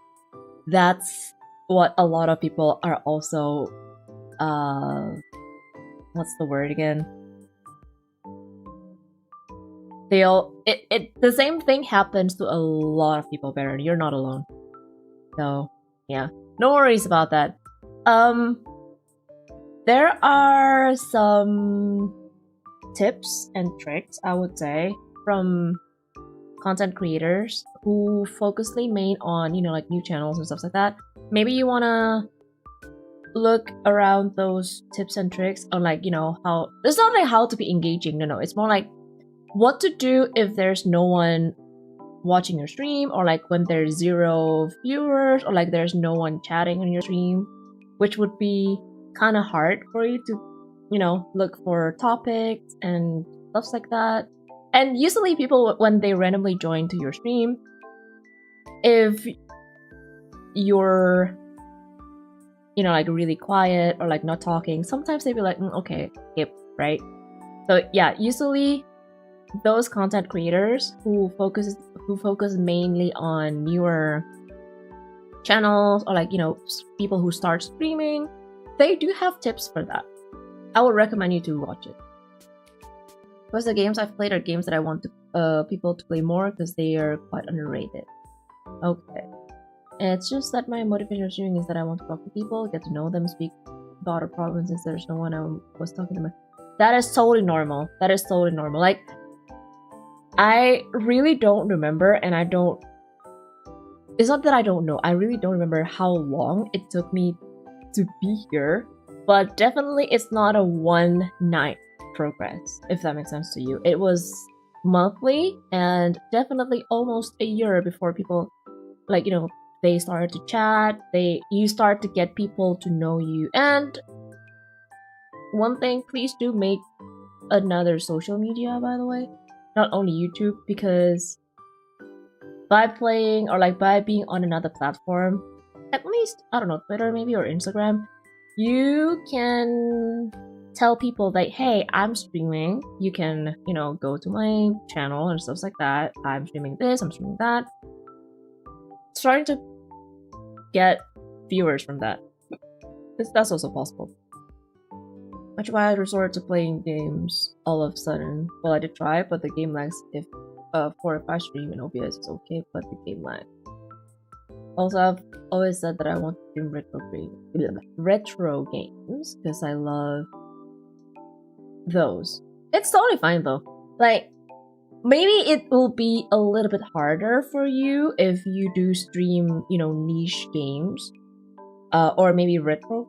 That's what a lot of people are also what's the word again? The same thing happens to a lot of people, Baron. You're not alone. So yeah, no worries about that. There are some tips and tricks, I would say, from content creators who focus main on, you know, like new channels and stuff like that. Maybe you wanna look around those tips and tricks on, like, you know, how it's not like how to be engaging. No, it's more like what to do if there's no one watching your stream, or like when there's 0 viewers, or like there's no one chatting on your stream, which would be kind of hard for you to, you know, look for topics and stuff like that. And usually people, when they randomly join to your stream, if you're, you know, like really quiet or like not talking, sometimes they'd be like, okay, skip, right? So yeah, usually those content creators who focus mainly on newer channels, or like, you know, people who start streaming, they do have tips for that. I would recommend you to watch it. Because the games I've played are games that I want to, people to play more, because they are quite underrated. Okay. It's just that my motivation of streaming is that I want to talk to people, get to know them, speak about a problem since there's no one I was talking to. That is totally normal. That is totally normal. Like, I really don't remember, and I don't... It's not that I don't know. I really don't remember how long it took me to be here. But definitely it's not a one-night progress, if that makes sense to you. It was monthly, and definitely almost a year before people, like, you know, they started to chat, you start to get people to know you. And one thing, please do make another social media, by the way, not only YouTube, because by playing, or like by being on another platform, at least, I don't know, Twitter maybe, or Instagram, you can tell people that, hey, I'm streaming, you can, you know, go to my channel and stuff like that, I'm streaming this, I'm streaming that. Starting to get viewers from that. That's also possible. Which is why I resorted to playing games all of a sudden. Well, I did try, but the game lags. If I stream in OBS, it's okay, but the game lags. Also, I've always said that I want to stream retro games, because I love those. It's totally fine though. Like, maybe it will be a little bit harder for you if you do stream, you know, niche games, or maybe retro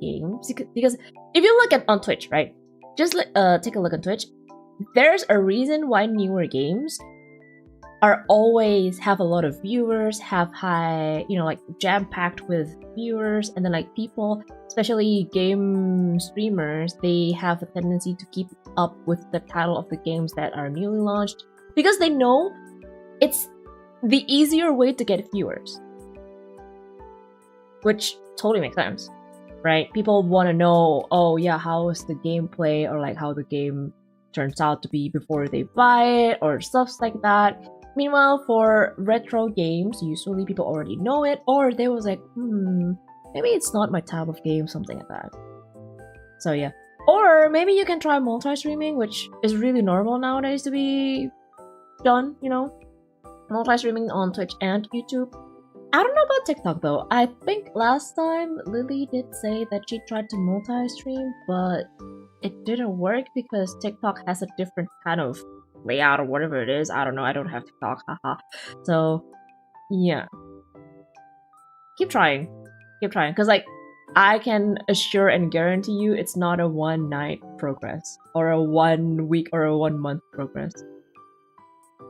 games. Because if you look at on Twitch, right? Just take a look on Twitch. There's a reason why newer games are always have a lot of viewers, have high, you know, like jam-packed with viewers, and then like people, especially game streamers, they have a tendency to keep up with the title of the games that are newly launched, because they know it's the easier way to get viewers. Which totally makes sense. right? People want to know, oh yeah, how is the gameplay, or like how the game turns out to be before they buy it, or stuff like that. Meanwhile, for retro games, usually people already know it, or they was like, maybe it's not my type of game, something like that. So yeah. Or maybe you can try multi-streaming, which is really normal nowadays to be done, you know? Multi-streaming on Twitch and YouTube. I don't know about TikTok though. I think last time Lily did say that she tried to multi-stream, but it didn't work because TikTok has a different kind of layout or whatever it is. I don't know. I don't have TikTok. Haha. So yeah. Keep trying. Keep trying. Because like I can assure and guarantee you it's not a one night progress or a 1 week or a 1 month progress.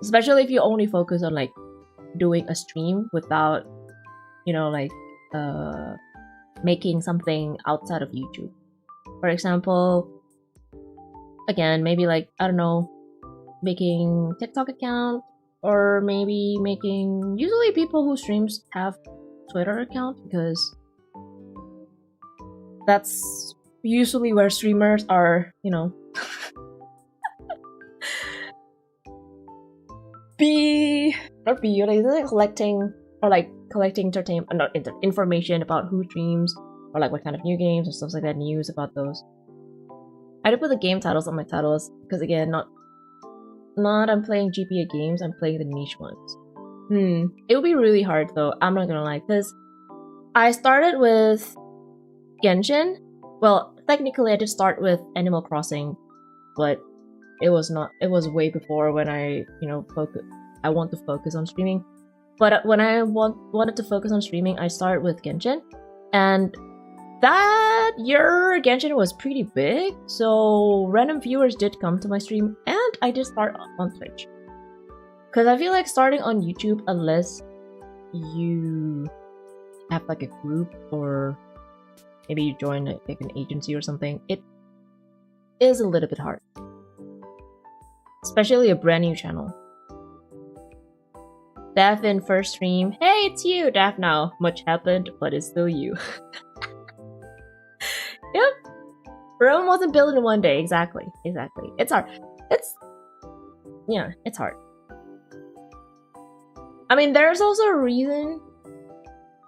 Especially if you only focus on like doing a stream without, you know, like making something outside of YouTube. For example, again, maybe like, I don't know, making TikTok account, or maybe making, usually people who streams have Twitter account because that's usually where streamers are, you know, collecting entertainment, not information about who streams, or like what kind of new games or stuff like that, news about those. I had to put the game titles on my titles because again, not I'm playing GPA games, I'm playing the niche ones. It would be really hard though, I'm not gonna lie, because I started with Genshin. Well, technically I did start with Animal Crossing, but it was way before when I, you know, I want to focus on streaming. But when I wanted to focus on streaming, I started with Genshin, and that year Genshin was pretty big, so random viewers did come to my stream, and I did start on Twitch. Because I feel like starting on YouTube, unless you have like a group or maybe you join like an agency or something, it is a little bit hard. Especially a brand new channel. Daph in first stream. Hey, it's you, Daph now. Much happened, but it's still you. Yep. Rome wasn't built in one day. Exactly. It's hard. It's hard. I mean, there's also a reason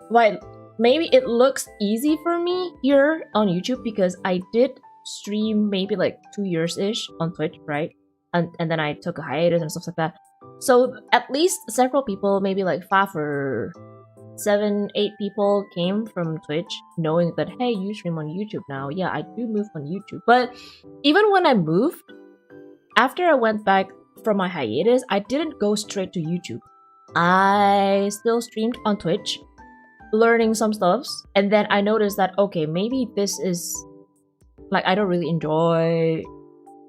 why maybe it looks easy for me here on YouTube, because I did stream maybe like 2 years-ish on Twitch, right? And then I took a hiatus and stuff like that. So at least several people, maybe like 5 or 7, 8 people came from Twitch knowing that, hey, you stream on YouTube now. Yeah, I do move on YouTube. But even when I moved, after I went back from my hiatus, I didn't go straight to YouTube. I still streamed on Twitch, learning some stuffs, and then I noticed that, okay, maybe this is like, I don't really enjoy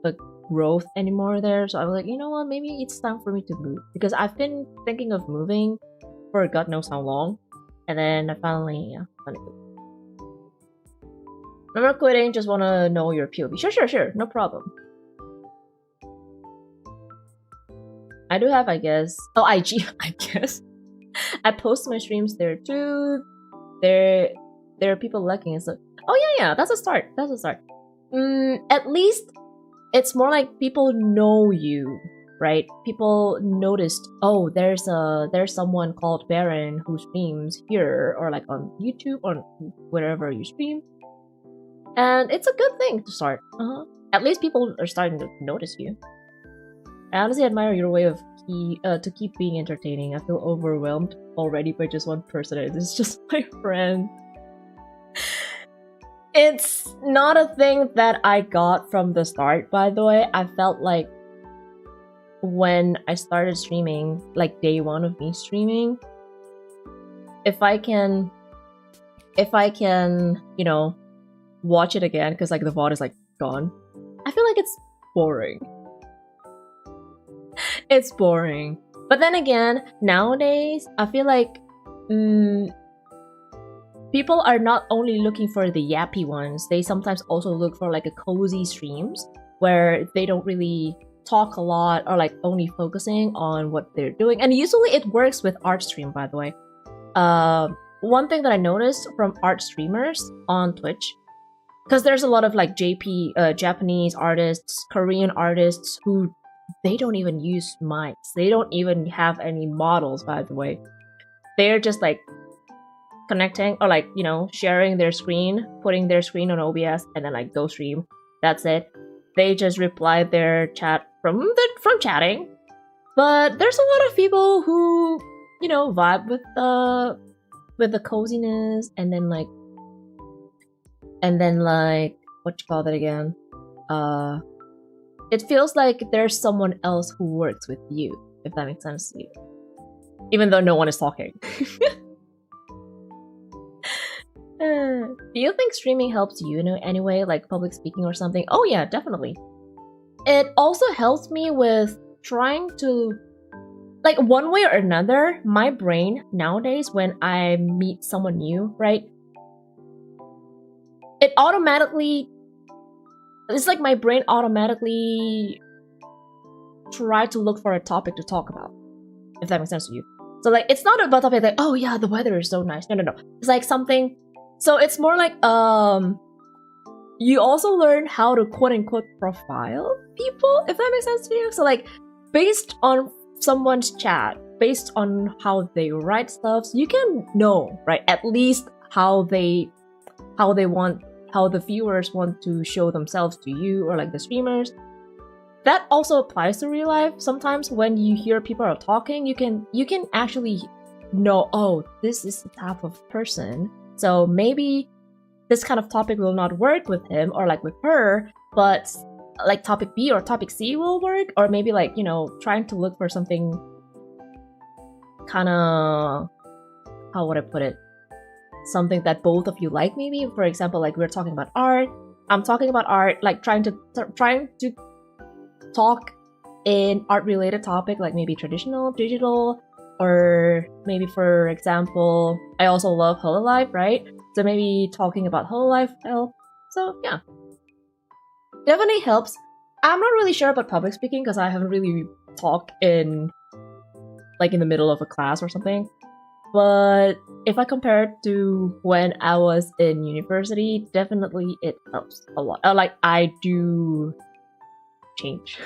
the growth anymore there. So I was like, you know what, maybe it's time for me to move, because I've been thinking of moving for God knows how long, and then I finally moved. I'm not quitting, just want to know your POV. Sure, no problem. I do have, I guess, IG, I guess. I post my streams there too. There are people liking and stuff. Oh yeah, that's a start. At least it's more like people know you, right? People noticed, oh, there's someone called Baron who streams here, or like on YouTube or wherever you stream, and it's a good thing to start. At least people are starting to notice you. I honestly admire your way of to keep being entertaining. I feel overwhelmed already by just one person. It's just my friend. It's not a thing that I got from the start, by the way. I felt like when I started streaming, like day 1 of me streaming, if I can, you know, watch it again, because like the VOD is like gone, I feel like it's boring. It's boring. But then again, nowadays, I feel like people are not only looking for the yappy ones, they sometimes also look for like a cozy streams where they don't really talk a lot, or like only focusing on what they're doing. And usually it works with art stream, by the way. one thing that I noticed from art streamers on Twitch, because there's a lot of like Japanese artists, Korean artists who they don't even use mics. They don't even have any models, by the way. They're just like connecting or like, sharing their screen, putting their screen on OBS and then like go stream. That's it. They just reply their chat from chatting. But there's a lot of people who, vibe with the coziness and then like what you call that again? It feels like there's someone else who works with you, if that makes sense to you. Even though no one is talking. Do you think streaming helps you in any way, like public speaking or something? Oh yeah, definitely. It also helps me with trying to, like one way or another, my brain nowadays when I meet someone new, right? It's like my brain automatically try to look for a topic to talk about, if that makes sense to you. So like, it's not about topic like, oh yeah, the weather is so nice. No. It's like something, so it's more like, you also learn how to quote unquote profile people, if that makes sense to you. So like, based on someone's chat, based on how they write stuff, you can know, right? At least how the viewers want to show themselves to you or like the streamers. That also applies to real life. Sometimes when you hear people are talking, you can actually know, oh, this is the type of person. So maybe this kind of topic will not work with him or like with her, but like topic B or topic C will work. Or maybe like, trying to look for something kind of, how would I put it? Something that both of you like, maybe. For example, like we're talking about art. I'm talking about art, like trying to talk in art-related topic, like maybe traditional, digital, or maybe, for example, I also love Hololive, right? So maybe talking about Hololive help. So yeah, definitely helps. I'm not really sure about public speaking because I haven't really talked in the middle of a class or something. But if I compare it to when I was in university, definitely it helps a lot. Like I do change.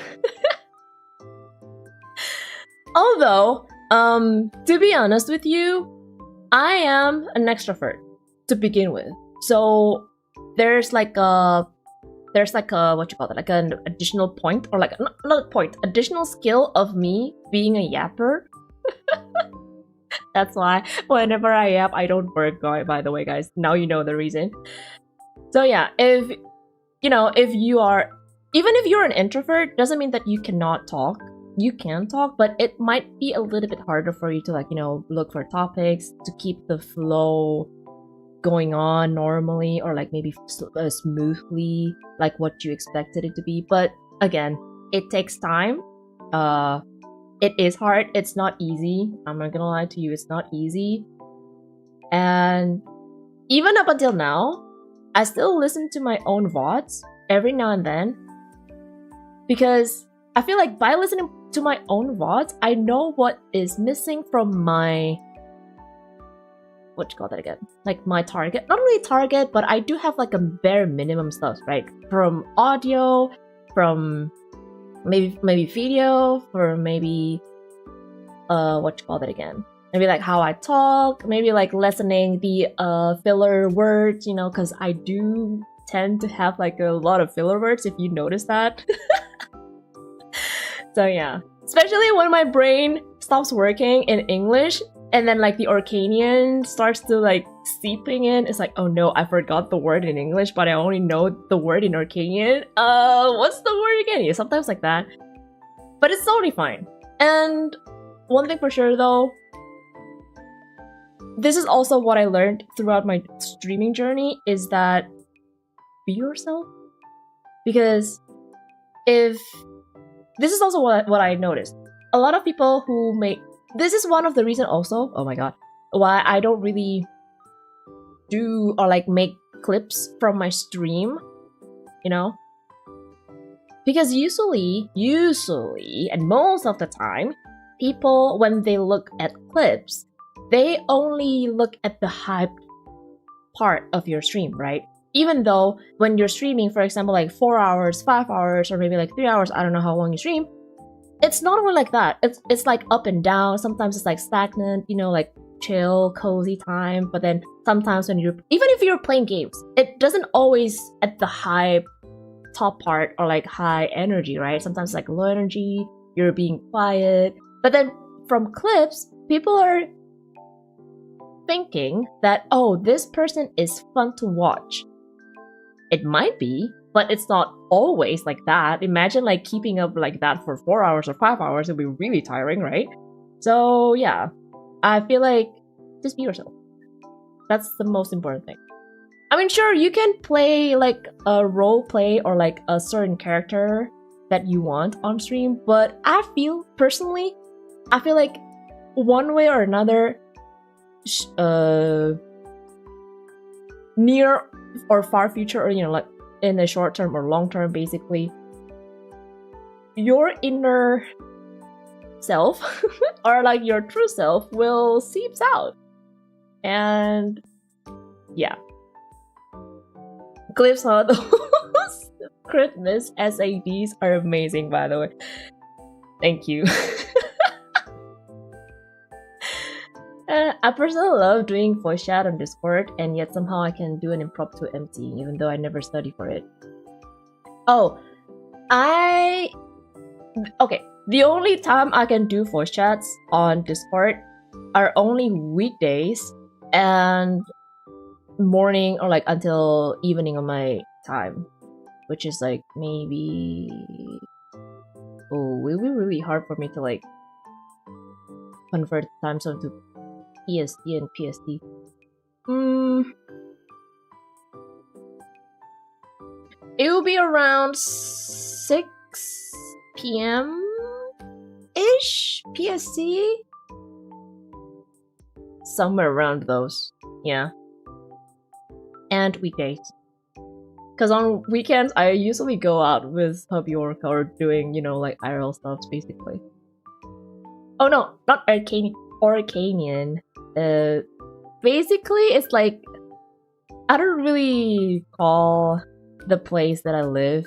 Although, to be honest with you, I am an extrovert to begin with. So there's like a what you call it, like an additional point, or like not a point, additional skill of me being a yapper. That's why whenever I yap, I don't work, by the way, guys. Now you know the reason. So yeah, if you're an introvert, doesn't mean that you cannot talk. You can talk, but it might be a little bit harder for you to look for topics, to keep the flow going on normally, or like maybe smoothly, like what you expected it to be. But again, it takes time. It is hard. It's not easy. I'm not gonna lie to you. It's not easy. And even up until now, I still listen to my own VODs every now and then. Because I feel like by listening to my own VODs, I know what is missing from my... what you call that again? Like my target. Not really target, but I do have like a bare minimum stuff, right? From audio, from maybe video, for maybe what you call that again? Maybe like how I talk, maybe like lessening the filler words, because I do tend to have like a lot of filler words, if you notice that. So yeah, especially when my brain stops working in English and then like the Orcanian starts to like seeping in. It's like, oh no, I forgot the word in English, but I only know the word in Orcanian. What's the word again? Yeah, sometimes like that. But it's totally fine. And one thing for sure though, this is also what I learned throughout my streaming journey, is that be yourself. Because this is also what I noticed. A lot of people who make... this is one of the reasons also, oh my god, why I don't really do or like make clips from my stream, Because usually, and most of the time, people, when they look at clips, they only look at the hype part of your stream, right? Even though when you're streaming, for example, like 4 hours, 5 hours, or maybe like 3 hours, I don't know how long you stream, it's not only like that. It's like up and down. Sometimes it's like stagnant, you know, like chill, cozy time. But then sometimes when even if you're playing games, it doesn't always at the high top part or like high energy, right? Sometimes it's like low energy, you're being quiet. But then from clips, people are thinking that, oh, this person is fun to watch. It might be, but it's not always like that. Imagine like keeping up like that for 4 hours or 5 hours. It'll be really tiring, right? So yeah, I feel like just be yourself. That's the most important thing. I mean, sure, you can play like a role play or like a certain character that you want on stream, but I feel like one way or another, near or far future, or you know, like in the short term or long term, basically, your inner self or like your true self will seeps out. And yeah, clips on those Christmas SADs are amazing, by the way. Thank you. I personally love doing voice chat on Discord, and yet somehow I can do an impromptu MC, even though I never study for it. Oh, okay. The only time I can do voice chats on Discord are only weekdays and morning or like until evening of my time, which is like maybe... Oh, it will be really hard for me to like convert the time zone to EST and PST. It will be around 6 p.m. ish PST. Somewhere around those, yeah. And weekdays. Because on weekends, I usually go out with hubby or doing, you know, like IRL stuff, basically. Oh no, not Arcanian. Basically, it's like, I don't really call the place that I live.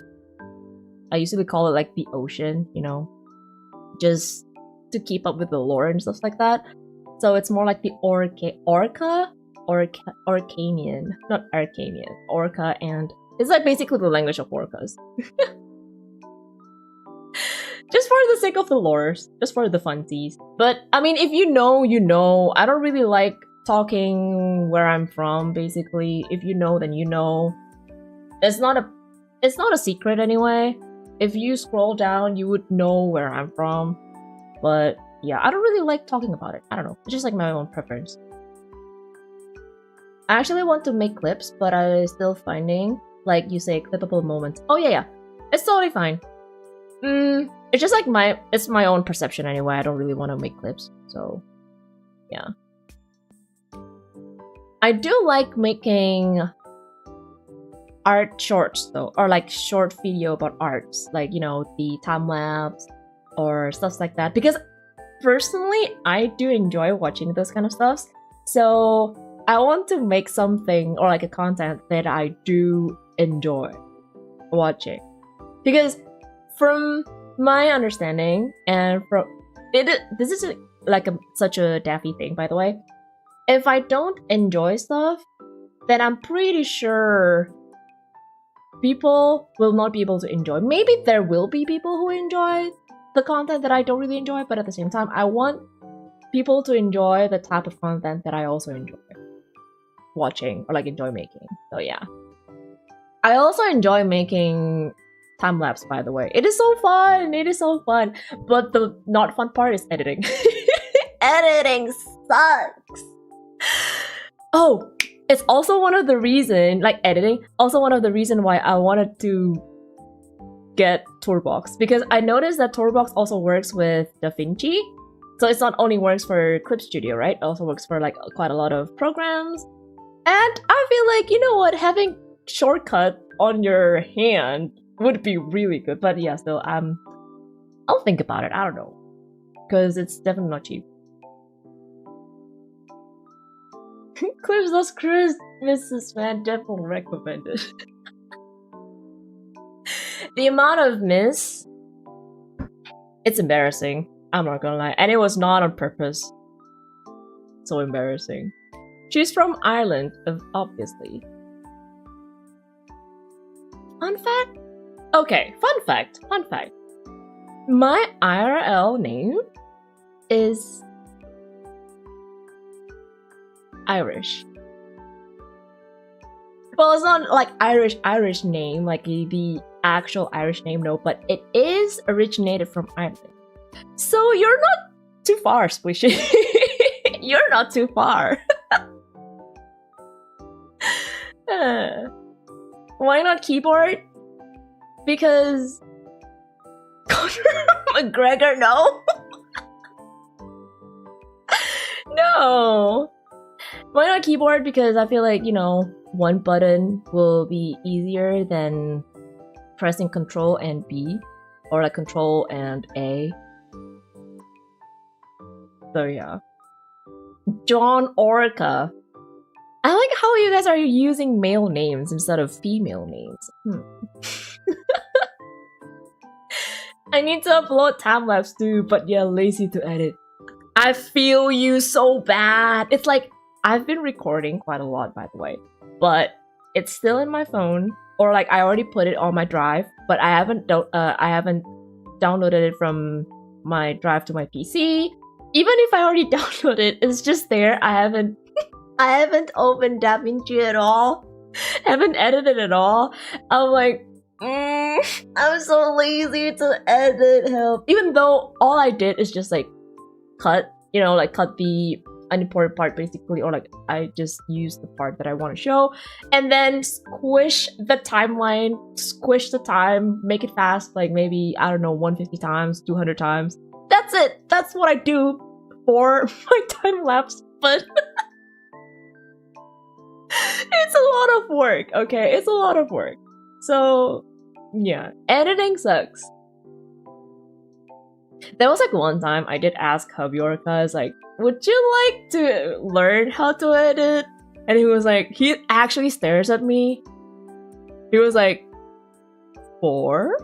I usually call it like the ocean, you know, just to keep up with the lore and stuff like that. So it's more like the Arcanian, not Arcanian, Orca, and it's like basically the language of orcas. Just for the sake of the lores, just for the funsies. But I mean, if you know, you know. I don't really like talking where I'm from. Basically, if you know, then you know. It's not a secret anyway. If you scroll down, you would know where I'm from. But yeah, I don't really like talking about it. I don't know. It's just like my own preference. I actually want to make clips, but I'm still finding, like you say, clippable moments. Oh yeah, it's totally fine. It's just like it's my own perception anyway. I don't really want to make clips, so yeah. I do like making art shorts though, or like short video about arts, like, you know, the time lapse or stuff like that, because personally I do enjoy watching those kind of stuff. So I want to make something or like a content that I do enjoy watching, because from my understanding, and from this is like such a Daffy thing, by the way. If I don't enjoy stuff, then I'm pretty sure people will not be able to enjoy. Maybe there will be people who enjoy the content that I don't really enjoy, but at the same time, I want people to enjoy the type of content that I also enjoy watching or like enjoy making. So yeah. I also enjoy making time-lapse, by the way. It is so fun! It is so fun! But the not fun part is editing. Editing sucks! Oh! It's also one of the reason, like editing, also one of the reason why I wanted to get Tourbox. Because I noticed that Tourbox also works with DaVinci. So it's not only works for Clip Studio, right? It also works for like quite a lot of programs. And I feel like, you know what, having shortcut on your hand would be really good. But yeah, still, I'll think about it. I don't know, because it's definitely not cheap. Clips those Mrs. Man definitely recommended. The amount of miss, it's embarrassing. I'm not gonna lie. And it was not on purpose. So embarrassing. She's from Ireland, obviously. Fun fact? Okay, fun fact. My IRL name is Irish. Well, it's not like Irish name, like the actual Irish name, no, but it is originated from Ireland. So you're not too far, Squishy. You're not too far. Why not keyboard? Because Conor McGregor, no. No. Why not keyboard? Because I feel like, you know, one button will be easier than pressing Control and B, or like Control and A. So yeah. John Orca. I like how you guys are using male names instead of female names. I need to upload time-lapse too, but yeah, lazy to edit. I feel you so bad. It's like, I've been recording quite a lot, by the way, but it's still in my phone, or like I already put it on my drive, but I haven't downloaded it from my drive to my PC. Even if I already downloaded it, it's just there. I haven't opened DaVinci at all. Haven't edited at all. I'm like, I'm so lazy to edit, help. Even though all I did is just like cut, you know, like cut the unimportant part basically, or like I just use the part that I want to show and then squish the timeline, squish the time, make it fast, like maybe, I don't know, 150 times, 200 times. That's it. That's what I do for my time lapse, but it's a lot of work, okay? It's a lot of work. So yeah, editing sucks. There was like one time I did ask Hubyorka, like, would you like to learn how to edit? And he was like, he actually stares at me. He was like, 4?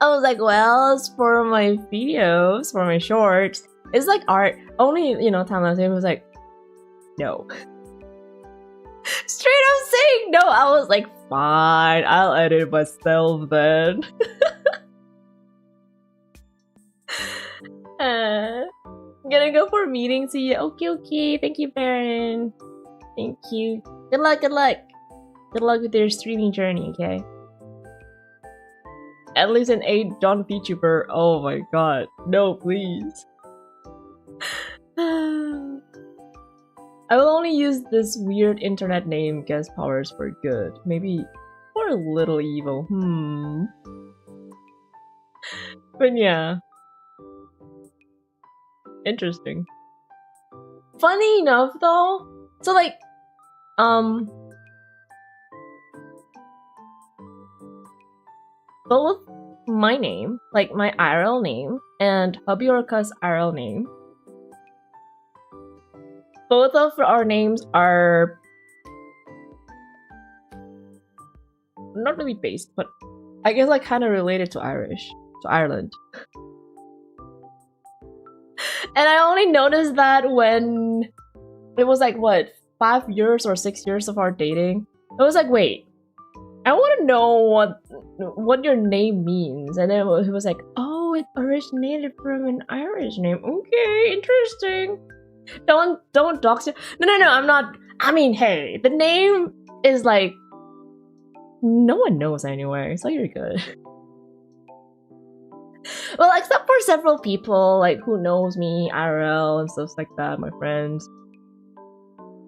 I was like, well, it's for my videos, for my shorts. It's like art. Only, you know, time lapse. He was like, no. Straight up saying no. I was like, fine, I'll edit myself then. Gonna go for a meeting. See you. Okay. Thank you, Baron. Thank you. Good luck. Good luck with your streaming journey, okay? At least an 8 John Vtuber. Oh my god. No, please. I will only use this weird internet name guest powers for good. Maybe for a little evil. But yeah. Interesting. Funny enough though, so like, both my name, like my IRL name, and Hubyorka's IRL name, both of our names are not really based, but I guess like kind of related to Ireland. And I only noticed that when it was like, what, 5 years or 6 years of our dating? I was like, wait, I want to know what your name means. And then he was like, oh, it originated from an Irish name. Okay, interesting. Don't dox it. No, I'm not. I mean, hey, the name is like, no one knows anyway, so you're good. Well, except for several people, like, who knows me, IRL, and stuff like that, my friends.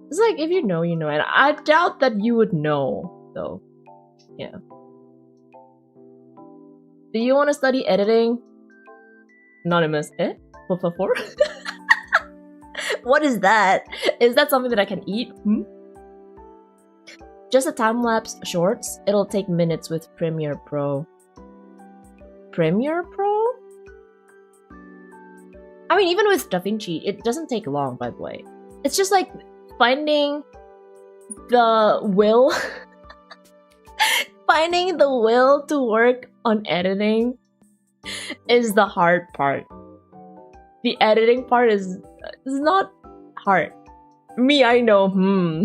It's like, if you know, you know, and I doubt that you would know, though. Yeah. Do you want to study editing? Anonymous, eh? 444? What is that? Is that something that I can eat? Just a time-lapse shorts. It'll take minutes with Premiere Pro. Premiere Pro? I mean, even with DaVinci, it doesn't take long, by the way. It's just like finding the will finding the will to work on editing is the hard part. The editing part is not hard. Me, I know,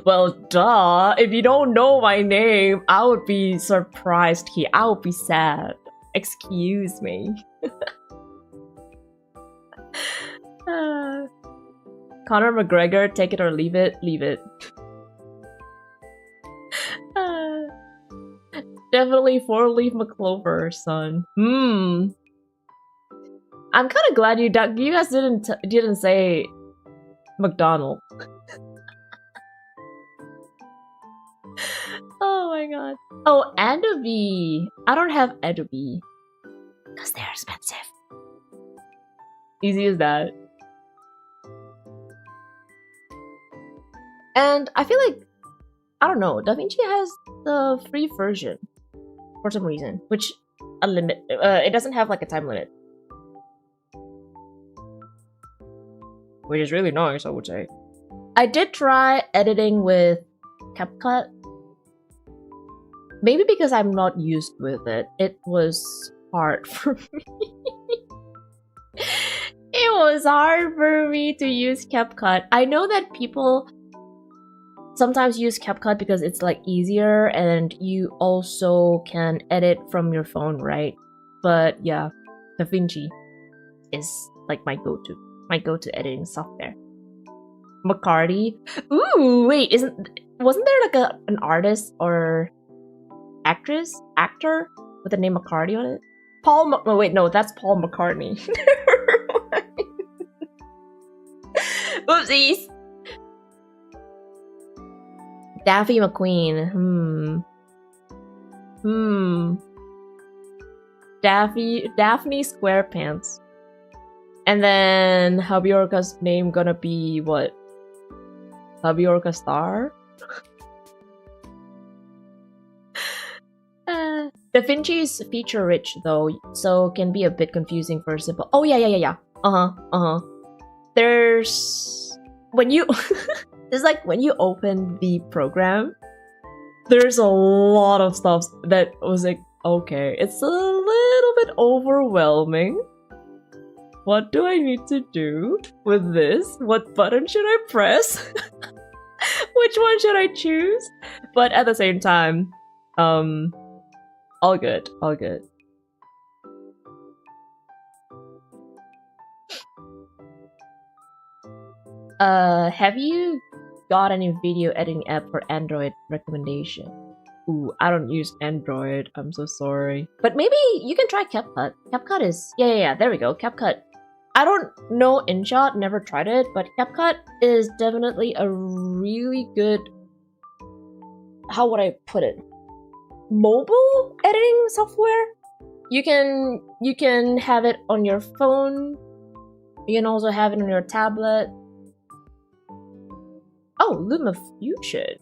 well, duh. If you don't know my name, I would be surprised here. I would be sad. Excuse me. Conor McGregor, take it or leave it. Leave it. Definitely 4-leaf McClover, son. I'm kind of glad you guys didn't say McDonald. Oh my god. Oh, Adobe. I don't have Adobe because they're expensive. Easy as that. And I feel like, I don't know, DaVinci has the free version for some reason, which it doesn't have like a time limit, which is really nice, I would say. I did try editing with CapCut. Maybe because I'm not used with it. It was hard for me. It was hard for me to use CapCut. I know that people sometimes use CapCut because it's like easier and you also can edit from your phone, right? But yeah, DaVinci is like my go-to editing software. McCarty. Ooh, wait, wasn't there like an artist or actor with the name McCarty on it? Oh wait, no, that's Paul McCartney. Oopsies. Daffy McQueen. Daphne Squarepants. And then Habiorka's name gonna be what? Habiorka Star? DaVinci is feature rich though, so can be a bit confusing for simple. Oh yeah. There's when you it's like when you open the program, there's a lot of stuff that was like, okay, it's a little bit overwhelming. What do I need to do with this? What button should I press? Which one should I choose? But at the same time, all good. Have you got any video editing app for Android recommendation? Ooh, I don't use Android. I'm so sorry. But maybe you can try CapCut. CapCut is... Yeah, there we go. CapCut. I don't know InShot, never tried it, but CapCut is definitely a really good... How would I put it? Mobile editing software? You can have it on your phone. You can also have it on your tablet. Oh, LumaFusion.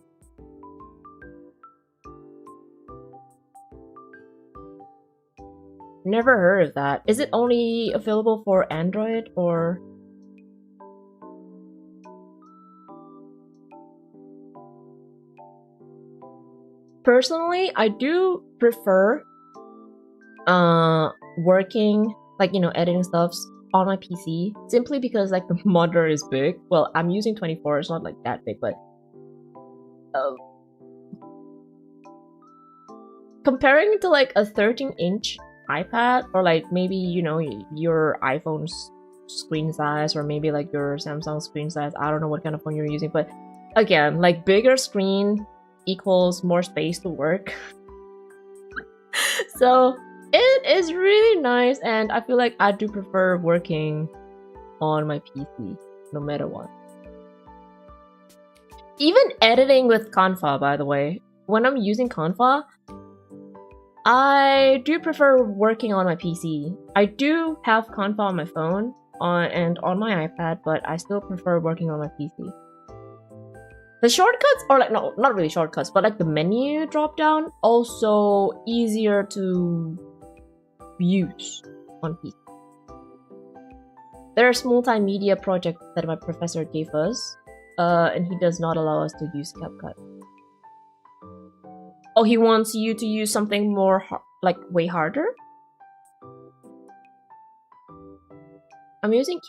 Never heard of that. Is it only available for Android or... Personally, I do prefer working, like, you know, editing stuff on my PC, simply because like the monitor is big. Well, I'm using 24, it's not like that big, but comparing to like a 13-inch iPad or like maybe, you know, your iPhone's screen size or maybe like your Samsung screen size, I don't know what kind of phone you're using, but again, like bigger screen equals more space to work. So it is really nice, and I feel like I do prefer working on my PC no matter what. Even editing with Canva, by the way, when I'm using Canva, I do prefer working on my PC. I do have Canva on my phone and on my iPad, but I still prefer working on my PC. The shortcuts, or like, no, not really shortcuts, but like the menu drop down, also easier to use on PC. There's multimedia project that my professor gave us, and he does not allow us to use CapCut. Oh, he wants you to use something more like way harder? I'm using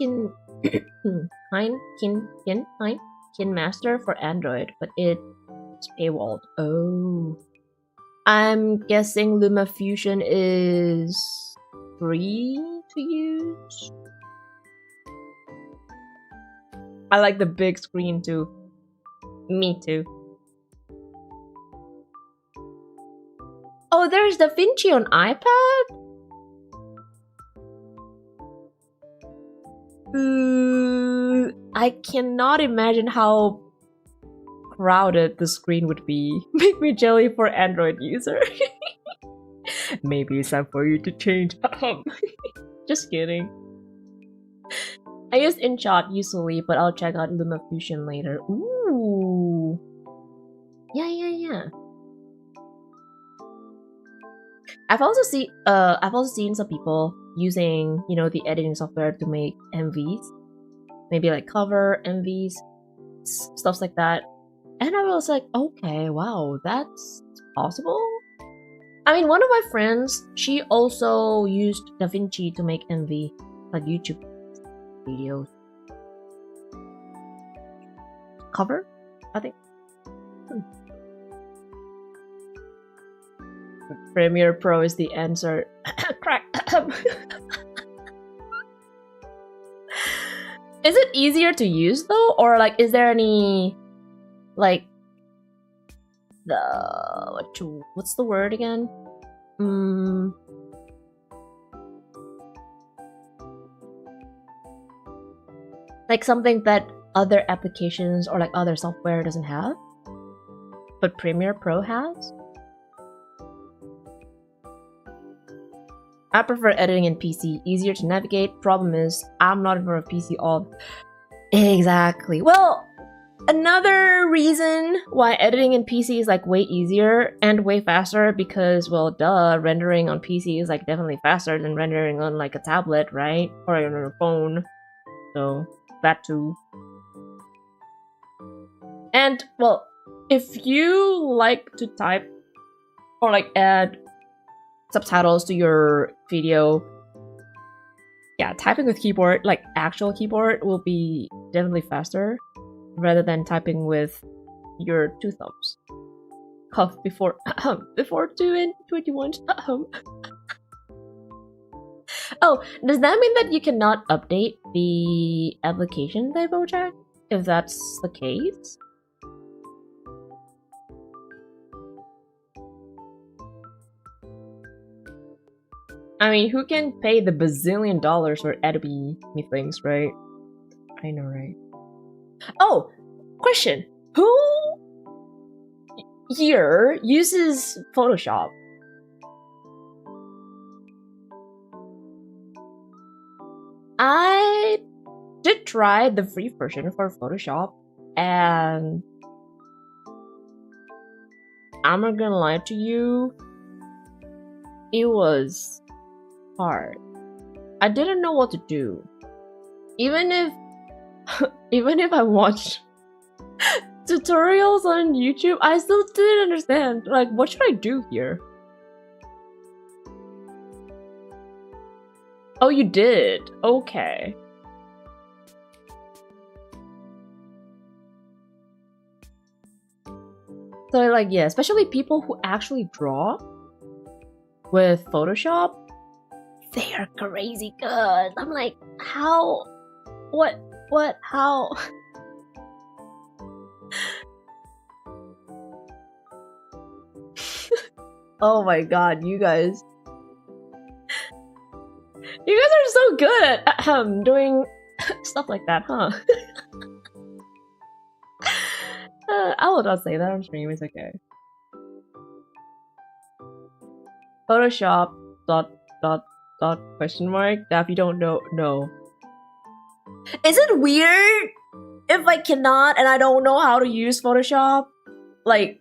KineMaster for Android, but it's paywalled. Oh. I'm guessing LumaFusion is free to use. I like the big screen too. Me too. Oh, there's DaVinci on iPad? I cannot imagine how crowded the screen would be. Make me jelly for Android user. Maybe it's time for you to change. Just kidding. I use InShot usually, but I'll check out LumaFusion later. Ooh. Yeah. I've also seen some people using, the editing software to make MVs. Maybe like cover MVs, stuff like that. And I was like, okay, wow, that's possible? I mean, one of my friends, she also used DaVinci to make MV, like YouTube videos. Cover, I think. Premiere Pro is the answer. Crack. Is it easier to use though, or like, is there any like what's the word again? Like something that other applications or like other software doesn't have, but Premiere Pro has? I prefer editing in PC, easier to navigate. Problem is, I'm not in front of PC all. Exactly. Well, another reason why editing in PC is like way easier and way faster because, well, duh, rendering on PC is like definitely faster than rendering on like a tablet, right? Or on a phone. So, that too. And, well, if you like to type or like add subtitles to your video, yeah, typing with keyboard, like actual keyboard, will be definitely faster rather than typing with your two thumbs. Cough before 2 and 21. Oh, does that mean that you cannot update the application typo check? If that's the case? I mean, who can pay the bazillion dollars for Adobe things, right? I know, right? Oh, question. Who here uses Photoshop? I did try the free version for Photoshop, and I'm not gonna lie to you, it was hard. I didn't know what to do. Even if I watched tutorials on YouTube, I still didn't understand. Like, what should I do here? Oh, you did? Okay. So, like, yeah, especially people who actually draw with Photoshop, they are crazy good. I'm like, how? What? How? Oh my god, you guys. You guys are so good at doing stuff like that, huh? I will not say that on stream, it's okay. Photoshop ... question mark. If you don't know, no. Is it weird if I cannot and I don't know how to use Photoshop? Like,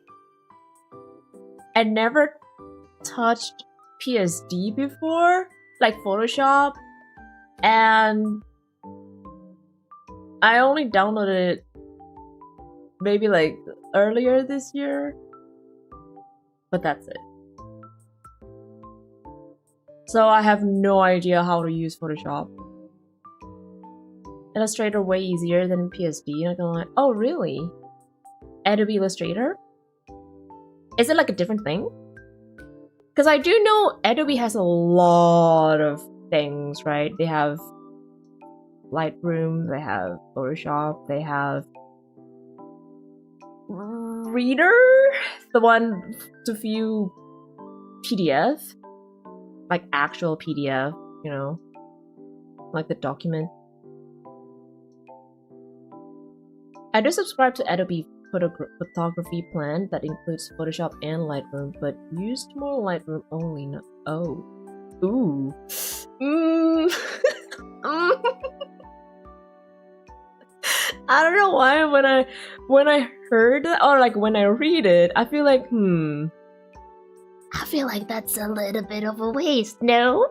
I never touched PSD before, like Photoshop, and I only downloaded it maybe like earlier this year, but that's it. So I have no idea how to use Photoshop. Illustrator way easier than PSD, not gonna lie. Oh really? Adobe Illustrator? Is it like a different thing? Because I do know Adobe has a lot of things, right? They have Lightroom, they have Photoshop, they have Reader, the one to view PDF, like actual PDF, you know, like the document. I do subscribe to Adobe photography plan that includes Photoshop and Lightroom, but used more Lightroom only. Not ooh. I don't know why when I heard that, or like when I read it, I feel like I feel like that's a little bit of a waste, no?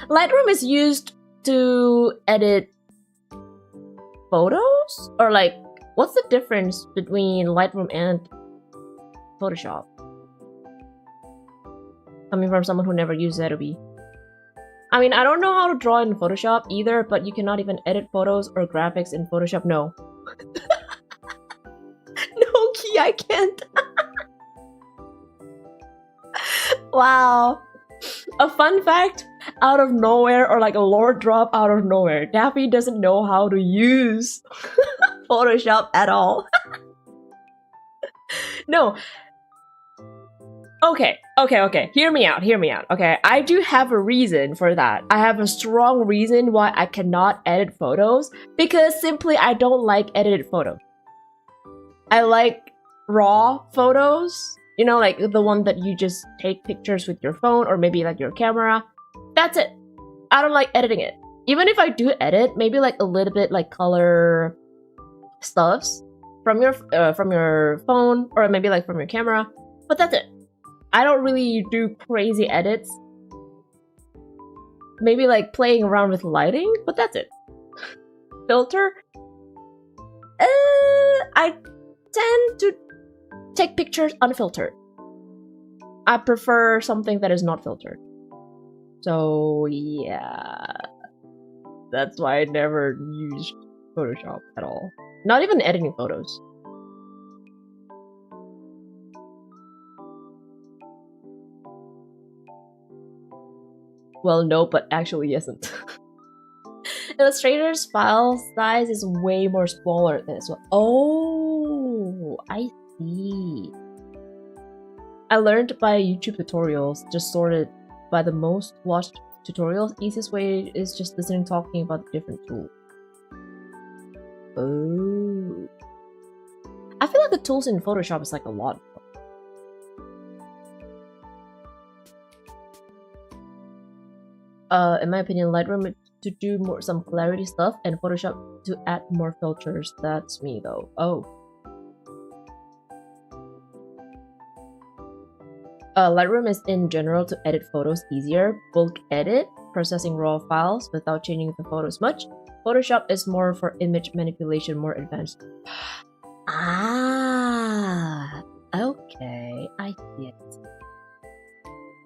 Lightroom is used to edit photos? Or like, what's the difference between Lightroom and Photoshop? Coming from someone who never used Adobe. I mean, I don't know how to draw in Photoshop either, but you cannot even edit photos or graphics in Photoshop. No. No, Key, I can't. Wow. A fun fact out of nowhere, or like a lore drop out of nowhere. Daphiel doesn't know how to use Photoshop at all. No. Okay. Hear me out. Okay, I do have a reason for that. I have a strong reason why I cannot edit photos, because simply I don't like edited photos. I like raw photos. You know, like the one that you just take pictures with your phone or maybe like your camera. That's it. I don't like editing it. Even if I do edit, maybe like a little bit like color stuffs from your phone or maybe like from your camera. But that's it. I don't really do crazy edits. Maybe like playing around with lighting, but that's it. Filter? I tend to take pictures unfiltered. I prefer something that is not filtered. So yeah, that's why I never used Photoshop at all. Not even editing photos. Well, no, but actually isn't. Illustrator's file size is way more smaller than this one. Oh, I see. I learned by YouTube tutorials, just sorted by the most watched tutorials. Easiest way is just listening, talking about the different tools. Oh. I feel like the tools in Photoshop is like a lot. In my opinion, Lightroom to do some clarity stuff and Photoshop to add more filters. That's me though. Oh. Lightroom is in general to edit photos easier, bulk edit, processing raw files without changing the photos much. Photoshop is more for image manipulation, more advanced. Ah, okay, I see it.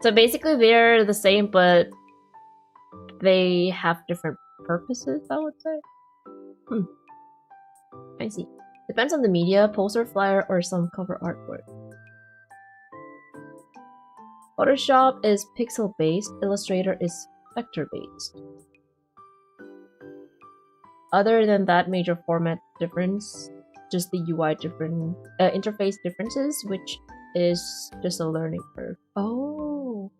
So basically they're the same, but they have different purposes, I would say. I see. Depends on the media, poster, flyer, or some cover artwork. Photoshop is pixel-based, Illustrator is vector-based. Other than that major format difference, just the UI interface differences, which is just a learning curve. Oh.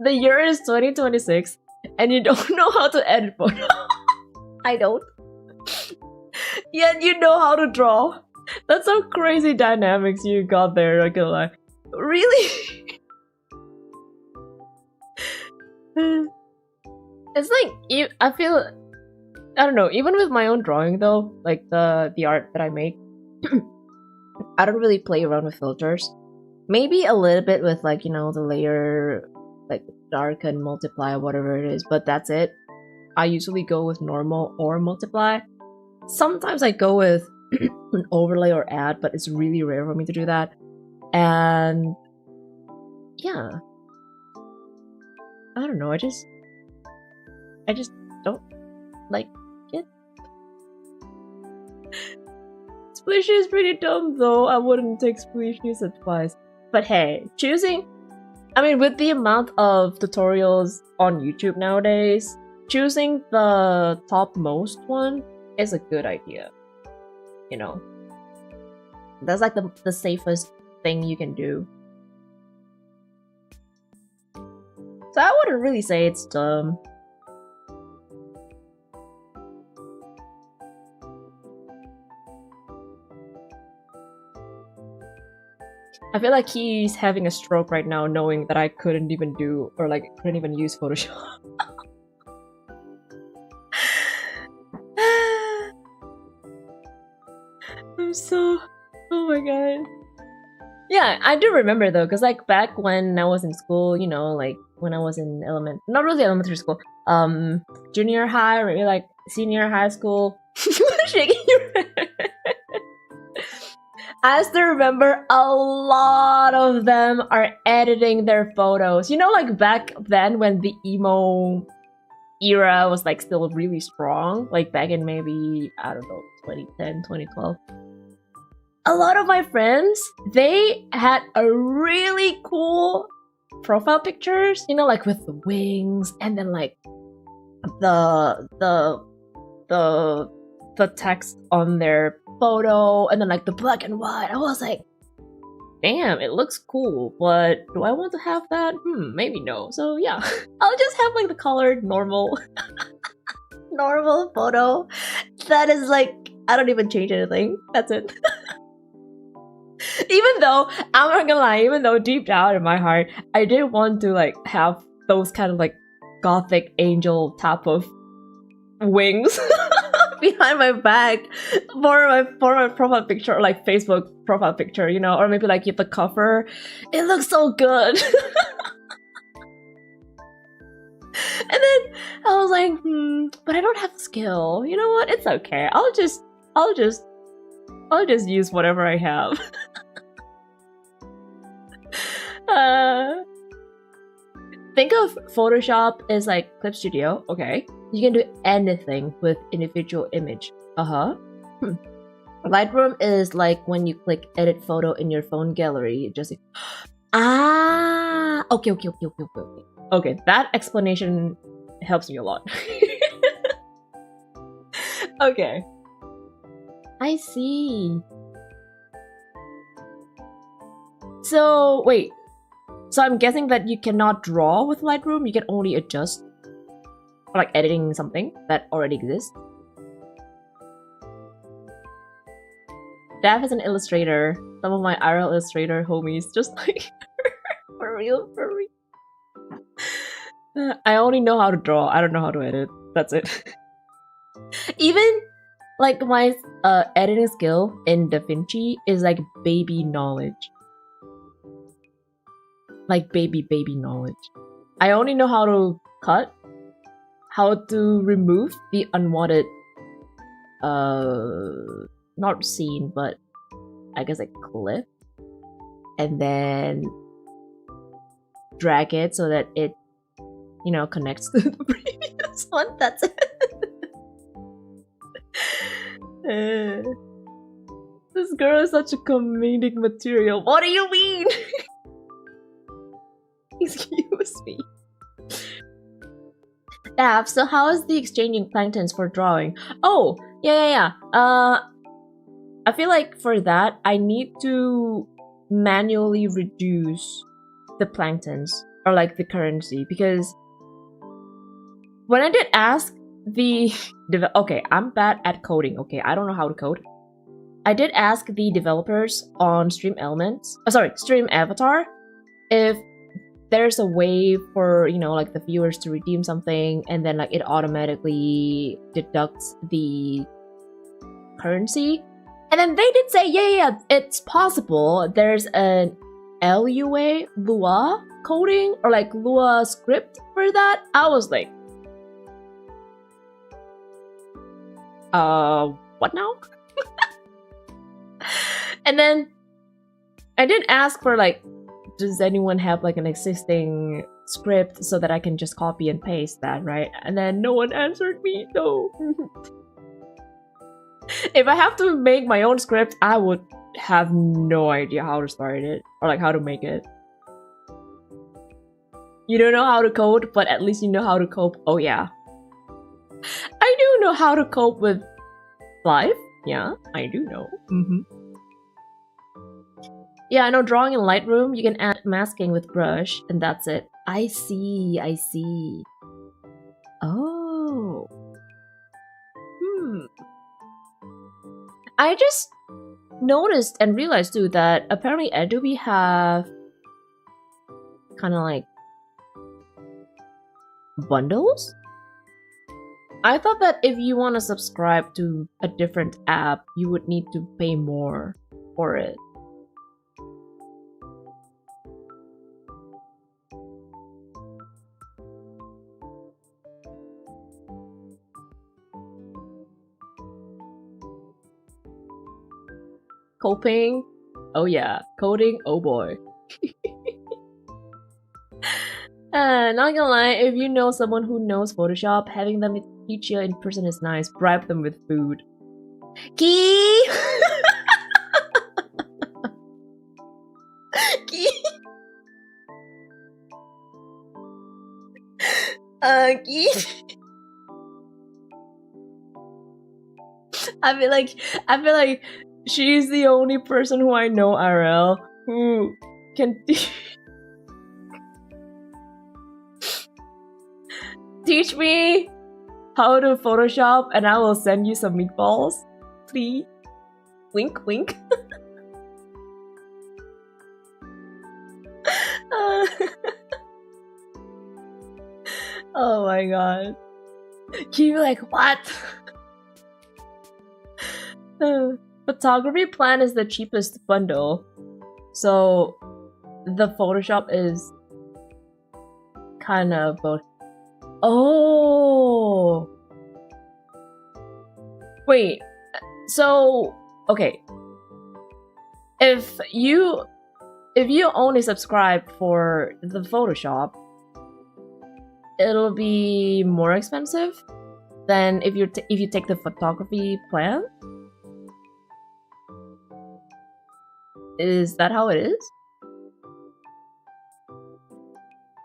The year is 2026 and you don't know how to edit photo. I don't. Yet you know how to draw. That's some crazy dynamics you got there, not gonna lie. Really? It's like, I feel, I don't know, even with my own drawing though, like the art that I make, I don't really play around with filters. Maybe a little bit with like, you know, the layer, like darken, multiply, whatever it is, but that's it. I usually go with normal or multiply. Sometimes I go with an overlay or add, but it's really rare for me to do that. And yeah, I don't know, I just don't like it. Splishy is pretty dumb though. I wouldn't take Splishy's advice. But hey, with the amount of tutorials on YouTube nowadays, choosing the topmost one is a good idea. You know, that's like the safest thing you can do. So I wouldn't really say it's dumb. I feel like he's having a stroke right now, knowing that I couldn't even use Photoshop. Oh my god. Yeah, I do remember though, because like back when I was in school, you know, like when I was in not really elementary school, junior high, or maybe like senior high school. Shaking your head. I still remember a lot of them are editing their photos. You know, like back then when the emo era was like still really strong, like back in maybe, I don't know, 2010, 2012. A lot of my friends, they had a really cool profile pictures, you know, like with the wings and then like the text on their photo and then like the black and white. I was like, damn, it looks cool, but do I want to have that? Maybe no. So yeah, I'll just have like the colored normal photo that is like, I don't even change anything. That's it. Even though, I'm not gonna lie, even though deep down in my heart, I did want to like have those kind of like gothic angel type of wings behind my back for my profile picture, or like Facebook profile picture, you know, or maybe like the cover. It looks so good. And then I was like, but I don't have the skill. You know what? It's okay. I'll just use whatever I have. Think of Photoshop as like Clip Studio, okay? You can do anything with individual image. Lightroom is like when you click edit photo in your phone gallery, it just okay. Okay, that explanation helps me a lot. Okay. I see. So, wait. So I'm guessing that you cannot draw with Lightroom, you can only adjust, or like editing something that already exists. Daph is an illustrator. Some of my IRL illustrator homies just like for real. I only know how to draw. I don't know how to edit. That's it. Even like my editing skill in DaVinci is like baby knowledge. Like baby knowledge. I only know how to cut, how to remove the unwanted not scene, but I guess like clip, and then drag it so that it, you know, connects to the previous one. That's it. This girl is such a comedic material. What do you mean? Excuse me. Daph, so how is the exchanging planktons for drawing? Oh, yeah. I feel like for that, I need to manually reduce the planktons, or like the currency, because when I did ask the okay, I'm bad at coding, okay, I don't know how to code. I did ask the developers on Stream Avatar if there's a way for, you know, like the viewers to redeem something and then like it automatically deducts the currency. And then they did say, yeah, it's possible. There's an Lua coding or like Lua script for that, I was like, what now? And then I didn't ask for like, does anyone have like an existing script so that I can just copy and paste that, right? And then no one answered me, no. If I have to make my own script, I would have no idea how to start it or like how to make it. You don't know how to code, but at least you know how to cope. Oh yeah. I do know how to cope with life. Yeah, I do know. Yeah, I know drawing in Lightroom, you can add masking with brush, and that's it. I see. Oh. I just noticed and realized too that apparently Adobe have kind of like bundles. I thought that if you want to subscribe to a different app, you would need to pay more for it. Coping? Oh yeah. Coding? Oh boy. Not gonna lie, if you know someone who knows Photoshop, having them teach you in person is nice. Bribe them with food. Key! Key! Key? I feel like she's the only person who I know IRL who can teach me how to Photoshop and I will send you some meatballs. Please. Wink, wink. Oh my god. Can you be like, what? Photography plan is the cheapest bundle, so the Photoshop is kind of both. Oh, wait. So okay, if you only subscribe for the Photoshop, it'll be more expensive than if you take the photography plan. Is that how it is?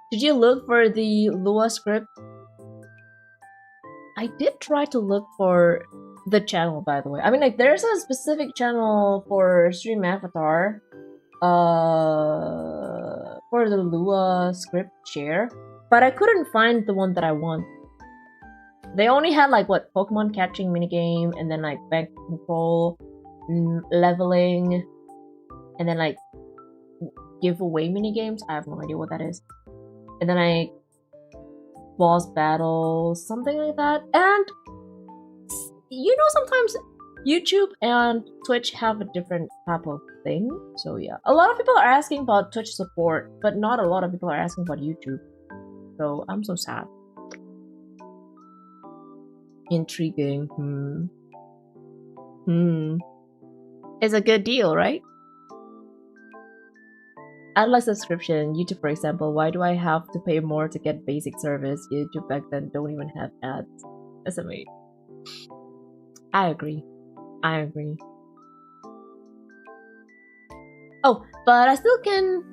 Did you look for the Lua script? I did try to look for the channel, by the way. I mean, like, there's a specific channel for Stream Avatar, for the Lua script share, but I couldn't find the one that I want. They only had like what, Pokemon catching minigame, and then like bank control, leveling, and then like giveaway minigames. I have no idea what that is. And then like boss battles, something like that. And you know, sometimes YouTube and Twitch have a different type of thing. So yeah, a lot of people are asking about Twitch support, but not a lot of people are asking about YouTube. So I'm so sad. Intriguing. It's a good deal, right? Add like subscription. YouTube, for example. Why do I have to pay more to get basic service? YouTube back then don't even have ads. SMA. I agree. Oh, but I still can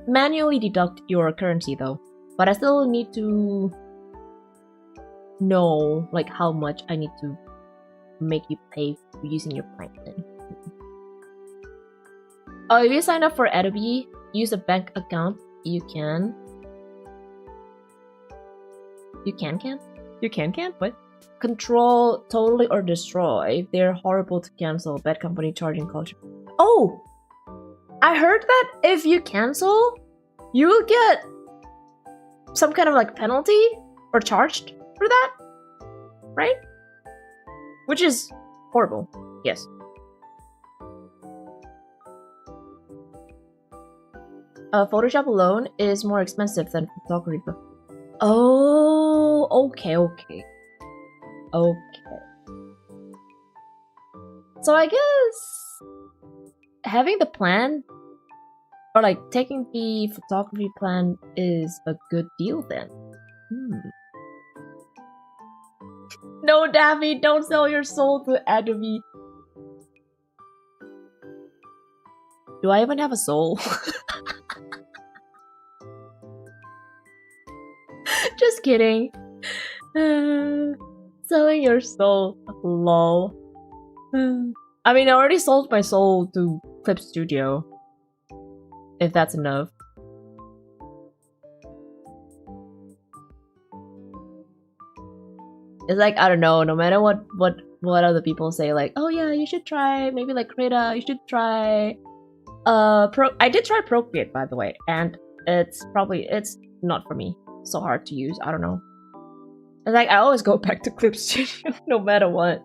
manually deduct your currency though. But I still need to know like how much I need to make you pay for using your plan. Oh, if you sign up for Adobe, use a bank account, you can. You can? What? Control totally or destroy. They're horrible to cancel. Bad company charging culture. Oh! I heard that if you cancel, you will get some kind of like penalty or charged for that, right? Which is horrible. Yes. Photoshop alone is more expensive than photography. Oh, okay. So I guess having the plan or like taking the photography plan is a good deal then. No, Daphiel, don't sell your soul to Adobe. Do I even have a soul? Just kidding. Selling your soul. Lol. I mean, I already sold my soul to Clip Studio. If that's enough. It's like, I don't know, no matter what other people say, like, oh yeah, you should try, maybe like Krita, you should try, I did try Procreate, by the way, and it's not for me. So hard to use, I don't know. It's like, I always go back to Clip Studio, no matter what.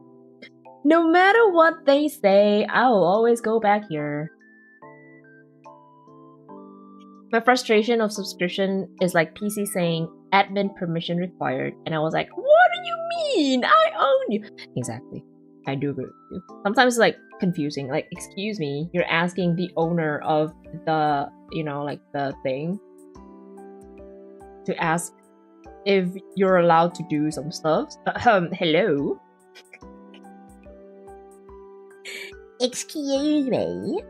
No matter what they say, I will always go back here. My frustration of subscription is like PC saying admin permission required, and I was like, what do you mean? I own you. Exactly. I do agree with you. Sometimes it's like confusing, like, excuse me, you're asking the owner of the, you know, like the thing to ask if you're allowed to do some stuff. Hello? Excuse me?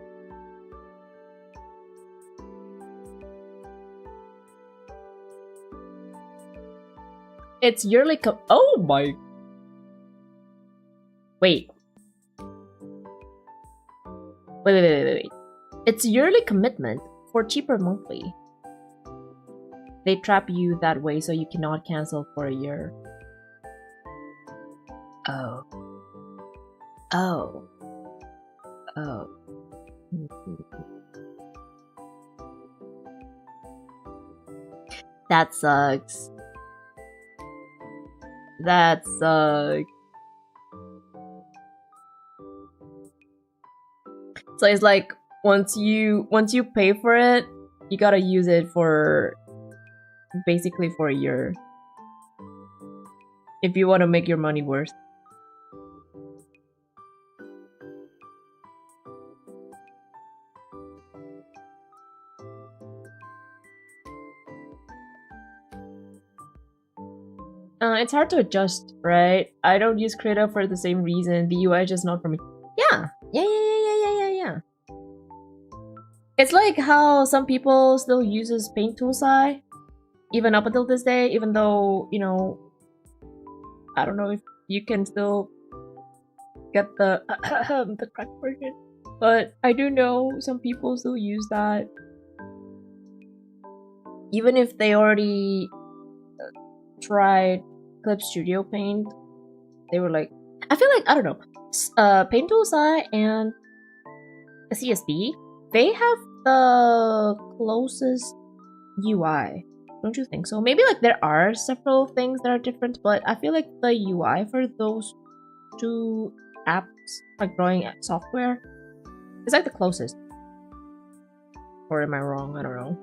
It's yearly oh my... Wait. Wait. It's yearly commitment for cheaper monthly. They trap you that way so you cannot cancel for a year. Oh. That sucks. That sucks. So it's like once you pay for it, you gotta use it for basically for a year if you want to make your money worth. It's hard to adjust, right? I don't use Krita for the same reason. The UI is just not for me. Yeah. It's like how some people still uses Paint Tool SI, even up until this day, even though, you know, I don't know if you can still get the the correct version, but I do know some people still use that, even if they already tried Clip Studio Paint. They were like, I feel like, I don't know, Paint Tool SI and CSB, they have the closest UI. Don't you think so? Maybe like there are several things that are different, but I feel like the UI for those two apps, like drawing software, is like the closest. Or am I wrong? I don't know.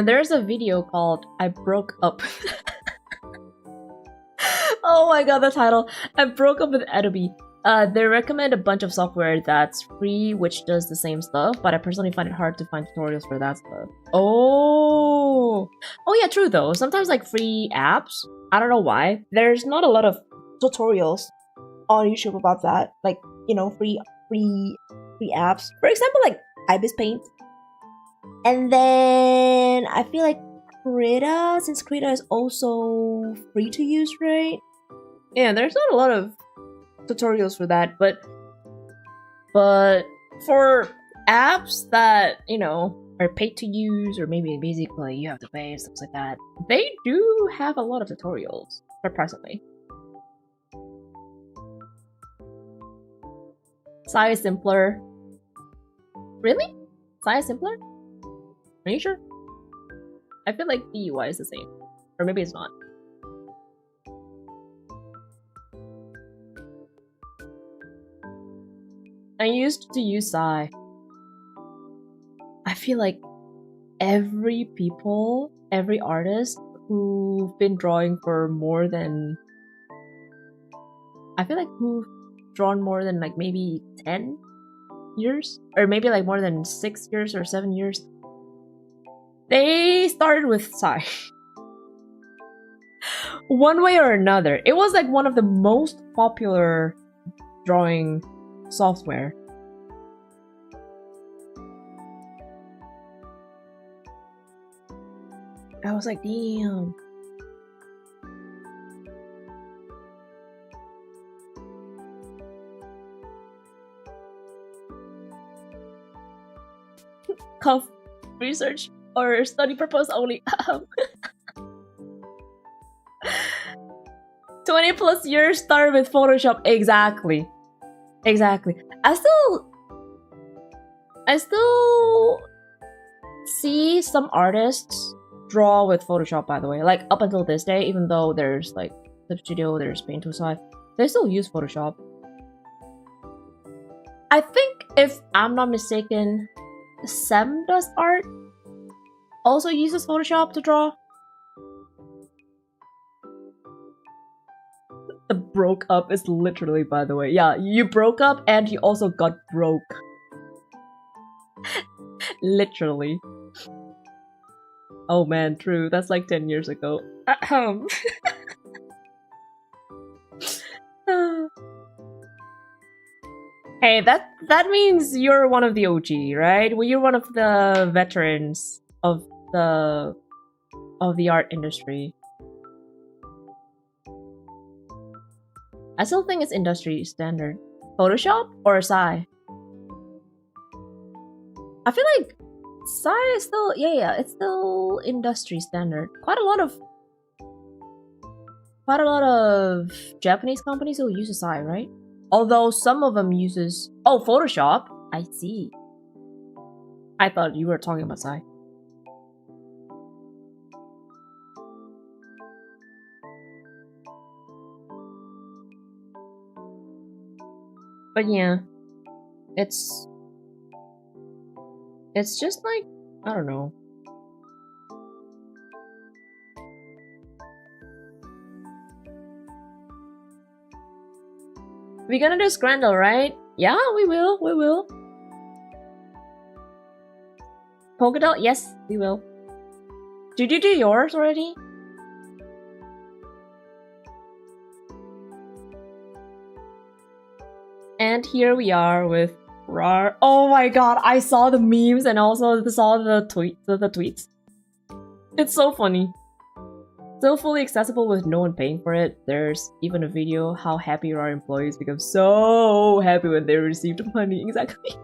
There's a video called I Broke Up. Oh my god, the title. I broke up with Adobe. They recommend a bunch of software that's free, which does the same stuff, but I personally find it hard to find tutorials for that stuff. Oh yeah, true though. Sometimes like free apps, I don't know why, there's not a lot of tutorials on YouTube about that. Like, you know, free apps. For example, like Ibis Paint. And then I feel like Krita, since Krita is also free to use, right? Yeah, there's not a lot of tutorials for that, but for apps that, you know, are paid to use, or maybe basically you have to pay and stuff like that, they do have a lot of tutorials, surprisingly. Sai is simpler. Really? Sai is simpler? Are you sure? I feel like the UI is the same. Or maybe it's not. I used to use Sai. I feel like every artist who've been drawing for more than... I feel like who've drawn more than like maybe 10 years? Or maybe like more than 6 years or 7 years. They started with Sai. One way or another. It was like one of the most popular drawing software. I was like, damn. Cuff research or study purpose only. 20 plus years started with Photoshop. Exactly. I still see some artists draw with Photoshop, by the way. Like up until this day, even though there's like Clip Studio, there's Paint Toolside, they still use Photoshop. I think, if I'm not mistaken, Sem Does Art also uses Photoshop to draw. The broke up is literally, by the way. Yeah, you broke up and you also got broke. Literally. Oh man, true. That's like 10 years ago. Hey, that means you're one of the OG, right? Well, you're one of the veterans of the art industry. I still think it's industry standard. Photoshop or Sai? I feel like Sai is still, yeah, it's still industry standard. Quite a lot of Japanese companies still use Sai, right? Although some of them uses... Oh, Photoshop? I see. I thought you were talking about Sai. But yeah, it's just like, I don't know. We're gonna do Scrandle, right? Yeah, we will. Polka dot? Yes, we will. Did you do yours already? And here we are with RAR. Oh my god, I saw the memes and also saw the tweets. It's so funny. Still fully accessible with no one paying for it. There's even a video how happy our employees become so happy when they received money. Exactly.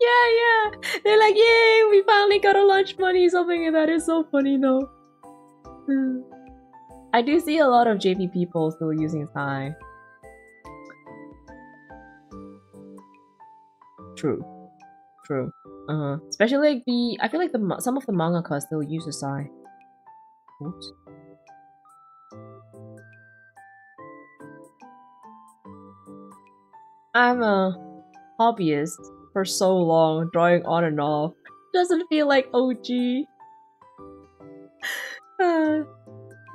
Yeah. They're like, yay, we finally got a lunch money. Something like that is so funny though. I do see a lot of JP people still using Sai. True. Especially like I feel like some of the mangaka still use Sai. Oops. I'm a hobbyist for so long, drawing on and off. Doesn't feel like OG.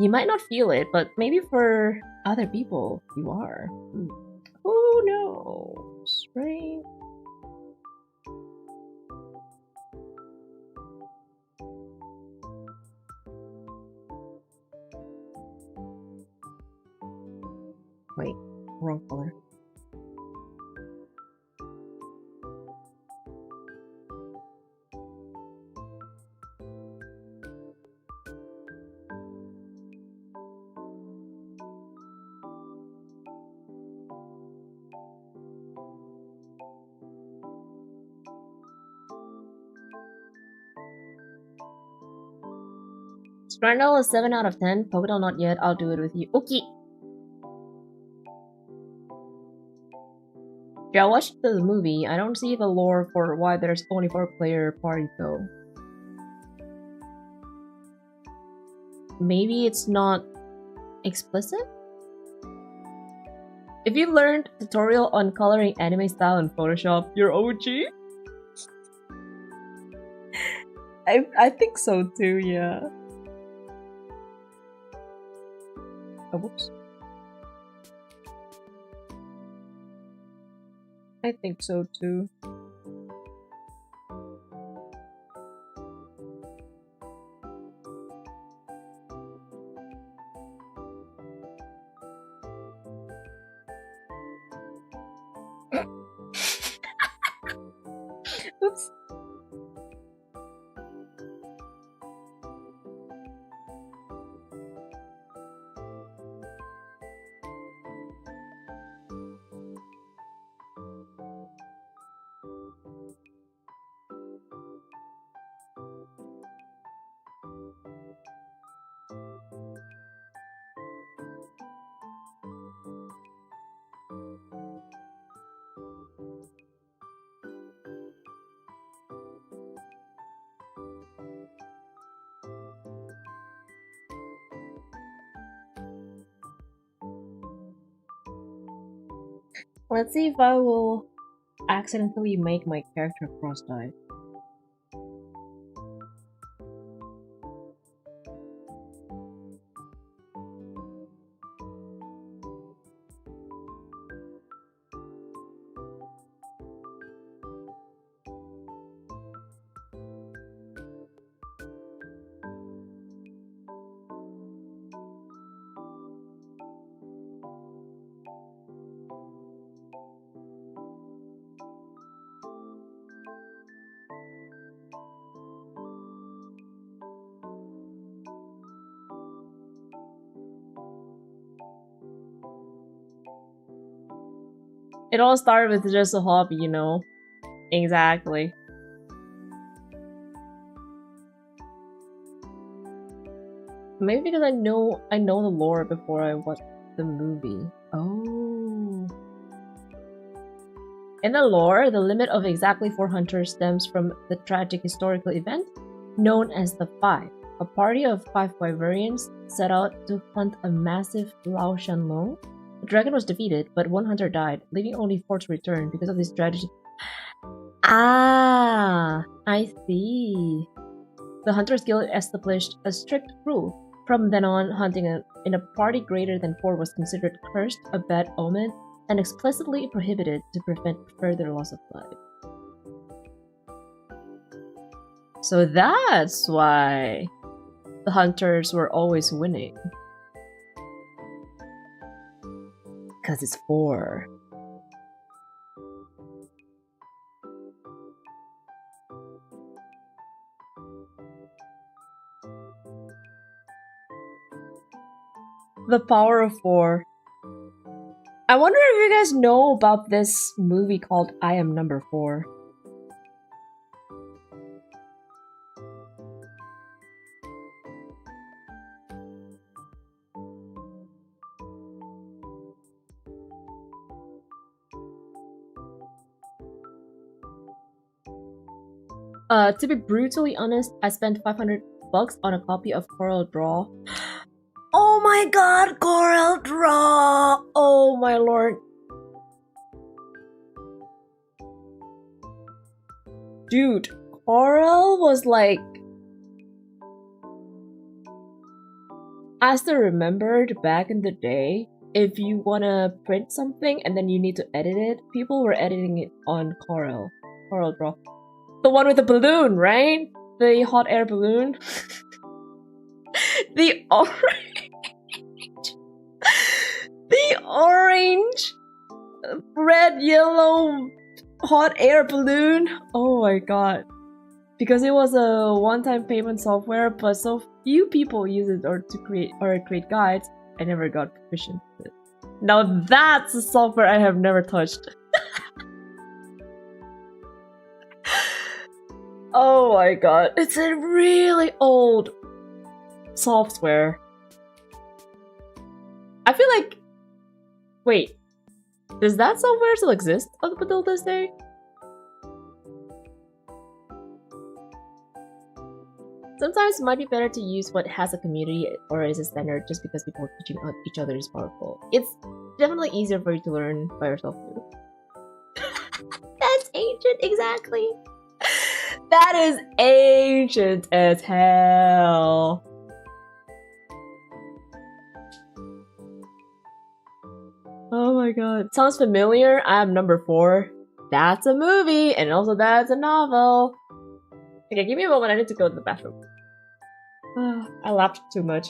You might not feel it, but maybe for other people, you are. Who knows, right? Wait, wrong color. Strandal is 7 out of 10. Pokédoll not yet. I'll do it with you. Okay. Yeah, I watched the movie. I don't see the lore for why there's only 4-player party though. Maybe it's not explicit? If you learned tutorial on coloring anime style in Photoshop, you're OG? I think so too, yeah. Oh, whoops. I think so too. Oops. Let's see if I will accidentally make my character cross-dyed. It all started with just a hobby, you know? Exactly. Maybe because I know the lore before I watched the movie. Oh. In the lore, the limit of exactly 4 hunters stems from the tragic historical event known as the Five. A party of 5 wyverians set out to hunt a massive Lao Shanlong. The dragon was defeated, but 1 hunter died, leaving only 4 to return because of this tragedy. Ah, I see. The Hunters Guild established a strict rule. From then on, hunting in a party greater than 4 was considered cursed, a bad omen, and explicitly prohibited to prevent further loss of life. So that's why the hunters were always winning. Because it's 4. The power of 4. I wonder if you guys know about this movie called I Am Number 4. To be brutally honest, I spent $500 on a copy of Coral Draw. Oh my god, Coral Draw! Oh my lord. Dude, Coral was like... I still remembered back in the day, if you wanna print something and then you need to edit it, people were editing it on Coral Draw. The one with the balloon, right? The hot air balloon. The orange, red, yellow, hot air balloon. Oh my god. Because it was a one-time payment software, but so few people use it to create guides, I never got proficient with it. Now that's a software I have never touched. Oh my god, it's a really old software. I feel like... Wait, does that software still exist up until this day? Sometimes it might be better to use what has a community or is a standard just because people teaching each other is powerful. It's definitely easier for you to learn by yourself too. That's ancient, exactly. That is ancient as hell. Oh my god. Sounds familiar. I am number 4. That's a movie, and also that's a novel. Okay, give me a moment. I need to go to the bathroom. I laughed too much.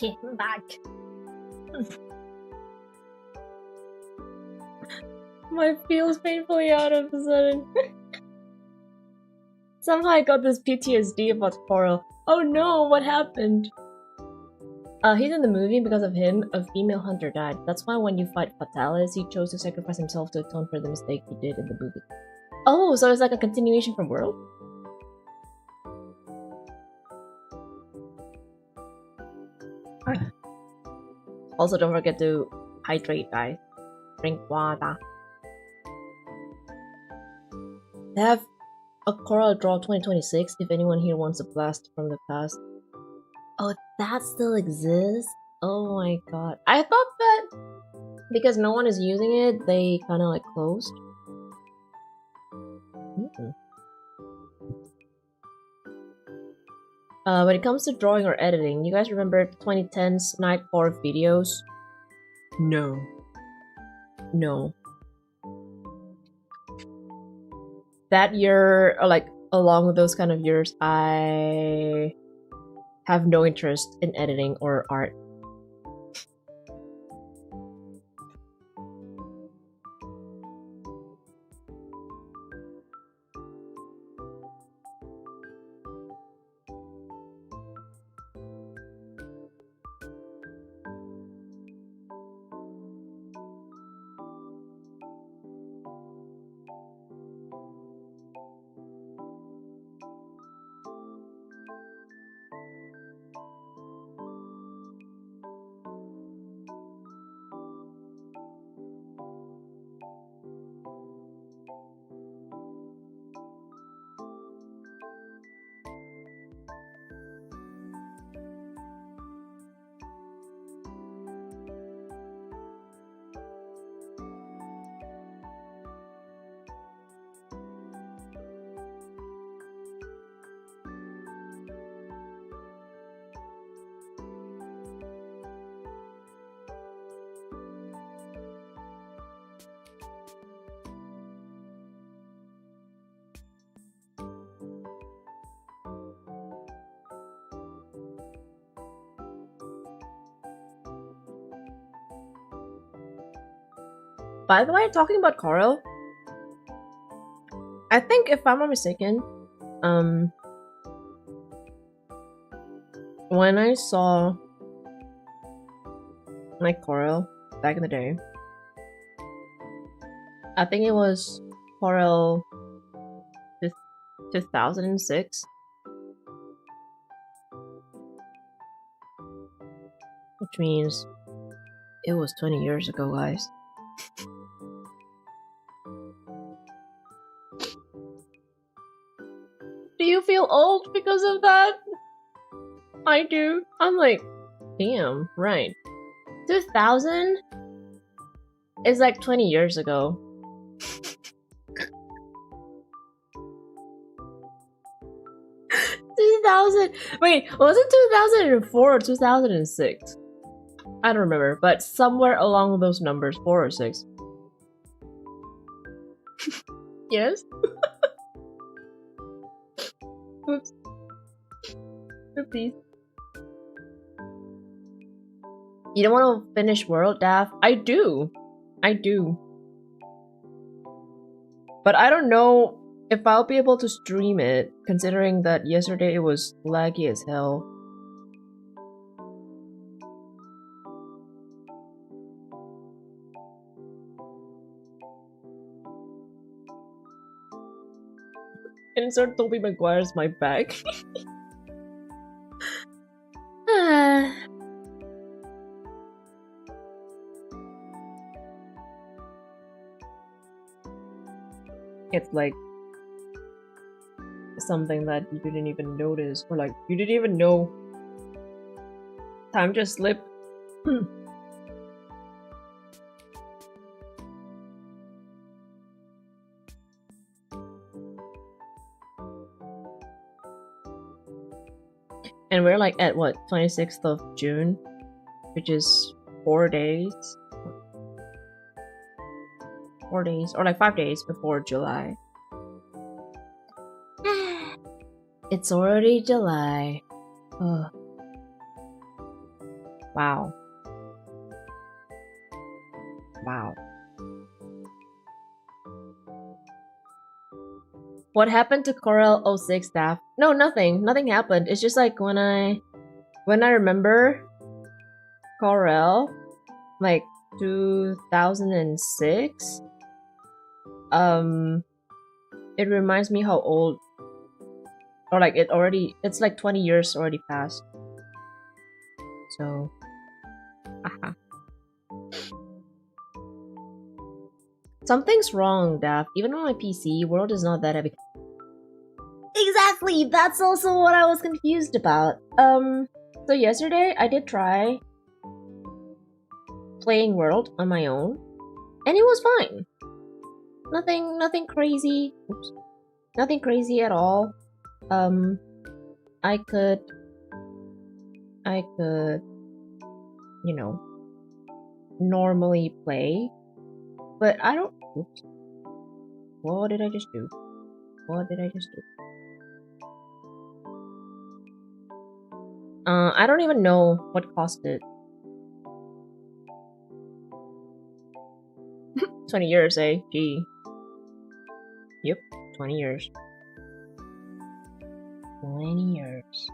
Okay, I'm back. My feels painfully out of the sudden. Somehow I got this PTSD about Coral. Oh no, what happened? He's in the movie. Because of him, a female hunter died. That's why when you fight Fatalis, he chose to sacrifice himself to atone for the mistake he did in the movie. Oh, so it's like a continuation from World? Also, don't forget to hydrate, guys. Drink water. They have a Coral Draw 2026 if anyone here wants a blast from the past. Oh, that still exists? Oh my god. I thought that because no one is using it, they kind of like closed. When it comes to drawing or editing, you guys remember 2010's Nightcore videos? No. No. That year, or like along with those kind of years, I have no interest in editing or art. By the way, talking about Coral, I think if I'm not mistaken, when I saw my Coral, back in the day. I think it was Corel 2006. Which means it was 20 years ago, guys. Do you feel old because of that? I do. I'm like, damn, right. 2000 is like 20 years ago. 2000. Wait, was it 2004 or 2006? I don't remember, but somewhere along those numbers, 4 or 6. Yes? Oops. Oopsies. You don't want to finish World, Daph? I do. I do. But I don't know if I'll be able to stream it, considering that yesterday it was laggy as hell. Insert Tobey Maguire's my bag. It's like something that you didn't even notice, or like you didn't even know. Time just slipped. And we're like at what, 26th of June, which is 4 days. 4 days, or like 5 days before July. It's already July. Ugh. Wow. Wow. What happened to Corel 06 staff? No, nothing. Nothing happened. It's just like when I remember Corel, like 2006. It reminds me how old, or like it's like 20 years already passed. So, aha. Something's wrong, Daph. Even on my PC, World is not that heavy. Exactly! That's also what I was confused about. So yesterday I did try playing World on my own, and it was fine. Nothing crazy. Oops. Nothing crazy at all. I could, you know, normally play, but I don't. Oops. What did I just do? What did I just do? I don't even know what caused it. 20 years, eh? Gee. Yep, 20 years. 20 years.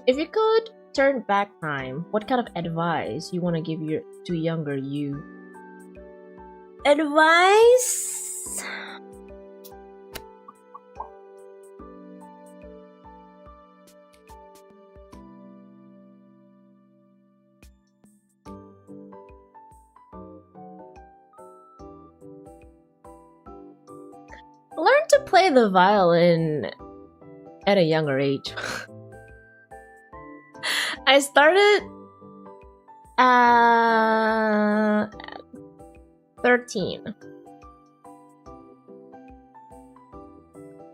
If you could turn back time, what kind of advice you want to give to younger you? Advice? Learn to play the violin at a younger age. I started at 13.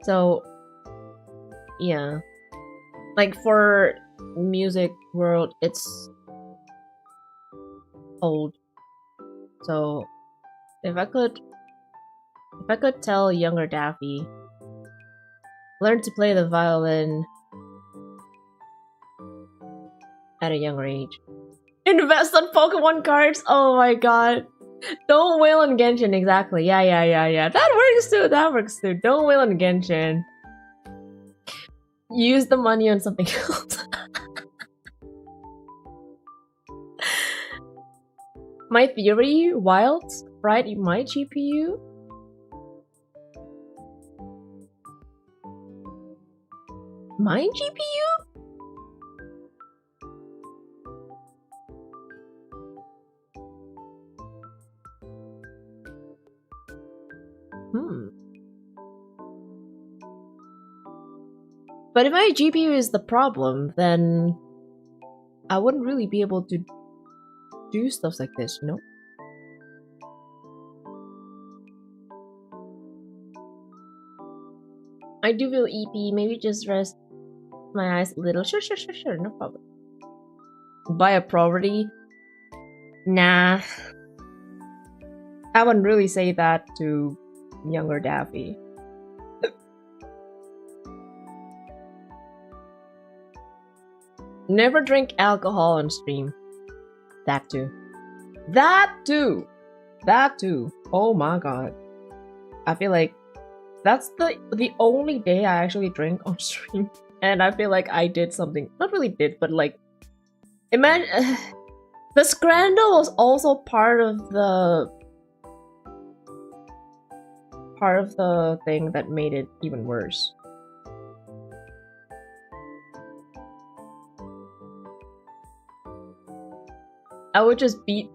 So, yeah. Like for music world, it's old. So, if I could tell younger Daphiel, learn to play the violin at a younger age. Invest on Pokemon cards? Oh my god. Don't wail on Genshin, exactly. Yeah. That works too. Don't wail on Genshin. Use the money on something else. My theory, wild, right? In my GPU. My GPU? But if my GPU is the problem, then I wouldn't really be able to do stuff like this, you know? I do feel EP, maybe just rest my eyes a little. Sure, no problem. Buy a property? Nah. I wouldn't really say that to younger Daphiel. Never drink alcohol on stream. That too. Oh my god. I feel like that's the only day I actually drink on stream. And I feel like I did something. Not really did, but like... Imagine... the scandal was also part of the thing that made it even worse. I would just beat...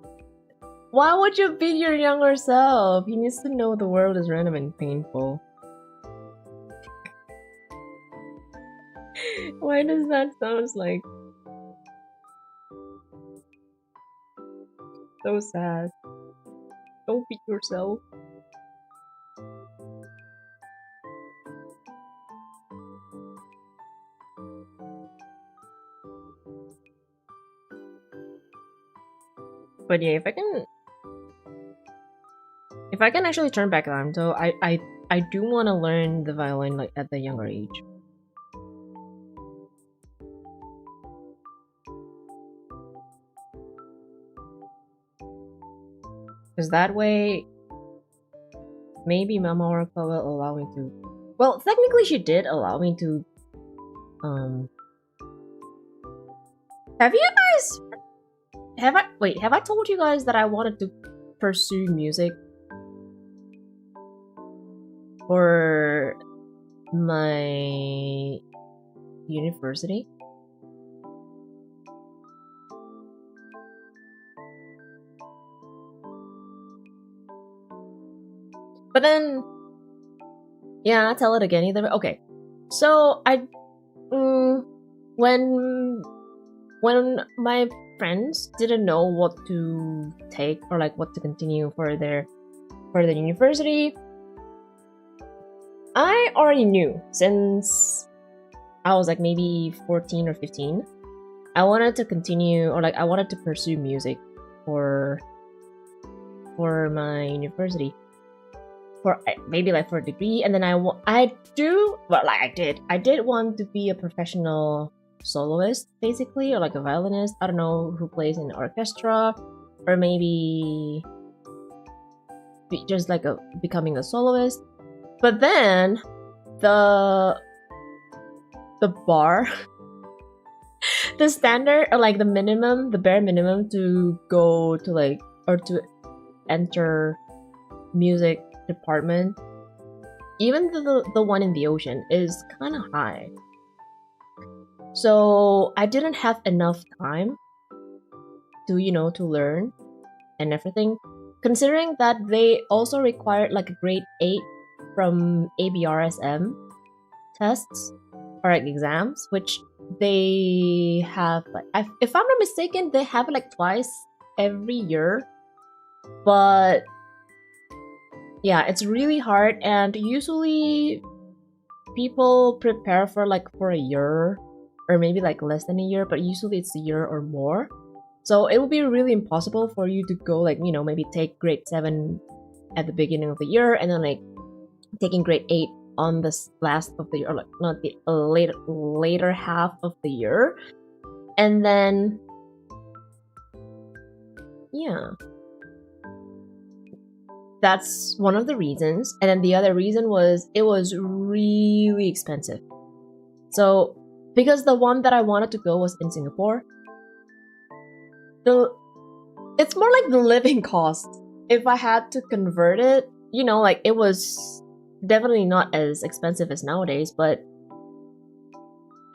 Why would you beat your younger self? He needs to know the world is random and painful. Why does that sound like... so sad. Don't beat yourself. But yeah, if I can actually turn back time, though, I do want to learn the violin like at the younger age. Because that way, maybe Mama Oracle will allow me to... Well, technically she did allow me to... Have you guys... Have I told you guys that I wanted to pursue music for my university? But then, yeah, I'll tell it again either. Okay, so when my friends didn't know what to take or like what to continue for the university, I already knew since I was like maybe 14 or 15. I wanted to continue or like I wanted to pursue music for my university. For maybe like for a degree, and then I did want to be a professional soloist, basically, or like a violinist. I don't know who plays in an orchestra, or maybe just like becoming a soloist. But then the bar, the standard or like the bare minimum to go to like or to enter music department, even the one in the ocean, is kind of high. So I didn't have enough time to to learn and everything, considering that they also required like a grade 8 from ABRSM tests or like exams, which they have like, if I'm not mistaken, they have it like twice every year. But yeah, it's really hard, and usually people prepare for like for a year or maybe like less than a year, but usually it's a year or more. So it will be really impossible for you to go like, maybe take grade 7 at the beginning of the year and then like taking grade 8 on the last of the year, or like not the later half of the year. And then yeah, that's one of the reasons. And then the other reason was it was really expensive. So because the one that I wanted to go was in Singapore, it's more like the living cost. If I had to convert it, you know, like it was definitely not as expensive as nowadays, but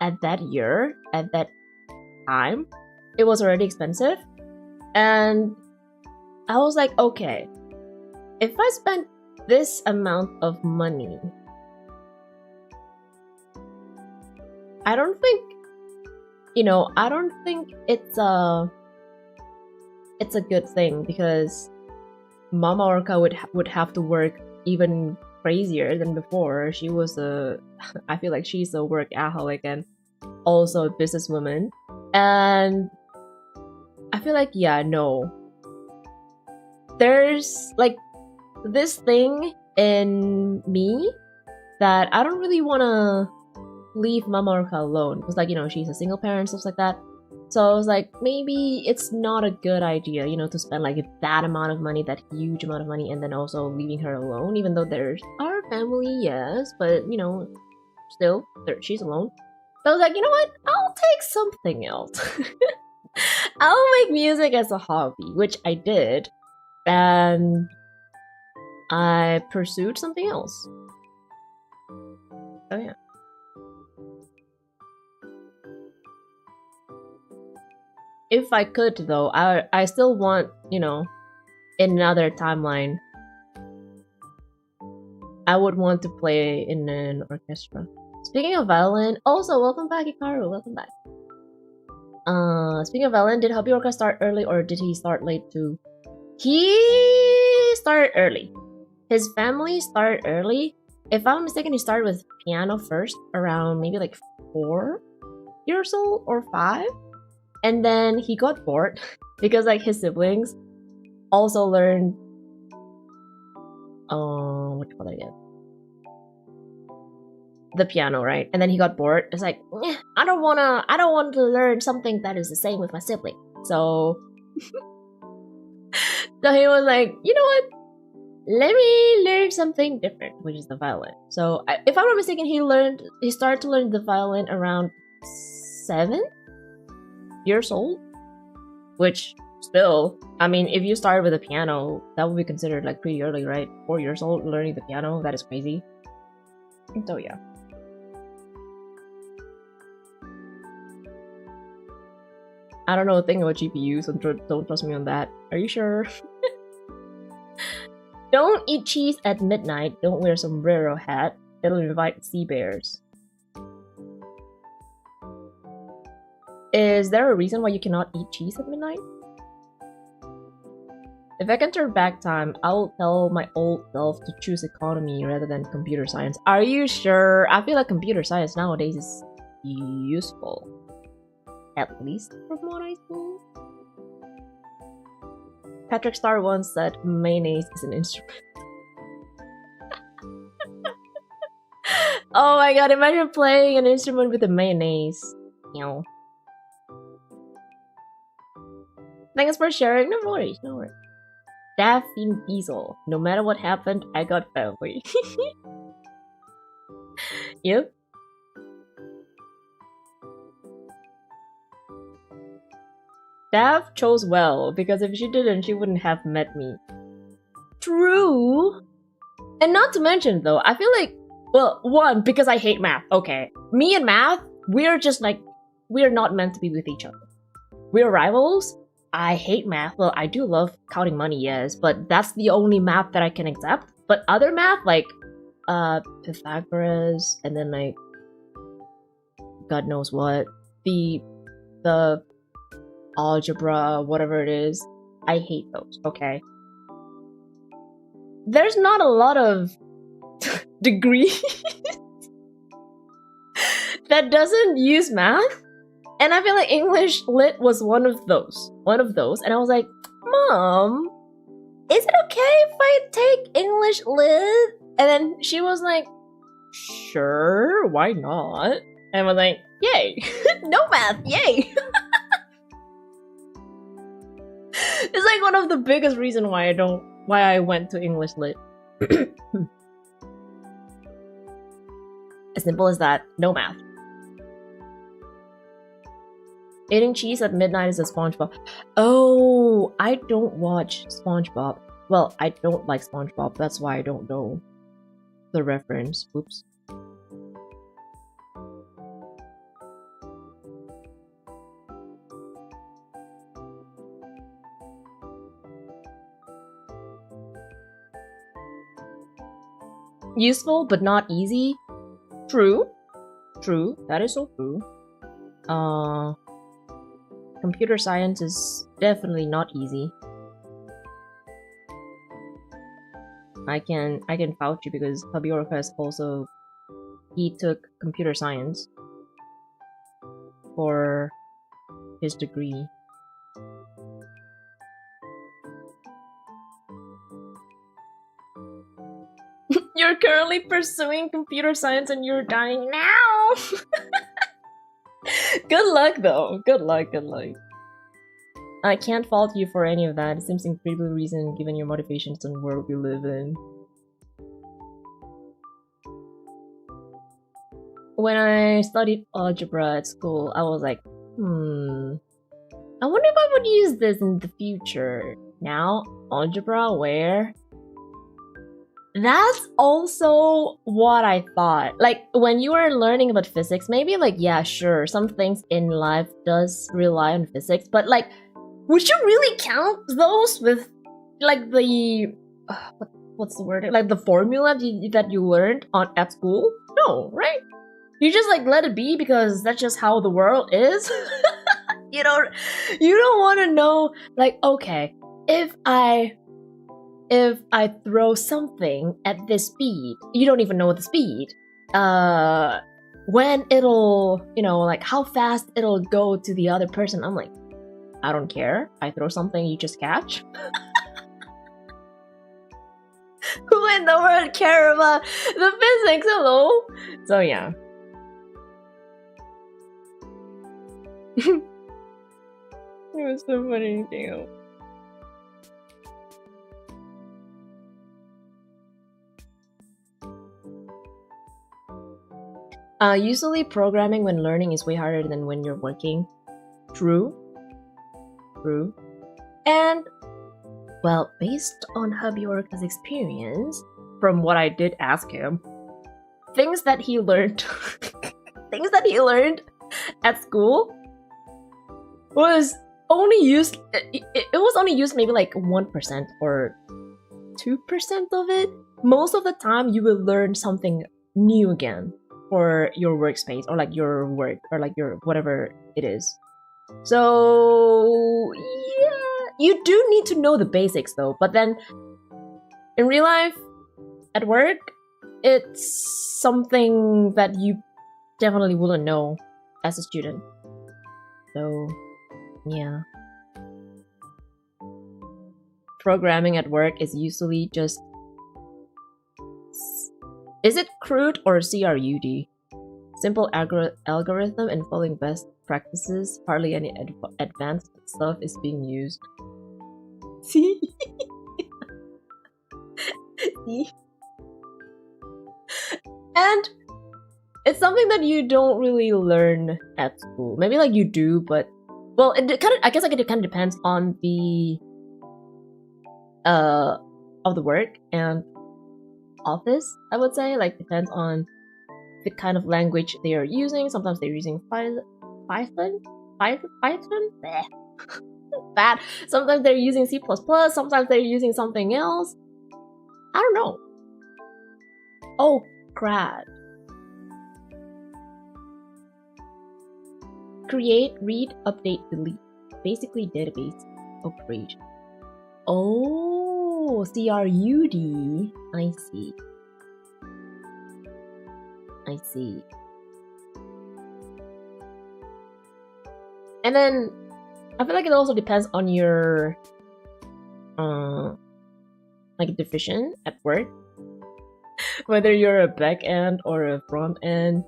at that time, it was already expensive. And I was like, okay, if I spent this amount of money, I don't think it's a good thing, because Mama Orca would have to work even crazier than before. She was I feel like she's a workaholic and also a businesswoman. And I feel like, yeah, no. There's like this thing in me that I don't really want to leave Mama Orca alone. Because, like, you know, she's a single parent, stuff like that. So I was like, maybe it's not a good idea, you know, to spend like that amount of money, that huge amount of money, and then also leaving her alone, even though there's our family, yes, but, you know, still, she's alone. So I was like, you know what? I'll take something else. I'll make music as a hobby, which I did, and I pursued something else. Oh, yeah. If I could, though, I still want, you know, in another timeline, I would want to play in an orchestra. Speaking of violin, also, welcome back, Hikaru, welcome back. Speaking of violin, did Hobby Orca start early or did he start late too? He started early. His family started early. If I'm not mistaken, he started with piano first, around maybe like 4 years old or 5. And then he got bored because like his siblings also learned what do you call it again? The piano, right? And then he got bored. It's like, I don't want to learn something that is the same with my sibling. So so he was like, you know what? Let me learn something different, which is the violin. So if I'm not mistaken, he started to learn the violin around 7 years old, which still, I mean, if you started with a piano, that would be considered like pretty early, right? 4 years old learning the piano, that is crazy. So yeah. I don't know a thing about GPUs, so don't trust me on that. Are you sure? Don't eat cheese at midnight. Don't wear sombrero hat. It'll invite sea bears. Is there a reason why you cannot eat cheese at midnight? If I can turn back time, I will tell my old self to choose economy rather than computer science. Are you sure? I feel like computer science nowadays is useful. At least from what I see. Patrick Star once said mayonnaise is an instrument. Oh my god, imagine playing an instrument with a mayonnaise. You know. Thanks for sharing. No worries, no worries. Daphiel Diesel. No matter what happened, I got family. Yep. Daph chose well, because if she didn't, she wouldn't have met me. True. And not to mention, though, I feel like, well, one, because I hate math. Okay. Me and math, we're just like, we're not meant to be with each other. We're rivals. I hate math. Well, I do love counting money, yes, but that's the only math that I can accept. But other math, like, Pythagoras, and then, like, God knows what, the algebra, whatever it is, I hate those, okay? There's not a lot of degrees that doesn't use math, and I feel like English Lit was one of those, and I was like, Mom, is it okay if I take English Lit? And then she was like, sure, why not? And I was like, yay, no math, yay! It's like one of the biggest reasons why I went to English Lit. As simple as that, no math. Eating cheese at midnight is a SpongeBob. Oh, I don't watch SpongeBob. Well, I don't like SpongeBob. That's why I don't know the reference. Oops. Useful but not easy. True. True. That is so true. Computer science is definitely not easy. I can vouch you because Habiorkas also he took computer science for his degree. You're currently pursuing computer science and you're dying now! Good luck though. Good luck, good luck. I can't fault you for any of that. It seems incredibly reasonable given your motivations and the world we live in. When I studied algebra at school, I was like, I wonder if I would use this in the future. Now, algebra, where? That's also what I thought. Like, when you were learning about physics, maybe like, yeah, sure, some things in life does rely on physics, but like, would you really count those with like the what's the word? Like the formula that you learned at school? No, right? You just like let it be because that's just how the world is. you don't want to know like, okay, if I throw something at this speed, you don't even know the speed. When it'll, like how fast it'll go to the other person. I'm like, I don't care. I throw something, you just catch. Who in the world care about the physics? Hello? So yeah. It was so funny, Daphiel. Usually programming when learning is way harder than when you're working. True. True. And, well, based on Habiorka's experience, from what I did ask him, things that he learned at school was only used, it was only used maybe like 1% or 2% of it. Most of the time you will learn something new again for your workspace or like your work or like your whatever it is. So yeah, you do need to know the basics though, but then in real life, at work, it's something that you definitely wouldn't know as a student. So yeah. Programming at work is usually just... Is it CRUD or CRUD? Simple algorithm and following best practices. Hardly any advanced stuff is being used. See? See? And it's something that you don't really learn at school. Maybe like you do, but well, I guess like it kind of depends on the of the work and office, I would say. Like, depends on the kind of language they are using. Sometimes they're using Python? Bleh. Bad. Sometimes they're using C++, sometimes they're using something else. I don't know. Oh, crap. Create, read, update, delete. Basically database operation. Oh, CRUD. I see. I see. And then I feel like it also depends on your like division at work. Whether you're a back end or a front end.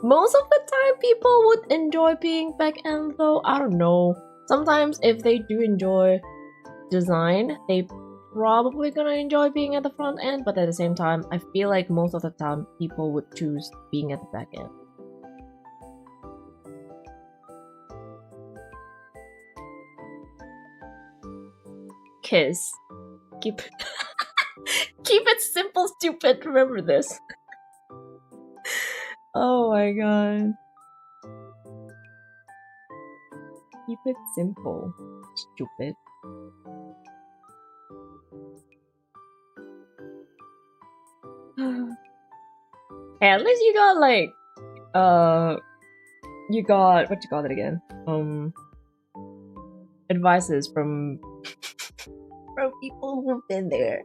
Most of the time people would enjoy being back end though. I don't know. Sometimes if they do enjoy design, they probably gonna enjoy being at the front end, but at the same time, I feel like most of the time people would choose being at the back end. kiss. Keep keep it simple, stupid. Remember this. Oh my god. Keep it simple, stupid. Hey, at least you got like you got what you call it again? Advices from people who've been there.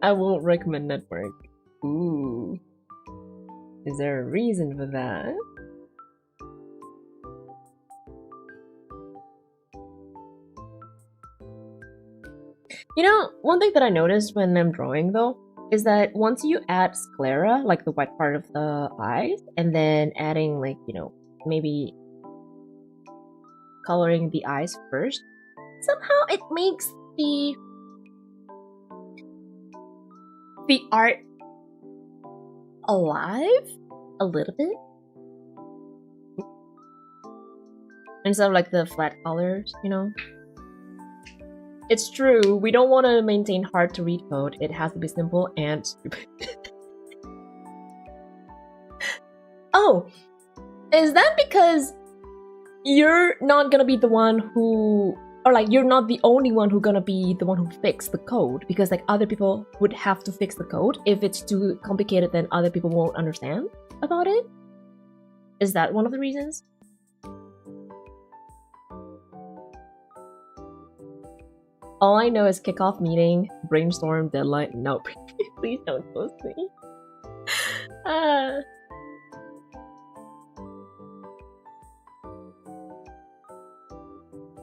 I won't recommend network. Ooh. Is there a reason for that? You know, one thing that I noticed when I'm drawing though is that once you add sclera, like the white part of the eyes, and then adding like, you know, maybe coloring the eyes first, somehow it makes the art alive a little bit. Instead of like the flat colors, you know? It's true, we don't want to maintain hard to read code. It has to be simple and stupid. Oh, is that because you're not gonna be the one who, or like you're not the only one who's gonna be the one who fixed the code? Because like other people would have to fix the code. If it's too complicated, then other people won't understand about it? Is that one of the reasons? All I know is kickoff meeting, brainstorm, deadline. No, please don't post me.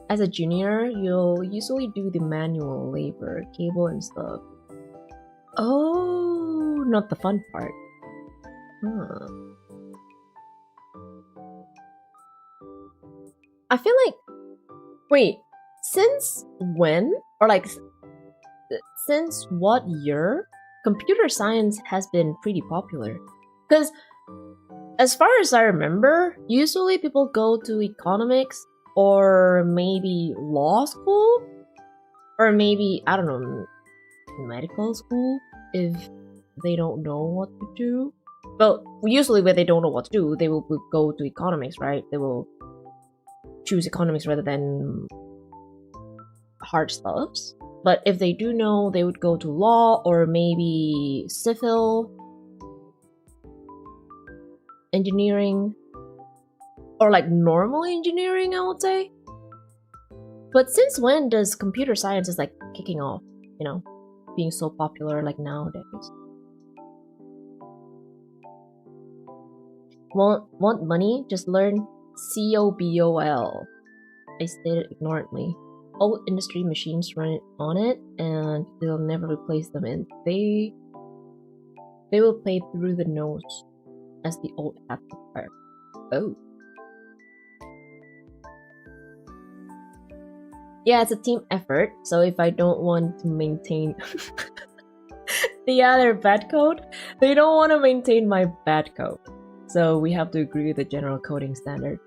As a junior, you'll usually do the manual labor, cable and stuff. Oh, not the fun part. Huh. I feel like... Wait, since when? Or like, since what year? Computer science has been pretty popular. Because, as far as I remember, usually people go to economics or maybe law school, or maybe, I don't know, medical school, if they don't know what to do. Well, usually when they don't know what to do, they will go to economics, right? They will choose economics rather than hard stuffs. But if they do know, they would go to law or maybe civil engineering, or like normal engineering, I would say. But since when does computer science is like kicking off, you know, being so popular like nowadays? Want money? Just learn COBOL. I stated ignorantly. Old industry machines run on it, and they'll never replace them. And they will play through the nose, as the old active are. Oh. Yeah, it's a team effort. So if I don't want to maintain the other bad code, they don't want to maintain my bad code. So we have to agree with the general coding standard.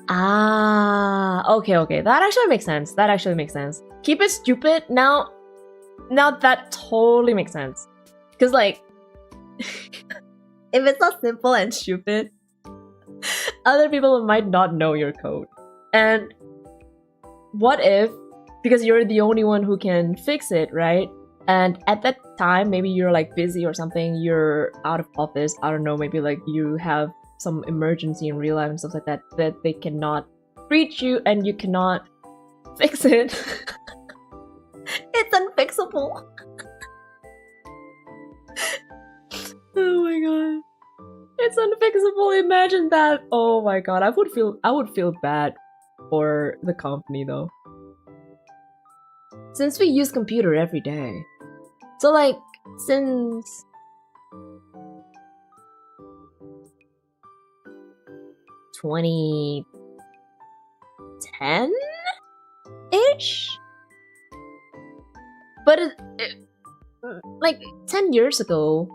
Ah, okay. That actually makes sense. Keep it stupid. Now that totally makes sense. Because like, if it's not simple and stupid, other people might not know your code. And what if, because you're the only one who can fix it, right? And at that time, maybe you're like busy or something, you're out of office, I don't know, maybe like you have some emergency in real life and stuff like that, that they cannot reach you and you cannot fix it. It's unfixable. Oh my god. It's unfixable, imagine that. Oh my god, I would feel bad for the company though. Since we use computer every day. So like, since (2010-ish? But like 10 years ago,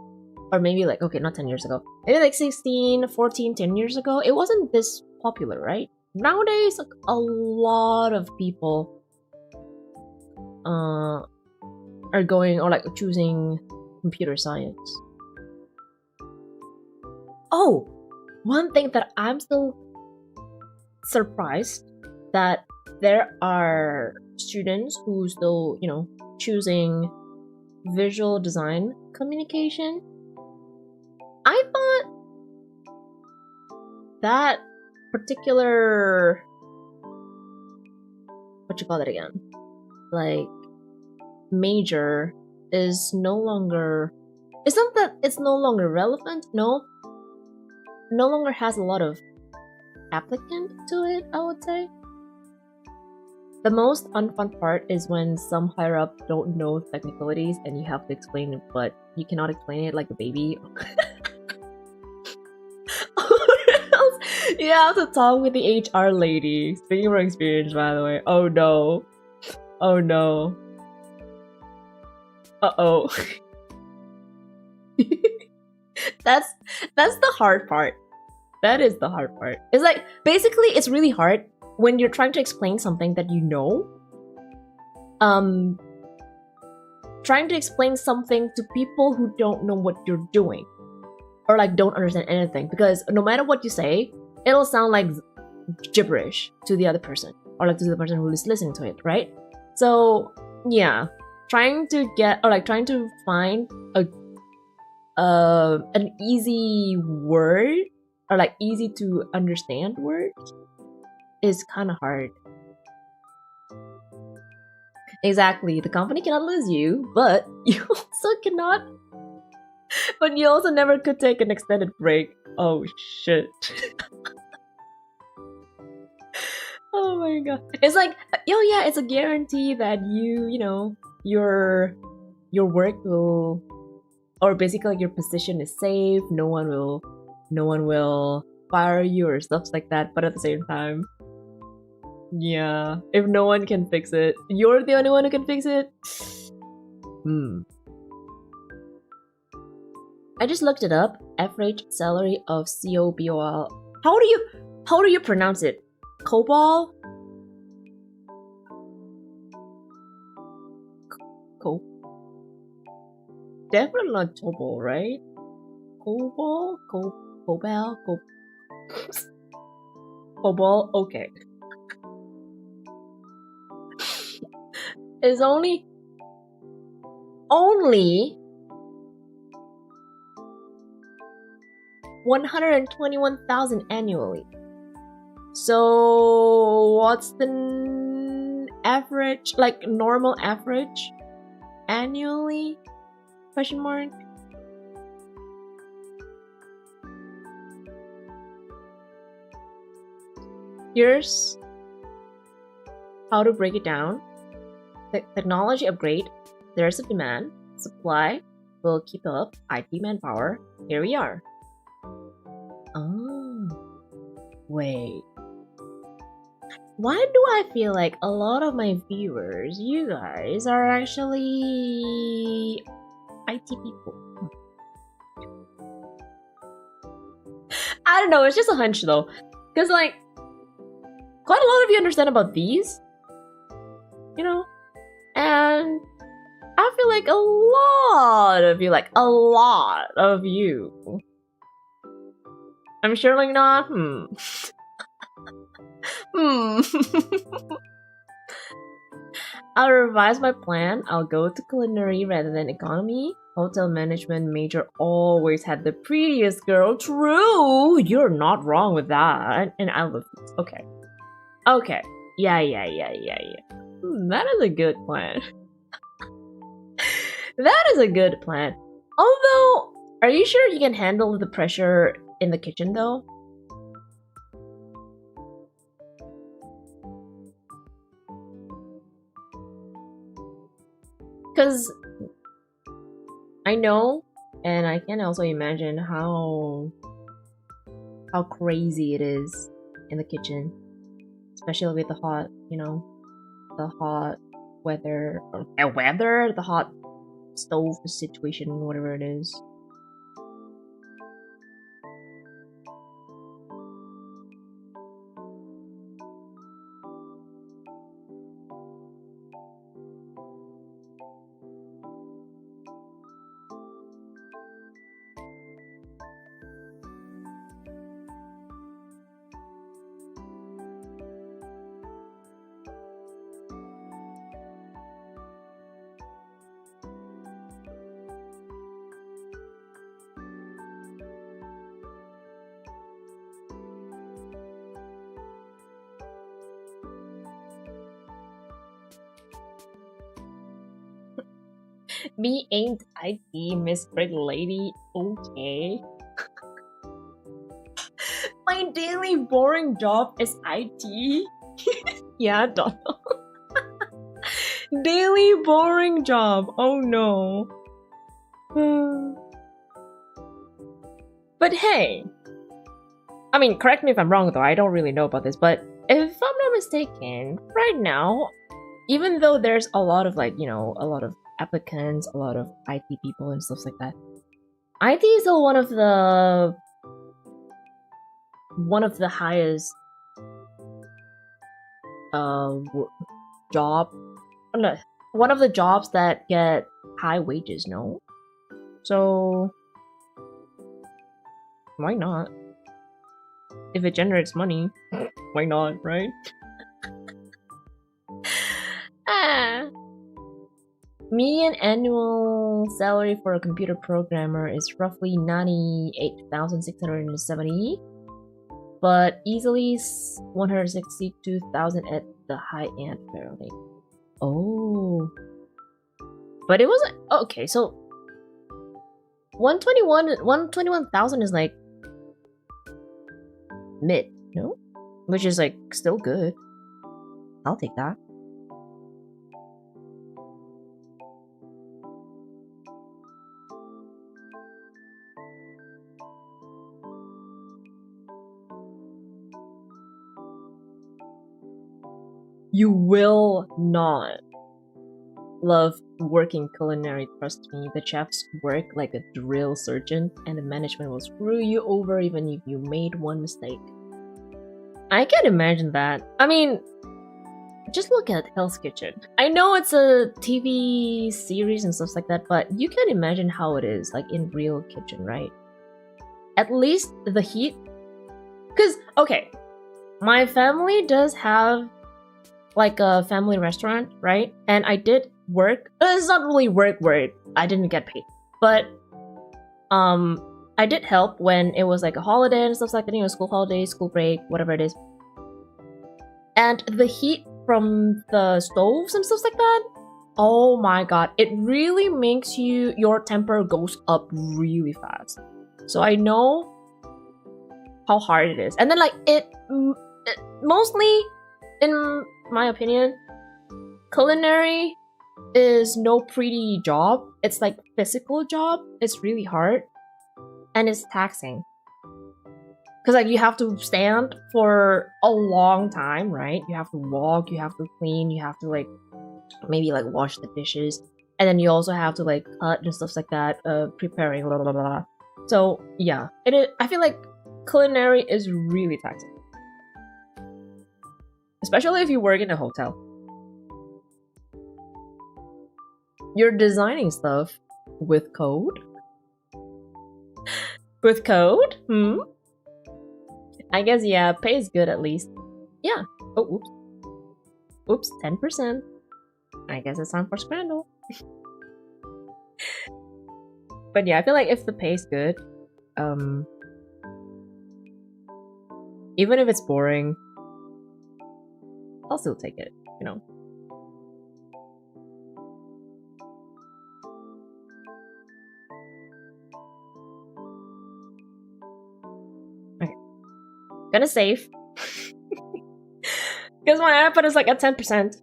or maybe like, okay, not 10 years ago, maybe like 16, 14, 10 years ago, it wasn't this popular, right? Nowadays, like, a lot of people are going or like choosing computer science. Oh, one thing that I'm still surprised that there are students who still, you know, choosing visual design communication. I thought that particular, what you call it again, like major is no longer, it's not that it's no longer relevant, no longer has a lot of applicant to it, I would say. The most unfun part is when some higher up don't know technicalities and you have to explain it, but you cannot explain it like a baby. Or else you have to talk with the HR lady. Speaking from experience, by the way. Oh no. Oh no. Uh-oh. That's the hard part. That is the hard part. It's like, basically, it's really hard when you're trying to explain something that you know. Trying to explain something to people who don't know what you're doing. Or like don't understand anything. Because no matter what you say, it'll sound like gibberish to the other person. Or like to the person who is listening to it, right? So, yeah. Trying to find an easy word or like easy to understand word is kind of hard. Exactly, the company cannot lose you, but you also never could take an extended break. Oh shit. Oh my god. It's like, yeah, it's a guarantee that you know, your work will, or basically your position is safe, no one will fire you or stuff like that, but at the same time, yeah, if no one can fix it, you're the only one who can fix it. I just looked it up. Average salary of COBOL. How do you pronounce it? COBOL? Definitely not COBOL, right? COBOL? COBOL? Okay. It's only 121,000 annually. So what's the average, like normal average annually? Question mark. Here's how to break it down. Technology upgrade. There's a demand. Supply will keep up. IT manpower. Here we are. Oh, wait. Why do I feel like a lot of my viewers, you guys, are actually IT people? I don't know, it's just a hunch though. Because like, quite a lot of you understand about these, you know? And I feel like a lot of you, I'm surely not, I'll revise my plan. I'll go to culinary rather than economy. Hotel management major always had the prettiest girl. True! You're not wrong with that. And I love this. Okay. Okay. Yeah. That is a good plan. That is a good plan. Although, are you sure you can handle the pressure in the kitchen though? Because I know, and I can also imagine how crazy it is in the kitchen, especially with the hot, the hot weather, the hot stove situation, whatever it is. Me ain't IT, Miss Pretty Lady. Okay. My daily boring job is IT. Yeah, Donald. Daily boring job. Oh no. But hey, I mean, correct me if I'm wrong though, I don't really know about this, but if I'm not mistaken, right now, even though there's a lot of like, you know, a lot of applicants, a lot of IT people and stuff like that, IT is still one of the highest job, no, one of the jobs that get high wages, no? So why not? If it generates money, why not, right? Median annual salary for a computer programmer is roughly 98,670, but easily 162,000 at the high end, apparently. Oh. But it wasn't... Okay, so... 121,000 is like... mid, no? Which is like, still good. I'll take that. You will not love working culinary, trust me. The chefs work like a drill sergeant and the management will screw you over even if you made one mistake. I can imagine that. I mean, just look at Hell's Kitchen. I know it's a TV series and stuff like that, but you can imagine how it is, like in real kitchen, right? At least the heat. Because, okay, my family does have like a family restaurant, right? And I did work. It's not really work. I didn't get paid, but I did help when it was like a holiday and stuff like that. You know, school holidays, school break, whatever it is. And the heat from the stoves and stuff like that. Oh my god, it really makes your temper goes up really fast. So I know how hard it is, and then like it mostly, in my opinion, culinary is no pretty job. It's like physical job. It's really hard and it's taxing because like you have to stand for a long time, right? You have to walk, you have to clean, you have to like maybe like wash the dishes, and then you also have to like cut and stuff like that, preparing blah blah blah. So yeah, I feel like culinary is really taxing. Especially if you work in a hotel. You're designing stuff with code? With code? I guess, yeah, pay is good at least. Yeah. Oh, oops. Oops, 10%. I guess it's time for Scrandle. But yeah, I feel like if the pay is good, even if it's boring, I'll still take it, you know. Okay. Gonna save. Because my iPad is like at 10%.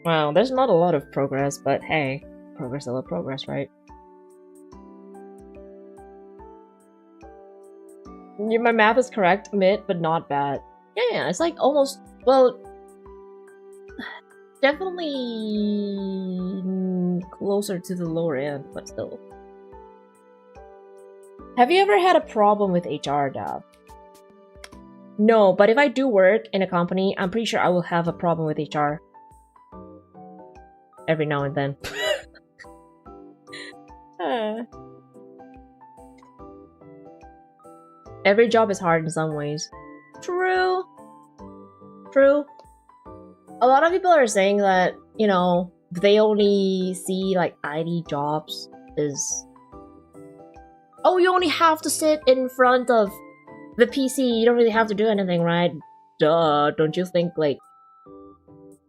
Wow, there's not a lot of progress, but hey, progress over progress, right? Yeah, my math is correct, mid, but not bad. Yeah, it's like almost, well, definitely closer to the lower end, but still. Have you ever had a problem with HR, Daph? No, but if I do work in a company, I'm pretty sure I will have a problem with HR. Every now and then. Every job is hard in some ways. True. True. A lot of people are saying that, you know, they only see like IT jobs as, oh, you only have to sit in front of the PC, you don't really have to do anything, right? Duh, don't you think like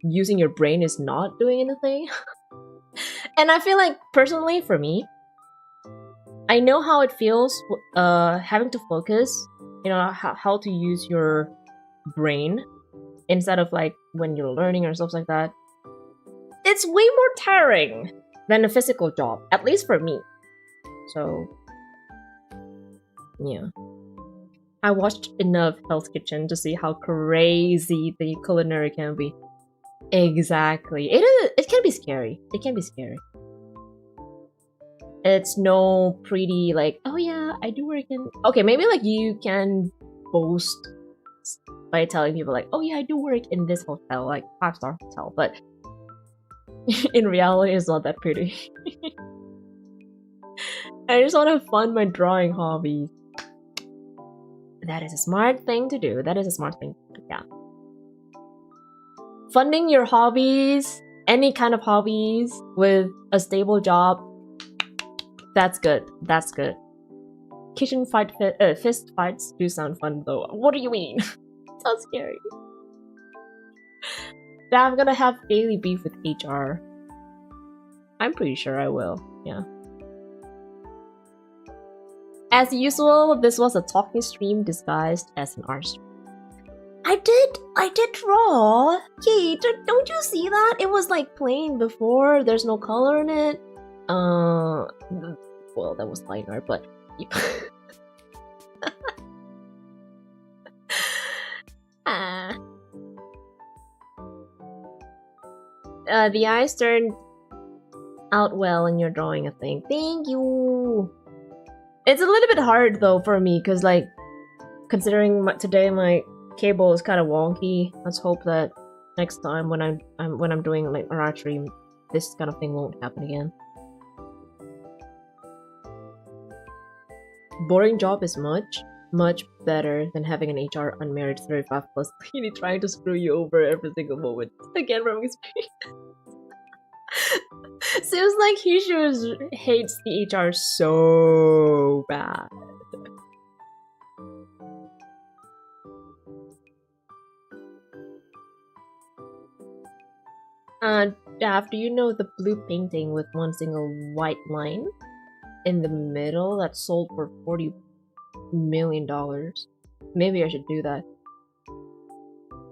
using your brain is not doing anything? And I feel like personally for me, I know how it feels having to focus, you know, how to use your brain instead of like when you're learning or stuff like that. It's way more tiring than a physical job, at least for me. So, yeah. I watched enough Hell's Kitchen to see how crazy the culinary can be. Exactly. It can be scary. It can be scary. It's no pretty like, oh yeah, I do work in... Okay, maybe like you can boast by telling people like, oh yeah, I do work in this hotel, like 5-star hotel, but in reality it's not that pretty. I just want to fund my drawing hobby. That is a smart thing to do. That is a smart thing to do, yeah. Funding your hobbies, any kind of hobbies, with a stable job, that's good. That's good. Kitchen fist fights do sound fun though. What do you mean? Sounds scary. Now I'm gonna have daily beef with HR. I'm pretty sure I will, yeah. As usual, this was a talking stream disguised as an art stream. I did draw! Yay, don't you see that? It was like plain before, there's no color in it. Well, that was line art, but... The eyes turned out well in your drawing, I think. Thank you! It's a little bit hard though for me, because like, considering today my cable is kind of wonky. Let's hope that next time when I'm doing like an art stream, this kind of thing won't happen again. Boring job is much better than having an HR unmarried 35+ lady trying to screw you over every single moment. Again from experience. Seems like he sure hates the HR so bad. Daph, do you know the blue painting with one single white line in the middle that sold for $40 million? Maybe I should do that.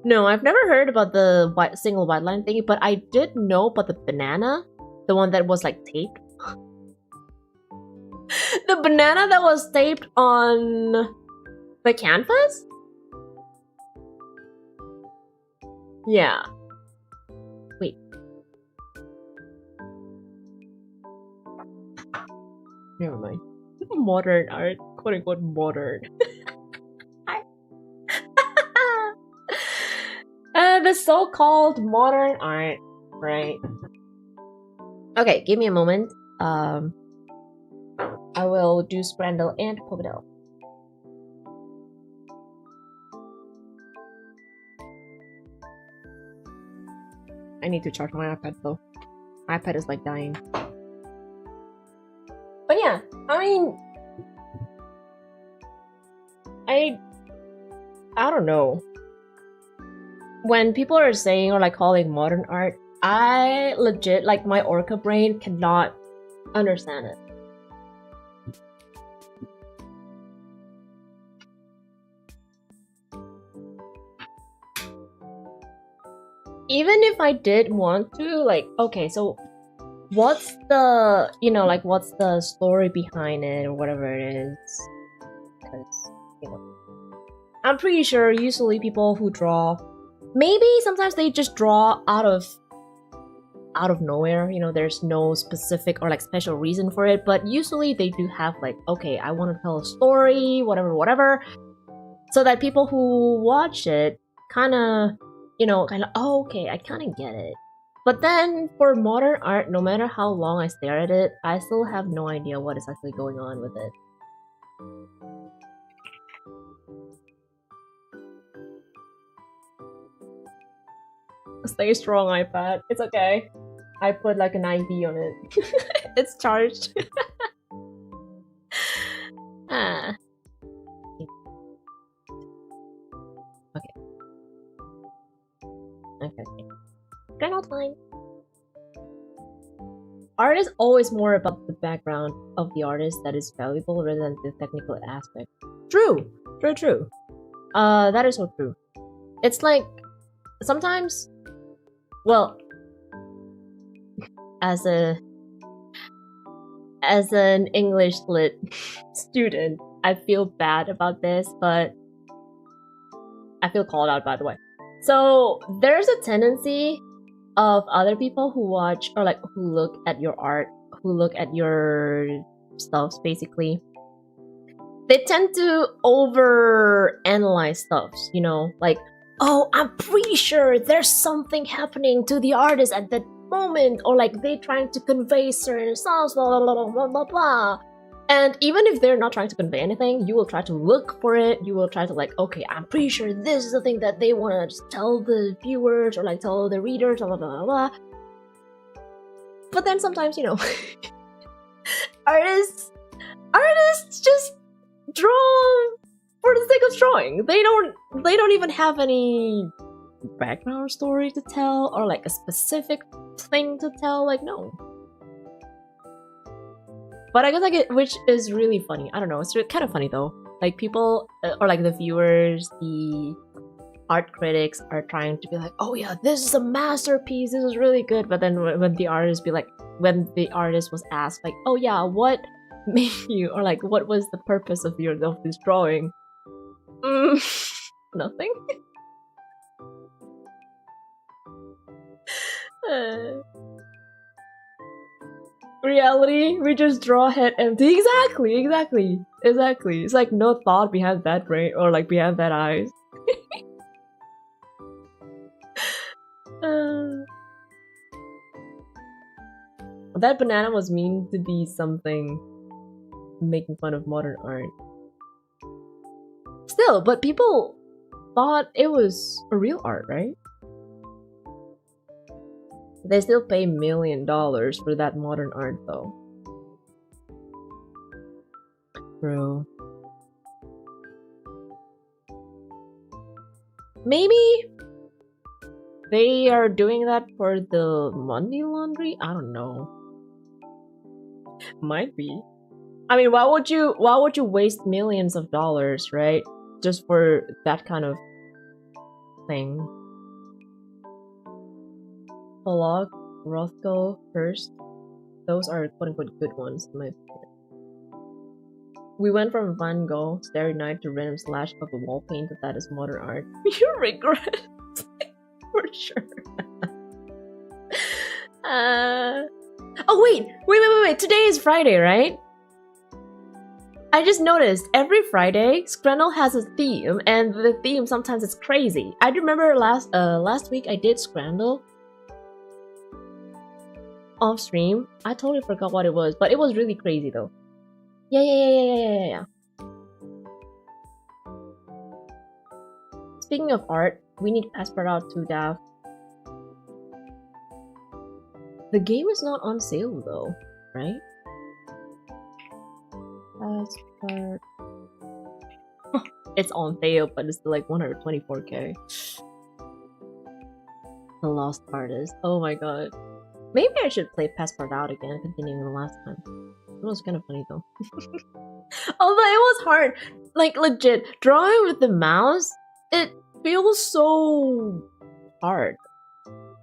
No, I've never heard about the single white line thingy, but I did know about the banana. The one that was like taped. The banana that was taped on the canvas? Yeah. Wait. Never mind. Modern art. Quote unquote modern. The so-called modern art, right? Okay, give me a moment. I will do Scrandle and Povidel. I need to charge my iPad though. My iPad is like dying. But yeah, I mean, I don't know. When people are saying or like calling modern art, I legit, like my orca brain cannot understand it. Even if I did want to, like, okay, so what's the, you know, like what's the story behind it or whatever it is? Because, you know, I'm pretty sure usually people who draw, maybe sometimes they just draw out of out of nowhere, you know, there's no specific or like special reason for it, but usually they do have like, okay, I want to tell a story, whatever, so that people who watch it kind of, you know, oh, okay, I kind of get it. But then for modern art, no matter how long I stare at it, I still have no idea what is actually going on with it. Stay strong, iPad. It's okay. I put like an IV on it. It's charged. Ah. Okay. Okay. Final time. Art is always more about the background of the artist that is valuable rather than the technical aspect. True. True. That is so true. It's like sometimes, well, as an English lit student, I feel bad about this, but I feel called out, by the way. So there's a tendency of other people who watch or like who look at your art, who look at your stuffs, basically. They tend to over-analyze stuffs, you know, like, oh, I'm pretty sure there's something happening to the artist at that moment, or like they trying to convey certain stuff, blah blah blah blah blah blah. And even if they're not trying to convey anything, you will try to look for it. You will try to like, okay, I'm pretty sure this is the thing that they want to tell the viewers or like tell the readers, blah blah blah blah. But then sometimes, you know, artists just draw for the sake of drawing. They don't even have any background story to tell or like a specific thing to tell. Like, no. But I guess I get, which is really funny. I don't know, it's kind of funny though. Like people, or like the viewers, the art critics are trying to be like, oh yeah, this is a masterpiece, this is really good. But then when the artist was asked like, oh yeah, what made you, or like what was the purpose of this drawing? Nothing. Reality, we just draw head empty. Exactly. It's like no thought behind that brain or like behind that eyes. That banana was meant to be something making fun of modern art. Still, but people thought it was a real art, right? They still pay $1 million for that modern art though. Bro. Maybe they are doing that for the money laundry? I don't know. Might be. I mean, why would you waste millions of dollars, right? Just for that kind of thing. Pollock, Rothko, Hearst. Those are quote-unquote good ones, in my opinion. We went from Van Gogh, Starry Night to random slash of a wall paint that is modern art. You regret for sure. Oh wait! Today is Friday, right? I just noticed every Friday, Scrannel has a theme, and the theme sometimes is crazy. I remember last week I did Scrannel off stream. I totally forgot what it was, but it was really crazy though. Yeah. Speaking of art, we need passport out to Daph. The game is not on sale though, right? Passport. It's on sale, but it's still like 124k. The Lost Artist. Oh my god. Maybe I should play Passport Out again, continuing the last time. It was kind of funny though. Although it was hard. Like legit, drawing with the mouse, it feels so hard.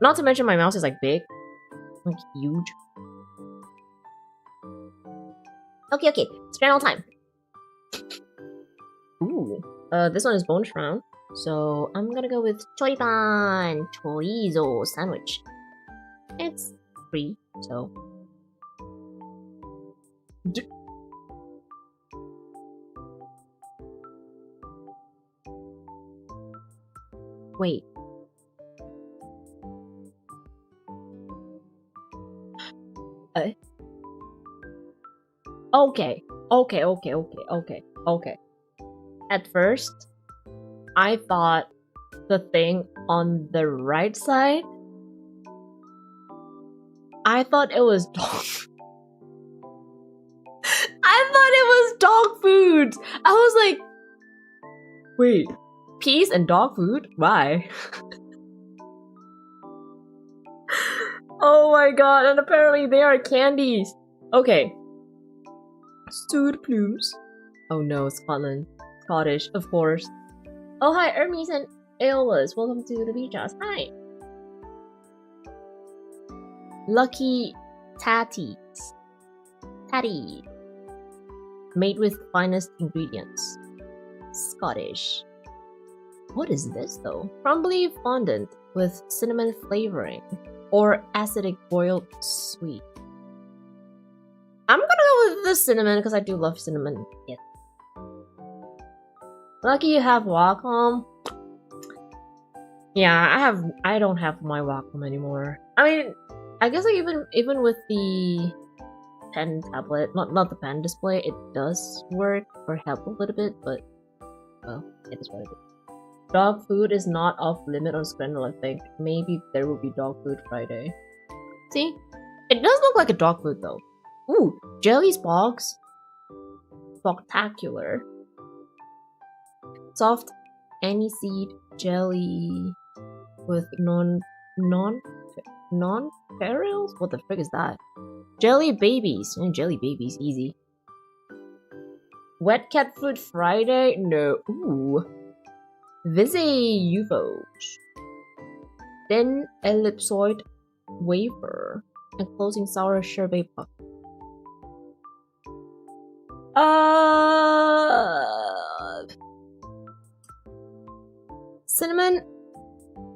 Not to mention my mouse is like big. Like huge. Okay. Scramble time. Ooh. This one is bone shroud. So I'm gonna go with choripan chorizo sandwich. It's free, so. Wait. Okay. At first, I thought the thing on the right side, I thought it was dog. I thought it was dog food. I was like, wait, peas and dog food? Why? Oh my god, and apparently they are candies. Okay. Stewed plumes. Oh no, Scotland. Scottish, of course. Oh hi, Hermes and Aeolus. Welcome to the beach house. Hi. Lucky tatties. Tatty. Made with finest ingredients. Scottish. What is this though? Crumbly fondant with cinnamon flavoring. Or acidic boiled sweet. I'm gonna go with the cinnamon because I do love cinnamon. Yes. Lucky you have Wacom. Yeah, I don't have my Wacom anymore. I mean, I guess like even with the pen tablet, not the pen display, it does work or help a little bit, but well, it is what it is. Dog food is not off limit on Scrandle, I think. Maybe there will be dog food Friday. See? It does look like a dog food though. Ooh, jelly spogs. Spectacular. Soft aniseed jelly with non-perils? What the frick is that? Jelly babies. Jelly babies, easy. Wet cat food Friday? No. Ooh. Visi UFOs. Then ellipsoid wafer. Enclosing sour sherbet puff. Cinnamon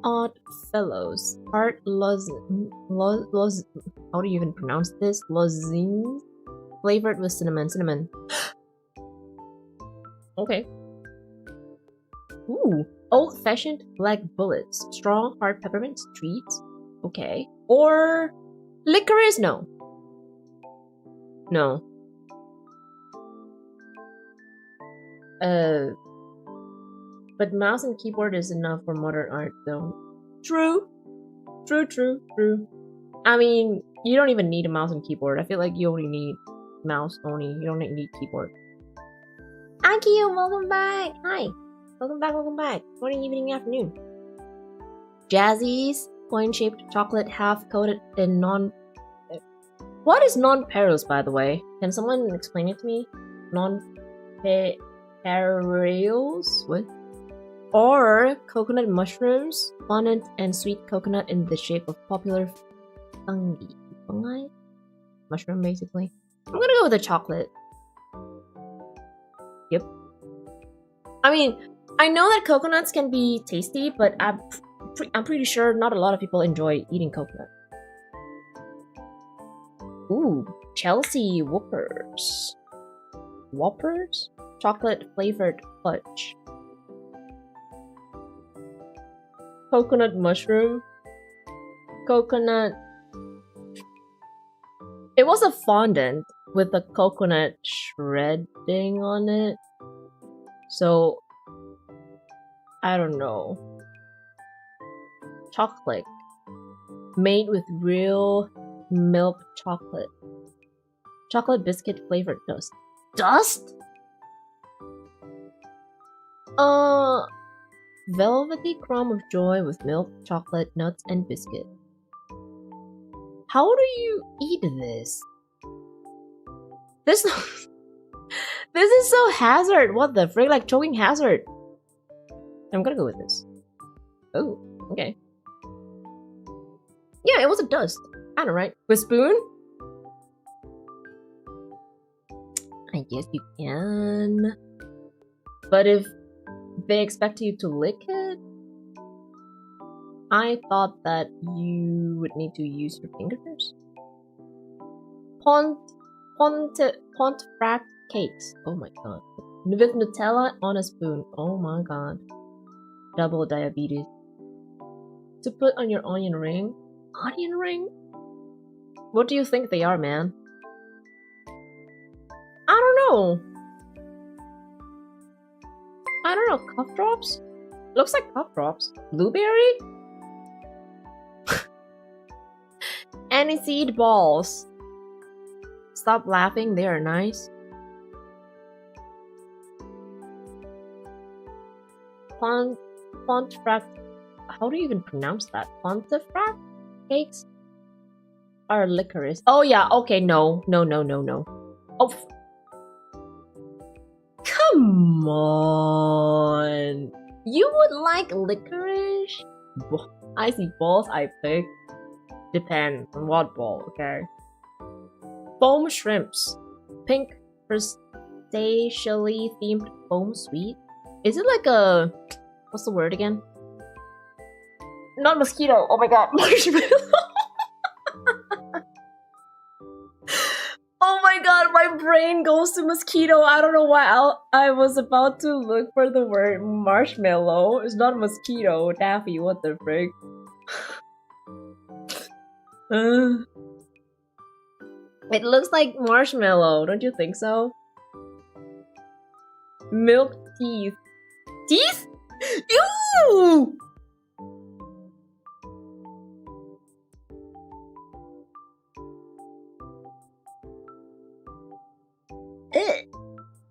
Odd Fellows. Art how do you even pronounce this? Lozenge? Flavored with cinnamon. Okay. Ooh, old-fashioned black bullets. Strong hard peppermint treats. Okay. Or licorice? No. But mouse and keyboard is enough for modern art though. True. I mean, you don't even need a mouse and keyboard. I feel like you only need mouse only. You don't need keyboard. Akio, welcome back. Hi. Welcome back. Morning, evening, afternoon. Jazzy's coin-shaped chocolate half-coated in What is non-perils, by the way? Can someone explain it to me? Non-perils? What? Or coconut mushrooms, fondant and sweet coconut in the shape of popular fungi? Mushroom, basically. I'm gonna go with the chocolate. Yep. I mean, I know that coconuts can be tasty, but I'm pretty sure not a lot of people enjoy eating coconut. Ooh, Chelsea Whoppers. Whoppers? Chocolate flavored fudge. Coconut mushroom. Coconut. It was a fondant with the coconut shredding on it. So, I don't know. Chocolate. Made with real milk chocolate. Chocolate biscuit flavored dust. Dust? Velvety crumb of joy with milk, chocolate, nuts, and biscuit. How do you eat this? This is so hazard. What the frick? Like choking hazard. I'm gonna go with this. Oh, okay. Yeah, it was a dust. I know, right? With spoon? I guess you can. But if they expect you to lick it, I thought that you would need to use your fingers. Pontefract cakes. Oh my god. With Nutella on a spoon. Oh my god. Double diabetes. To put on your onion ring. Onion ring? What do you think they are, man? I don't know. Cough drops? Looks like cough drops. Blueberry? Aniseed balls. Stop laughing, they are nice. Pontefract. How do you even pronounce that? Pontefract cakes are licorice. Oh yeah, okay, no. Oh, come on. You would like licorice? I see balls I pick. Depend on what ball, okay? Foam shrimps. Pink pistachio themed foam sweet. Is it like a... What's the word again? Not mosquito. Oh my god. Marshmallow. Oh my god, my brain goes to mosquito. I don't know why I was about to look for the word marshmallow. It's not mosquito. Daffy, what the frick? It looks like marshmallow, don't you think so? Milk teeth. Teeth? Ew!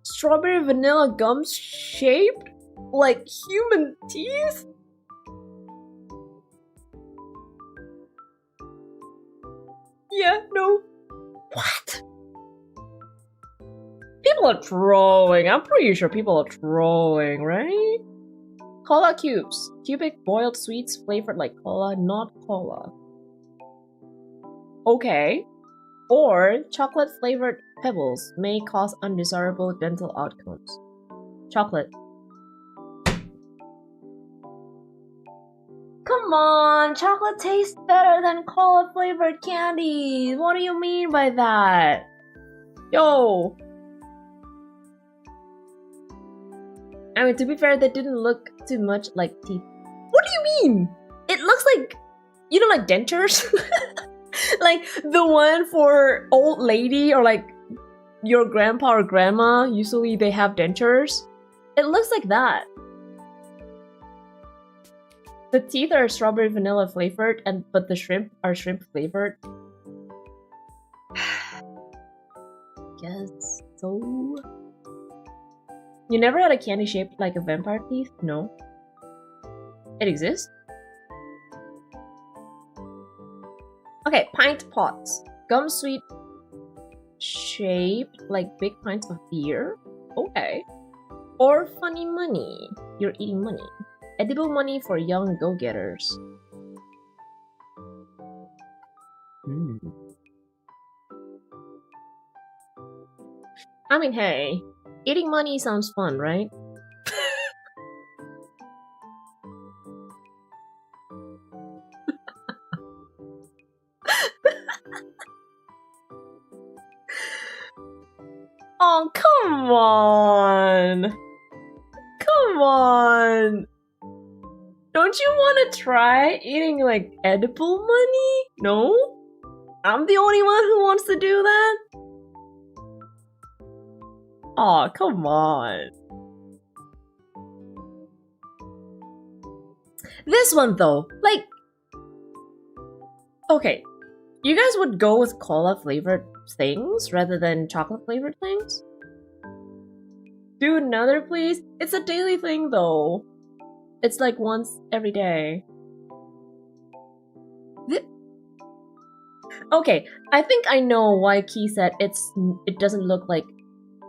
Strawberry vanilla gum shaped like human teeth? Yeah, no. What? People are trolling. I'm pretty sure people are trolling, right? Cola cubes. Cubic boiled sweets flavored like cola, not cola. Okay. Or chocolate flavored pebbles may cause undesirable dental outcomes. Chocolate. Come on, chocolate tastes better than cola flavored candies. What do you mean by that? Yo. I mean, to be fair, they didn't look too much like teeth. What do you mean? It looks like, you know, like dentures? Like the one for old lady or like your grandpa or grandma. Usually they have dentures. It looks like that. The teeth are strawberry vanilla flavored, but the shrimp are shrimp flavored. Guess so. You never had a candy shaped like a vampire teeth? No. It exists? Okay, pint pots. Gum sweet shaped like big pints of beer? Okay. Or funny money. You're eating money. Edible money for young go-getters. I mean, hey, eating money sounds fun, right? Oh, come on! Come on! Don't you want to try eating, like, edible money? No? I'm the only one who wants to do that? Aw, come on. This one, though, like... Okay, you guys would go with cola-flavored things rather than chocolate-flavored things? Do another, please? It's a daily thing, though. It's like once every day. Okay, I think I know why Key said it doesn't look like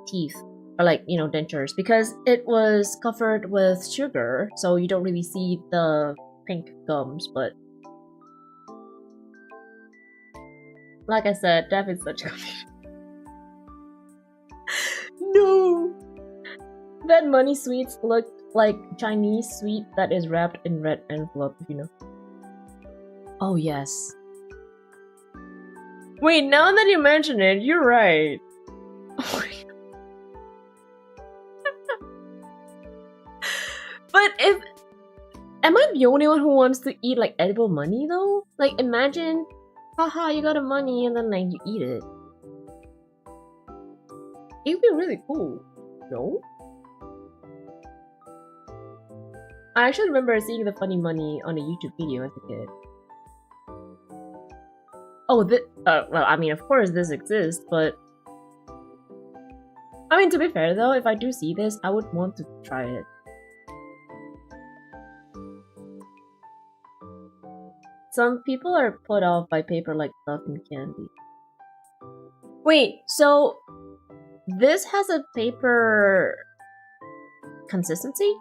teeth or like, you know, dentures, because it was covered with sugar, so you don't really see the pink gums, but like I said, Daphne's such a No! That money sweets looked like Chinese sweet that is wrapped in red envelope, if you know. Oh yes. Wait, now that you mention it, you're right. But am I the only one who wants to eat like edible money though? Like imagine, haha, you got the money and then like you eat it. It'd be really cool, no? I actually remember seeing the funny money on a YouTube video as a kid. Oh, well, I mean, of course this exists, but... I mean, to be fair though, if I do see this, I would want to try it. Some people are put off by paper like stuff and candy. Wait, so... this has a paper... consistency?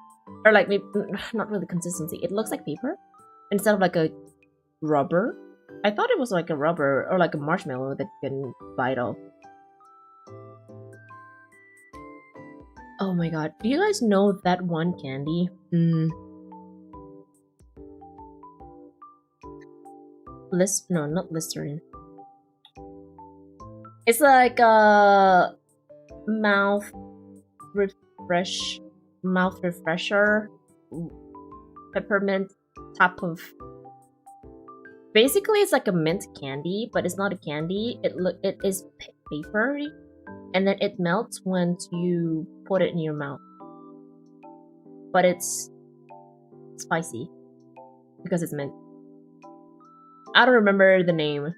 Or like, maybe, not really consistency, it looks like paper? Instead of like a rubber? I thought it was like a rubber or like a marshmallow that you can bite off. Oh my god, do you guys know that one candy? No, not Listerine. It's like a mouth refresher, peppermint type of. Basically, it's like a mint candy, but it's not a candy. It is papery, and then it melts once you put it in your mouth. But it's spicy because it's mint. I don't remember the name.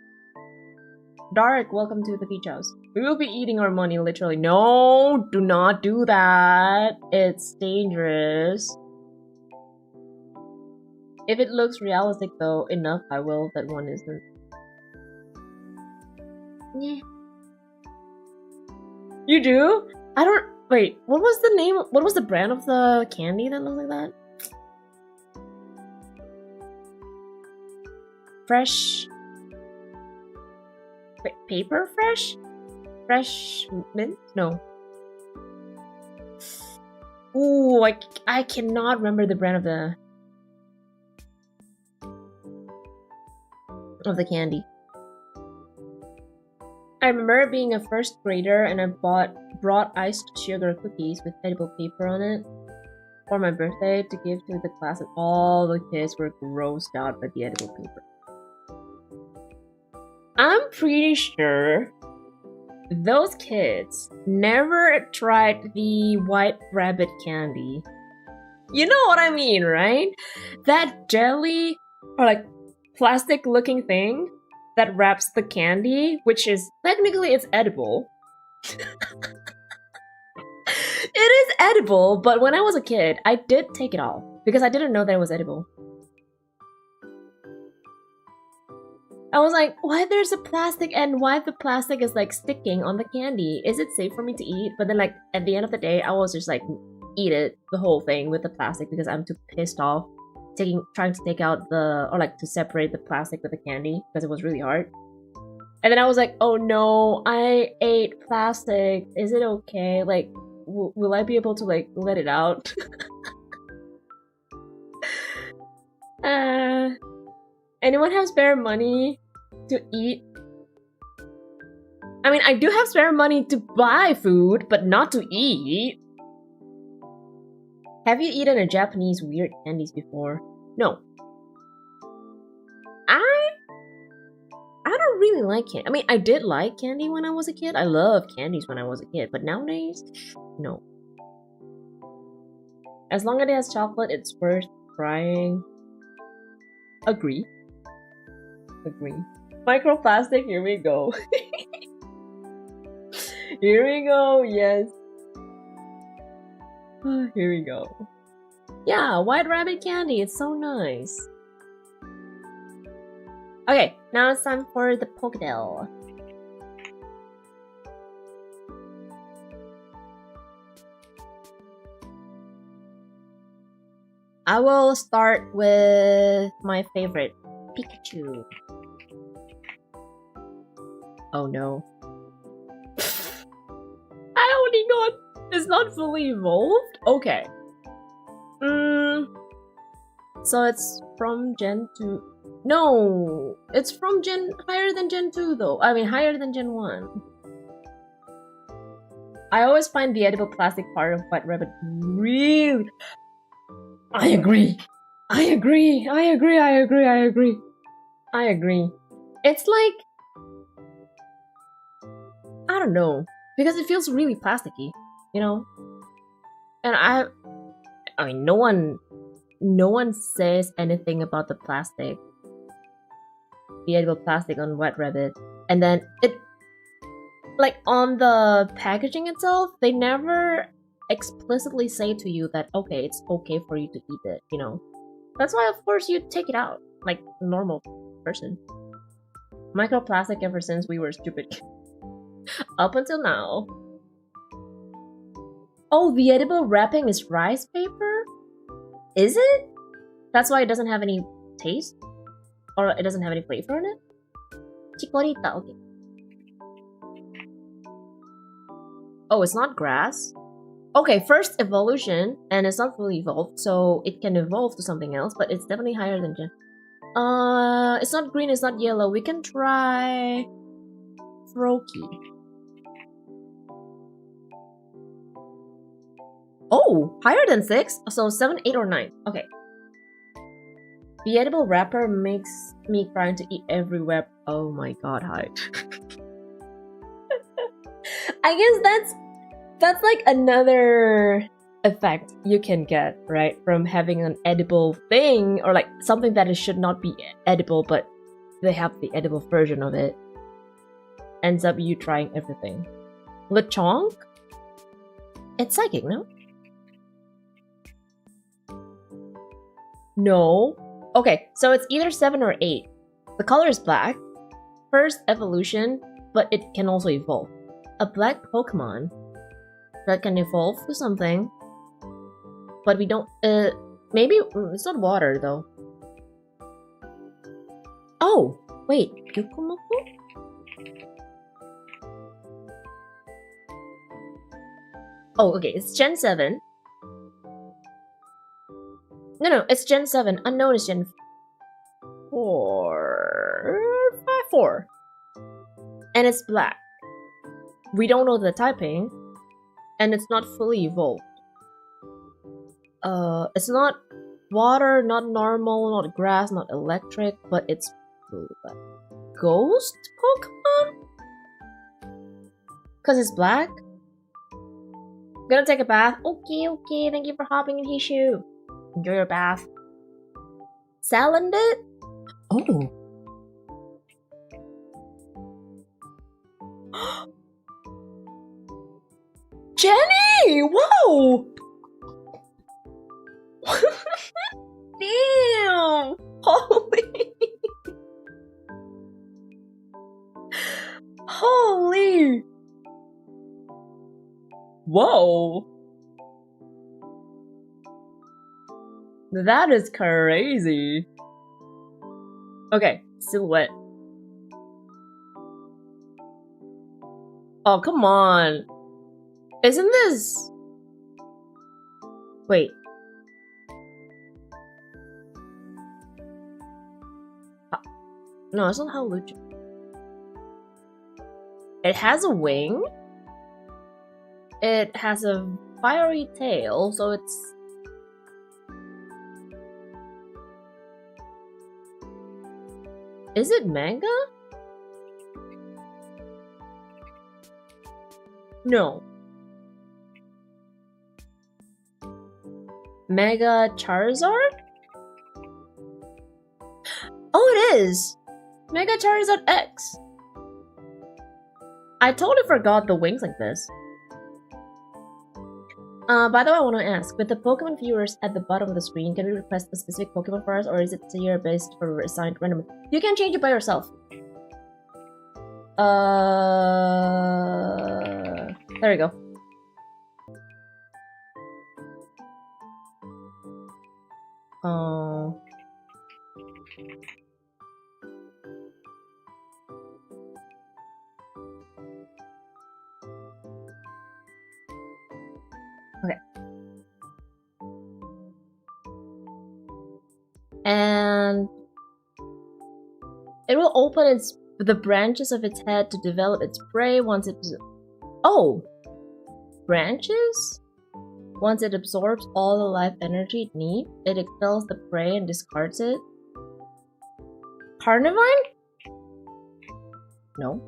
Dark, welcome to the beach house. We will be eating our money, literally. No, do not do that. It's dangerous. If it looks realistic though, enough, I will. That one isn't. Yeah. You do? I don't... Wait, what was the name? What was the brand of the candy that looked like that? Fresh... Paper fresh? Fresh mint? No. Ooh, I cannot remember the brand of the candy. I remember being a first grader and I brought iced sugar cookies with edible paper on it for my birthday to give to the class, and all the kids were grossed out by the edible paper. I'm pretty sure those kids never tried the white rabbit candy. You know what I mean, right? That jelly or like plastic looking thing that wraps the candy, which is technically it's edible. It is edible, but when I was a kid, I did take it off because I didn't know that it was edible. I was like, why there's a plastic and why the plastic is like sticking on the candy? Is it safe for me to eat? But then like at the end of the day, I was just like eat it, the whole thing with the plastic because I'm too pissed off trying to take out to separate the plastic with the candy because it was really hard. And then I was like, oh no, I ate plastic. Is it okay? Like, will I be able to like let it out? Anyone have spare money to eat? I mean, I do have spare money to buy food, but not to eat. Have you eaten a Japanese weird candies before? No. I don't really like candy. I mean, I did like candy when I was a kid. I loved candies when I was a kid, but nowadays, no. As long as it has chocolate, it's worth trying. Agree. Microplastic, here we go. Here we go, yes. Here we go. Yeah, white rabbit candy, it's so nice. Okay, now it's time for the Pokédel. I will start with my favorite, Pikachu. Oh no. I only got... It's not fully evolved? Okay. So it's from Gen 2... No, it's from higher than Gen 2 though. I mean, higher than Gen 1. I always find the edible plastic part of White Rabbit really... I agree. I agree. I agree. I agree. I agree. I agree. It's like... I don't know. Because it feels really plasticky, you know? And I mean, no one says anything about the plastic. The edible plastic on White Rabbit. And then it... Like, on the packaging itself, they never explicitly say to you that, okay, it's okay for you to eat it, you know? That's why, of course, you take it out, like a normal person. Microplastic ever since we were stupid. Up until now. Oh, the edible wrapping is rice paper? Is it? That's why it doesn't have any taste? Or it doesn't have any flavor in it? Chikorita, okay. Oh, it's not grass? Okay, first evolution, and it's not fully evolved, so it can evolve to something else, but it's definitely higher than Gen. It's not green, it's not yellow. We can try... Froakie. Oh, higher than 6? So 7, 8, or 9. Okay. The edible wrapper makes me trying to eat every web. Oh my god, hi. I guess that's like another effect you can get, right? From having an edible thing, or like something that it should not be edible, but they have the edible version of it. Ends up you trying everything. Lechonk? It's psychic, no? No. Okay, so it's either 7 or 8. The color is black. First evolution, but it can also evolve. A black Pokemon that can evolve to something, but we don't, maybe, it's not water though. Oh, wait, Gyukumoku? Oh, okay, it's Gen 7. No, it's Gen 7. Unknown is Gen 4. 4. And it's black. We don't know the typing. And it's not fully evolved. It's not water, not normal, not grass, not electric, but it's ghost Pokemon? Because it's black? Gonna take a bath. Okay, thank you for hopping in Hishu. Enjoy your bath. Salandit? Oh. Jenny! Whoa! Damn! Holy! Holy! Whoa! That is crazy. Okay, silhouette. Oh, come on. Isn't this... Wait. No, it's not how Lucha. It has a wing. It has a fiery tail, so it's... Is it manga? No. Mega Charizard? Oh, it is! Mega Charizard X! I totally forgot the wings like this. By the way, I want to ask, with the Pokemon viewers at the bottom of the screen, can we request a specific Pokemon for us, or is it tier-based for assigned randomly? You can change it by yourself. There we go. Okay. And It will open the branches of its head to develop its prey once it... Oh! Branches? Once it absorbs all the life energy it needs, it expels the prey and discards it. Carnivine? No.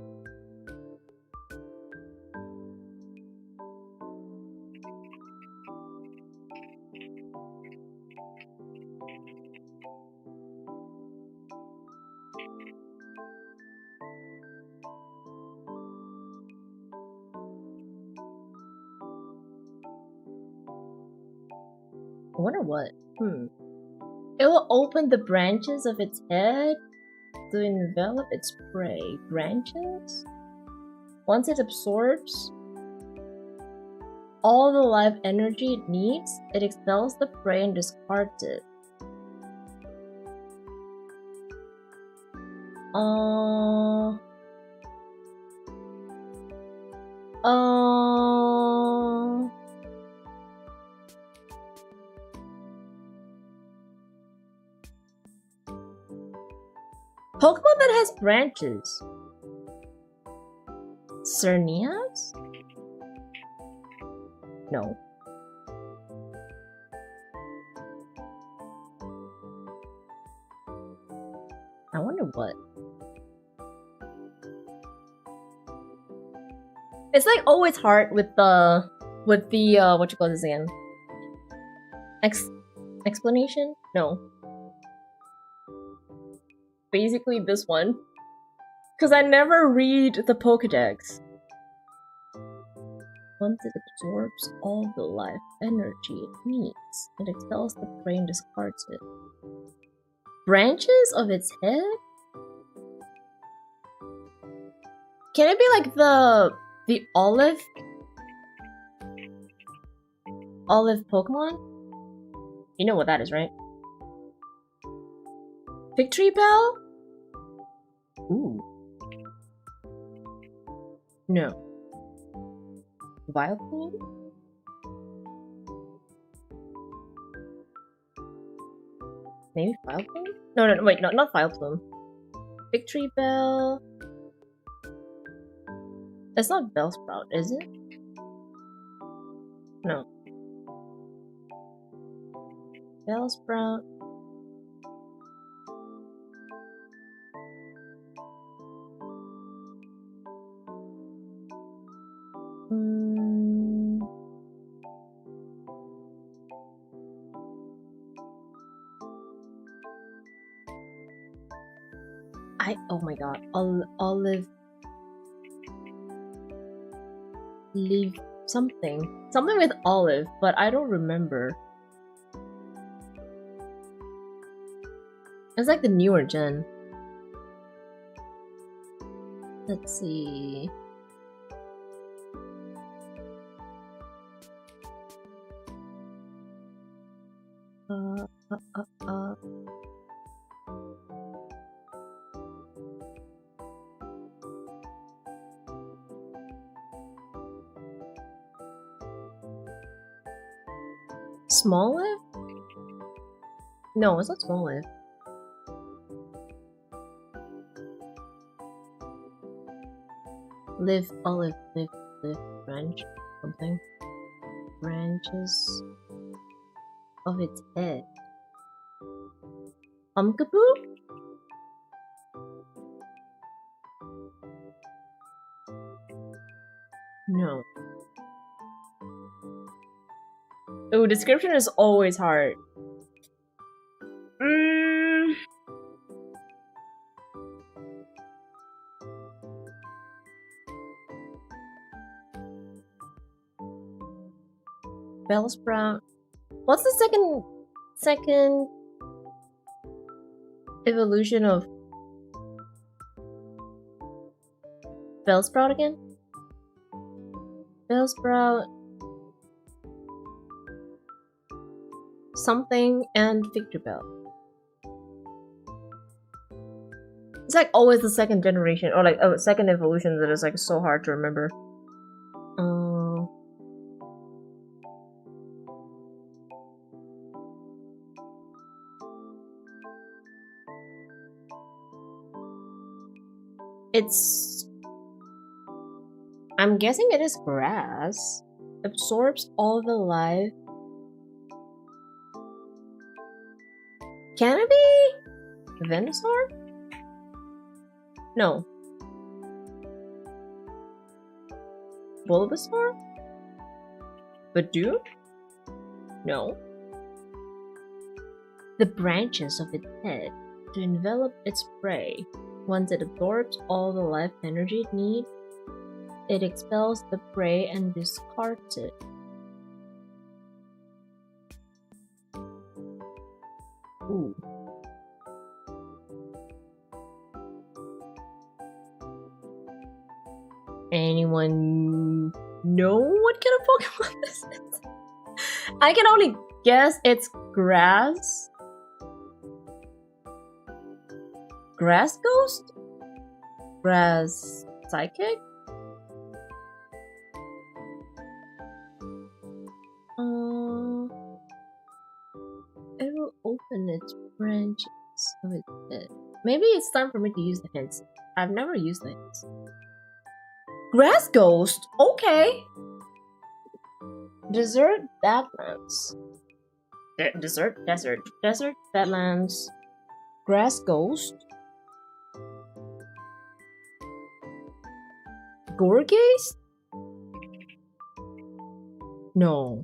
I wonder what. It will open the branches of its head to envelop its prey. Branches? Once it absorbs all the life energy it needs, it expels the prey and discards it. Pokemon that has branches. Cernias? No. I wonder what. It's like always hard with the what you call this again? Explanation? No. Basically this one. Because I never read the Pokédex. Once it absorbs all the life energy it needs, it expels the prey and discards it. Branches of its head? Can it be like the olive Pokemon? You know what that is, right? Victory Bell? Ooh. No. Vileplume? Maybe Vileplume? No, wait, no, not Vileplume. Victory Bell. It's not Bellsprout, is it? No. Bellsprout. Oh my god, olive something with olive, but I don't remember. It's like the newer gen. Let's see. Smoliv? No, it's not Smoliv. Olive, branch, something. Branches of its head. Pumpkaboo? No. Oh, description is always hard. Bellsprout. What's the second evolution of Bellsprout again? Bellsprout something and Victor Bell. It's like always the second generation or like second evolution that is like so hard to remember. It's... I'm guessing it is grass. Absorbs all the life. Can it be Venusaur? No. Bulbasaur? Vtuber? No. The branches of its head to envelop its prey. Once it absorbs all the life energy it needs, it expels the prey and discards it. Ooh. Anyone know what kind of Pokemon this is? I can only guess it's grass. Grass Ghost? Grass Psychic? It will open its branches of its head. Maybe it's time for me to use the hints. I've never used the hints. Grass Ghost? Okay. Desert Badlands. Desert Badlands. Grass Ghost. Gorgeist? No.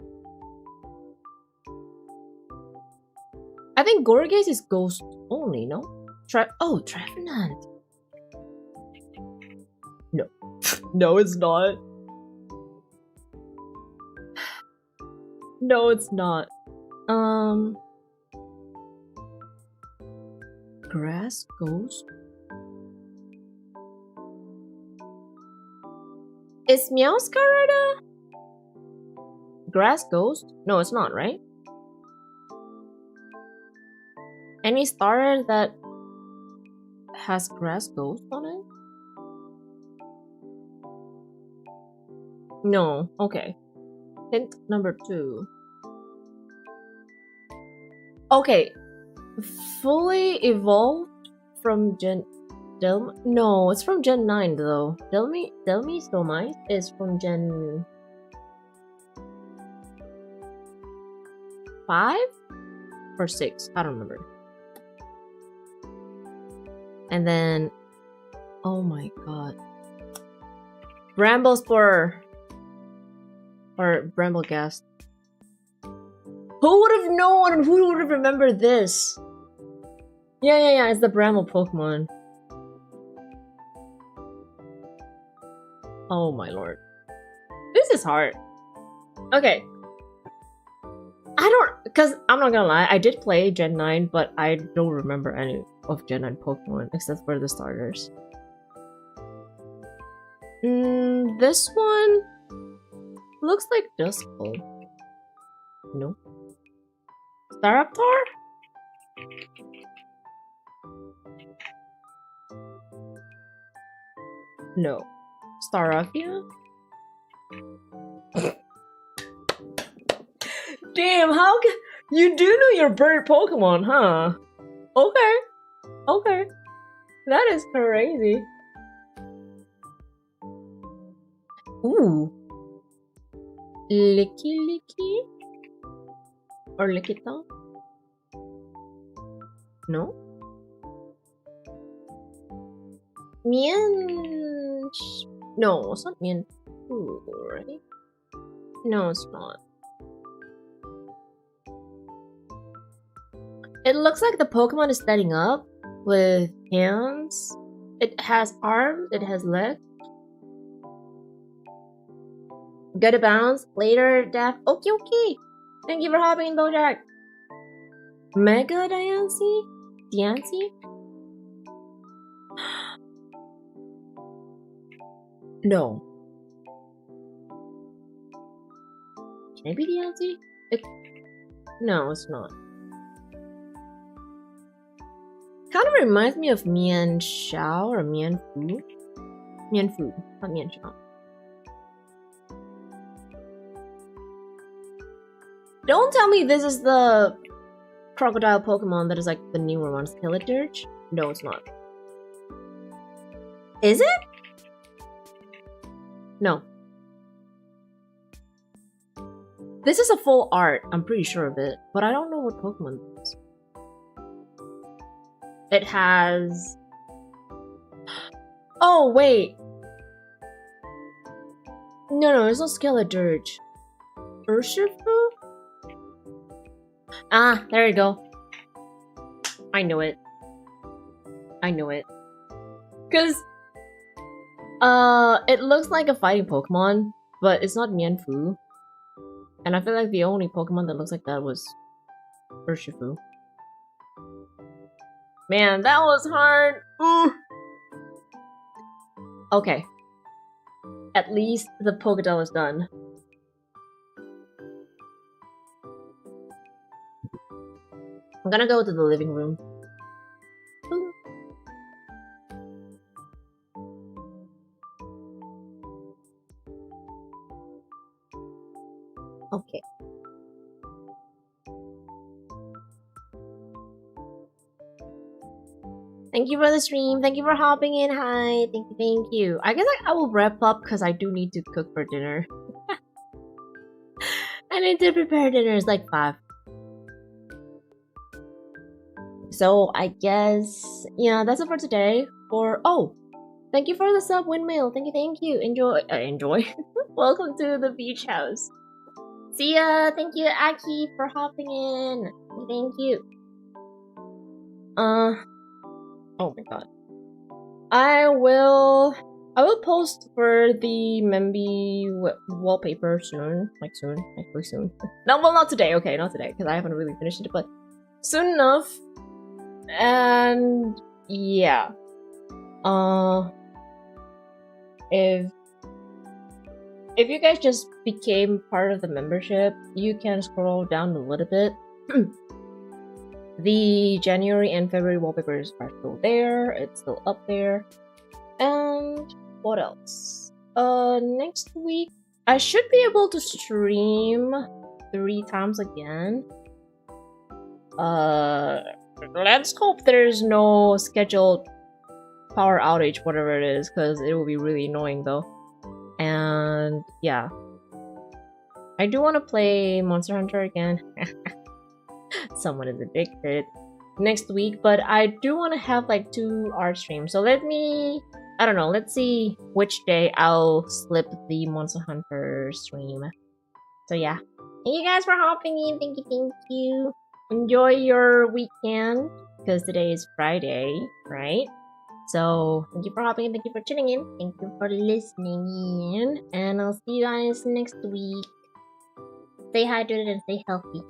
I think Gorgeist is ghost only, no? Trevenant. No. No, it's not. No, it's not. Grass Ghost? Is Meowscarada Grass Ghost? No, it's not, right? Any starter that has Grass Ghost on it? No, okay. Hint number 2. Okay. Fully evolved from No, it's from Gen 9 though. Delmistolmite is from Gen 5 or 6. I don't remember. And then, oh my god, Bramblespore or Brambleghast. Who would have known and who would have remembered this? Yeah, it's the Bramble Pokemon. Oh my lord. This is hard. Okay. Because I'm not gonna lie, I did play Gen 9, but I don't remember any of Gen 9 Pokemon except for the starters. This one looks like Duskull. No. Staraptor? No. Staravia? Damn, how can you do know your bird Pokemon, huh? Okay. That is crazy. Ooh. Licky? Or Lickita? No? No, it's not Mienfoo, right? No, it's not. It looks like the Pokemon is standing up with hands. It has arms, it has legs. Gotta bounce later, Daph. Okay. Thank you for hopping in, Bojack. Mega Diancie? No. Can it be Diancie? No, it's not. Kind of reminds me of Mienshao or Mienfoo. Mienfoo, not Mienshao. Don't tell me this is the crocodile Pokemon that is like the newer one, Skeledirge? No, it's not. Is it? No. This is a full art, I'm pretty sure of it, but I don't know what Pokemon it is. It has... Oh, wait. No, it's not Skeledirge. Urshifu? Ah, there you go. I knew it. Cause, it looks like a fighting Pokemon, but it's not Mienfoo. And I feel like the only Pokemon that looks like that was Urshifu. Man, that was hard. Ooh. Okay. At least the Pokédel is done. I'm gonna go to the living room. Boom. Okay. Thank you for the stream. Thank you for hopping in. Hi. Thank you. I guess I will wrap up because I do need to cook for dinner. I need to prepare dinner. It's like 5. So I guess, yeah, that's it for today. Oh, thank you for the sub, Windmill. Thank you. Enjoy. Welcome to the beach house. See ya. Thank you, Aki, for hopping in. Thank you. Oh my god. I will post for the Memby wallpaper soon. Like pretty soon. No, well, not today. Okay, not today, because I haven't really finished it, but soon enough. And yeah. If you guys just became part of the membership, you can scroll down a little bit. The January and February wallpapers are still there. It's still up there. And what else? Next week I should be able to stream 3 times again. Let's hope there's no scheduled power outage, whatever it is, because it will be really annoying though. And yeah, I do want to play Monster Hunter again. Someone is addicted next week, but I do want to have like 2 art streams. So I don't know, let's see which day I'll slip the Monster Hunter stream. So yeah, thank you guys for hopping in. Thank you. Enjoy your weekend, because today is Friday, right? So thank you for hopping in, thank you for tuning in, thank you for listening in, and I'll see you guys next week. Stay hydrated and stay healthy.